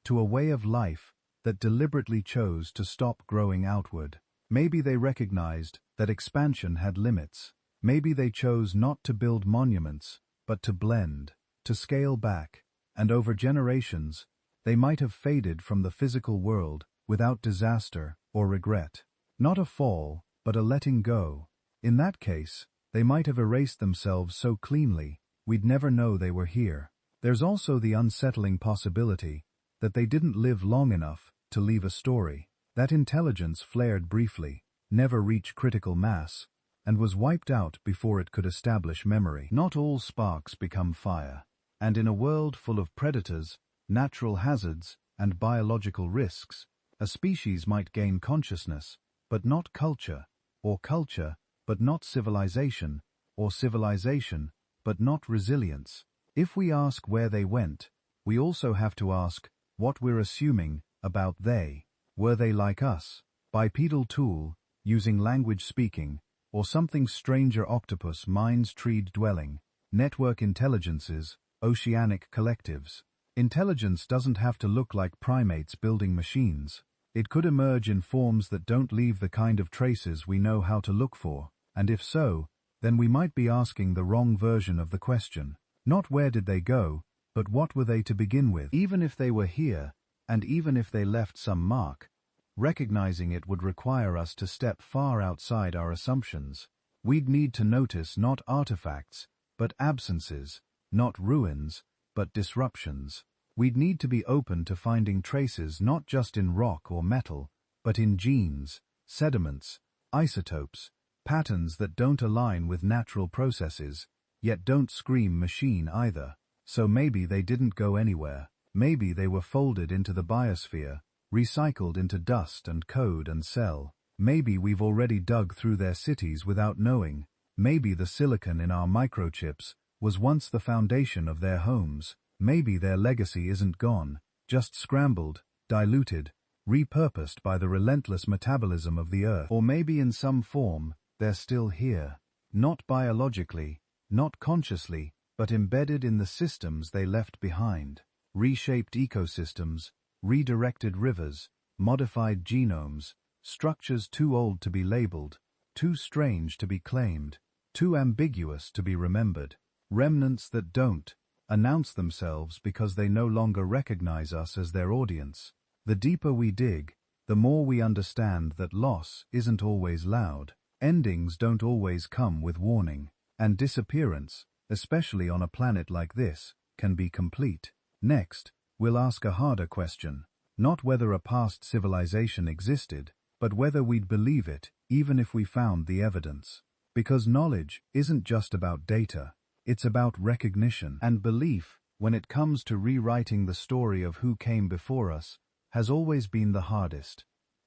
to a way of life that deliberately chose to stop growing outward. Maybe they recognized that expansion had limits. Maybe they chose not to build monuments, but to blend, to scale back, and over generations, they might have faded from the physical world without disaster or regret. Not a fall, but a letting go. In that case, they might have erased themselves so cleanly, we'd never know they were here. There's also the unsettling possibility that they didn't live long enough to leave a story. That intelligence flared briefly, never reached critical mass, and was wiped out before it could establish memory. Not all sparks become fire, and in a world full of predators, natural hazards, and biological risks, a species might gain consciousness, but not culture, or culture, but not civilization, or civilization, but not resilience. If we ask where they went, we also have to ask what we're assuming about they. Were they like us, bipedal tool, using language speaking, or something stranger octopus minds treed dwelling, network intelligences, oceanic collectives? Intelligence doesn't have to look like primates building machines. It could emerge in forms that don't leave the kind of traces we know how to look for, and if so, then we might be asking the wrong version of the question. Not where did they go, but what were they to begin with? Even if they were here, and even if they left some mark, recognizing it would require us to step far outside our assumptions. We'd need to notice not artifacts, but absences, not ruins, but disruptions. We'd need to be open to finding traces not just in rock or metal, but in genes, sediments, isotopes, patterns that don't align with natural processes, yet don't scream machine either. So maybe they didn't go anywhere. Maybe they were folded into the biosphere, recycled into dust and code and cell. Maybe we've already dug through their cities without knowing. Maybe the silicon in our microchips was once the foundation of their homes. Maybe their legacy isn't gone, just scrambled, diluted, repurposed by the relentless metabolism of the Earth. Or maybe in some form, they're still here. Not biologically, not consciously, but embedded in the systems they left behind. Reshaped ecosystems, redirected rivers, modified genomes, structures too old to be labeled, too strange to be claimed, too ambiguous to be remembered. Remnants that don't announce themselves because they no longer recognize us as their audience. The deeper we dig, the more we understand that loss isn't always loud, endings don't always come with warning, and disappearance, especially on a planet like this, can be complete. Next, we'll ask a harder question, not whether a past civilization existed, but whether we'd believe it, even if we found the evidence. Because knowledge isn't just about data, it's about recognition, and belief, when it comes to rewriting the story of who came before us, has always been the hardest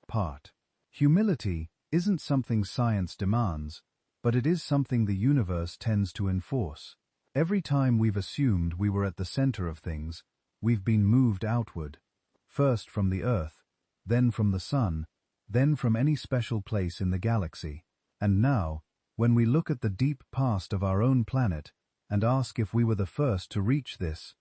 part. Humility isn't something science demands, but it is something the universe tends to enforce. Every time we've assumed we were at the center of things, we've been moved outward, first from the Earth, then from the Sun, then from any special place in the galaxy. And now, when we look at the deep past of our own planet and ask if we were the first to reach this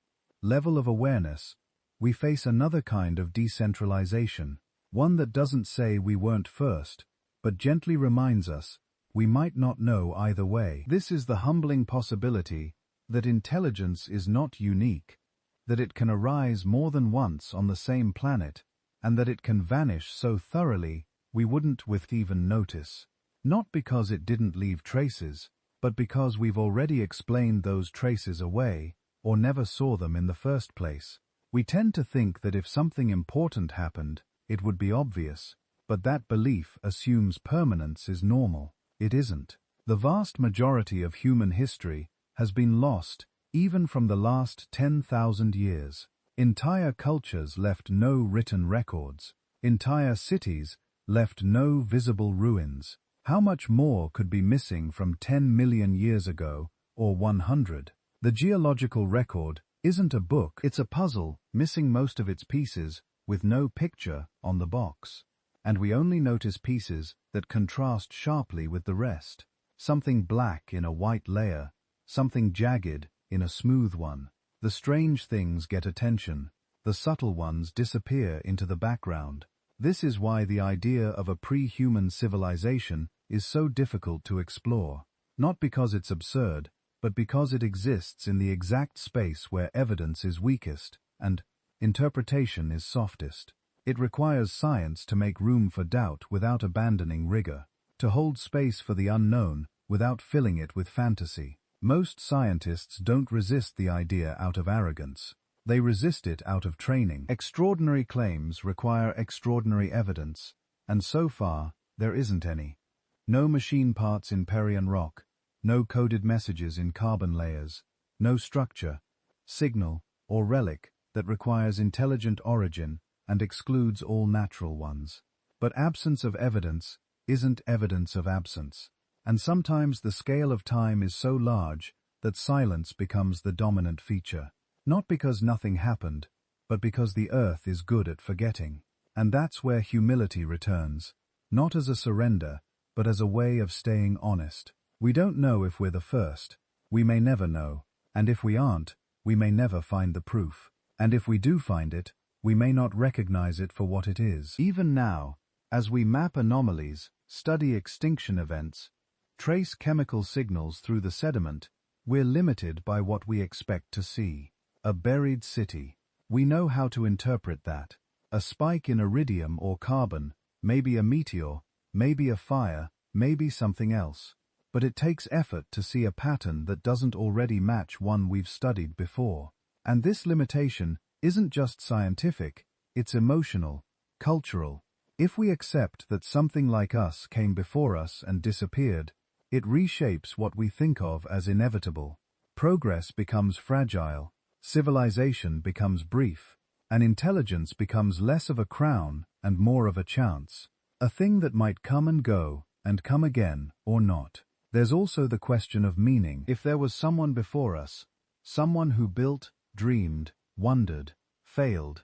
level of awareness, we face another kind of decentralization, one that doesn't say we weren't first, but gently reminds us we might not know either way. This is the humbling possibility that intelligence is not unique, that it can arise more than once on the same planet, and that it can vanish so thoroughly we wouldn't even notice. Not because it didn't leave traces, but because we've already explained those traces away, or never saw them in the first place. We tend to think that if something important happened, it would be obvious, but that belief assumes permanence is normal. It isn't. The vast majority of human history has been lost, even from the last 10,000 years. Entire cultures left no written records. Entire cities left no visible ruins. How much more could be missing from 10 million years ago, or 100? The geological record isn't a book, it's a puzzle, missing most of its pieces, with no picture on the box. And we only notice pieces that contrast sharply with the rest. Something black in a white layer, something jagged in a smooth one. The strange things get attention, the subtle ones disappear into the background. This is why the idea of a pre-human civilization is so difficult to explore, not because it's absurd, but because it exists in the exact space where evidence is weakest and interpretation is softest. It requires science to make room for doubt without abandoning rigor, to hold space for the unknown without filling it with fantasy. Most scientists don't resist the idea out of arrogance. They resist it out of training. Extraordinary claims require extraordinary evidence, and so far, there isn't any. No machine parts in Parian rock, no coded messages in carbon layers, no structure, signal, or relic that requires intelligent origin and excludes all natural ones. But absence of evidence isn't evidence of absence, and sometimes the scale of time is so large that silence becomes the dominant feature. Not because nothing happened, but because the earth is good at forgetting. And that's where humility returns, not as a surrender, but as a way of staying honest. We don't know if we're the first. We may never know. And if we aren't, we may never find the proof. And if we do find it, we may not recognize it for what it is. Even now, as we map anomalies, study extinction events, trace chemical signals through the sediment, we're limited by what we expect to see. A buried city. We know how to interpret that. A spike in iridium or carbon, maybe a meteor, maybe a fire, maybe something else. But it takes effort to see a pattern that doesn't already match one we've studied before. And this limitation isn't just scientific, it's emotional, cultural. If we accept that something like us came before us and disappeared, it reshapes what we think of as inevitable. Progress becomes fragile, civilization becomes brief, and intelligence becomes less of a crown and more of a chance. A thing that might come and go, and come again, or not. There's also the question of meaning. If there was someone before us, someone who built, dreamed, wondered, failed,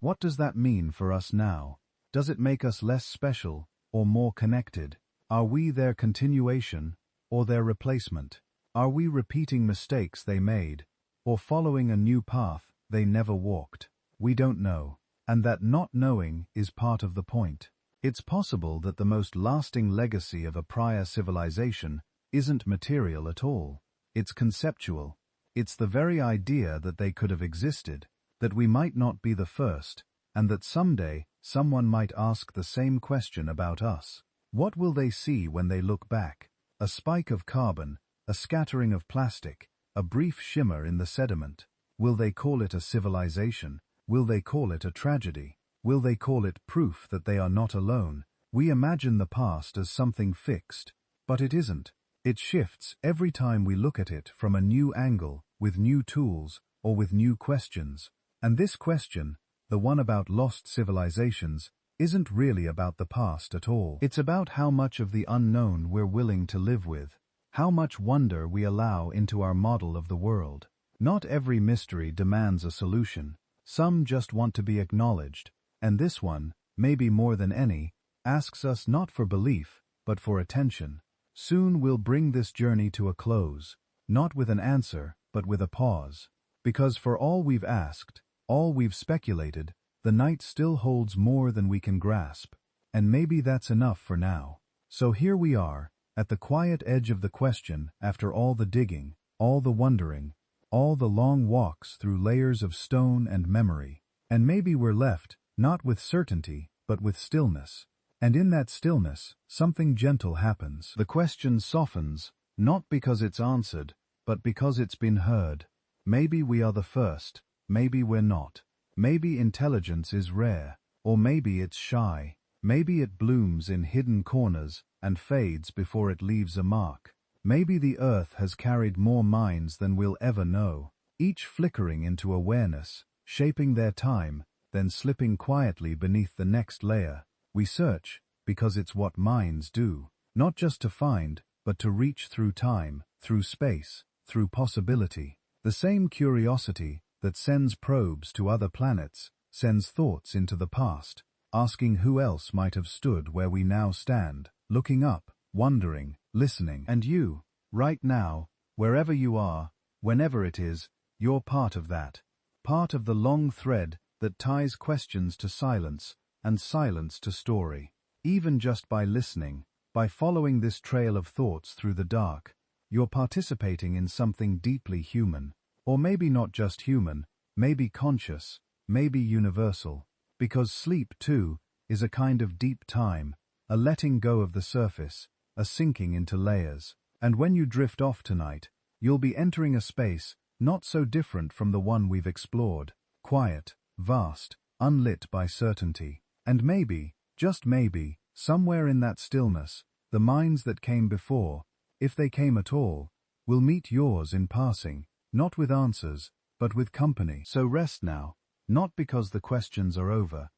what does that mean for us now? Does it make us less special, or more connected? Are we their continuation, or their replacement? Are we repeating mistakes they made, or following a new path they never walked? We don't know, and that not knowing is part of the point. It's possible that the most lasting legacy of a prior civilization isn't material at all. It's conceptual. It's the very idea that they could have existed, that we might not be the first, and that someday someone might ask the same question about us. What will they see when they look back? A spike of carbon, a scattering of plastic, a brief shimmer in the sediment. Will they call it a civilization? Will they call it a tragedy? Will they call it proof that they are not alone? We imagine the past as something fixed, but it isn't. It shifts every time we look at it from a new angle, with new tools, or with new questions. And this question, the one about lost civilizations, isn't really about the past at all. It's about how much of the unknown we're willing to live with, how much wonder we allow into our model of the world. Not every mystery demands a solution. Some just want to be acknowledged. And this one, maybe more than any, asks us not for belief, but for attention. Soon we'll bring this journey to a close, not with an answer, but with a pause. Because for all we've asked, all we've speculated, the night still holds more than we can grasp. And maybe that's enough for now. So here we are, at the quiet edge of the question, after all the digging, all the wondering, all the long walks through layers of stone and memory. And maybe we're left, not with certainty, but with stillness. And in that stillness, something gentle happens. The question softens, not because it's answered, but because it's been heard. Maybe we are the first, maybe we're not. Maybe intelligence is rare, or maybe it's shy. Maybe it blooms in hidden corners and fades before it leaves a mark. Maybe the earth has carried more minds than we'll ever know, each flickering into awareness, shaping their time, then slipping quietly beneath the next layer. We search, because it's what minds do, not just to find, but to reach through time, through space, through possibility. The same curiosity that sends probes to other planets, sends thoughts into the past, asking who else might have stood where we now stand, looking up, wondering, listening. And you, right now, wherever you are, whenever it is, you're part of that. Part of the long thread that ties questions to silence, and silence to story. Even just by listening, by following this trail of thoughts through the dark, you're participating in something deeply human. Or maybe not just human, maybe conscious, maybe universal. Because sleep, too, is a kind of deep time, a letting go of the surface, a sinking into layers. And when you drift off tonight, you'll be entering a space not so different from the one we've explored. Quiet, vast, unlit by certainty. And maybe, just maybe, somewhere in that stillness, the minds that came before, if they came at all, will meet yours in passing, not with answers, but with company. So rest now, not because the questions are over,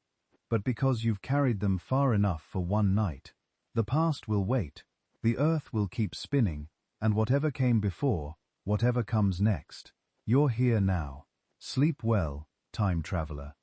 but because you've carried them far enough for one night. The past will wait, the earth will keep spinning, and whatever came before whatever comes next. You're here now. Sleep well, time traveler.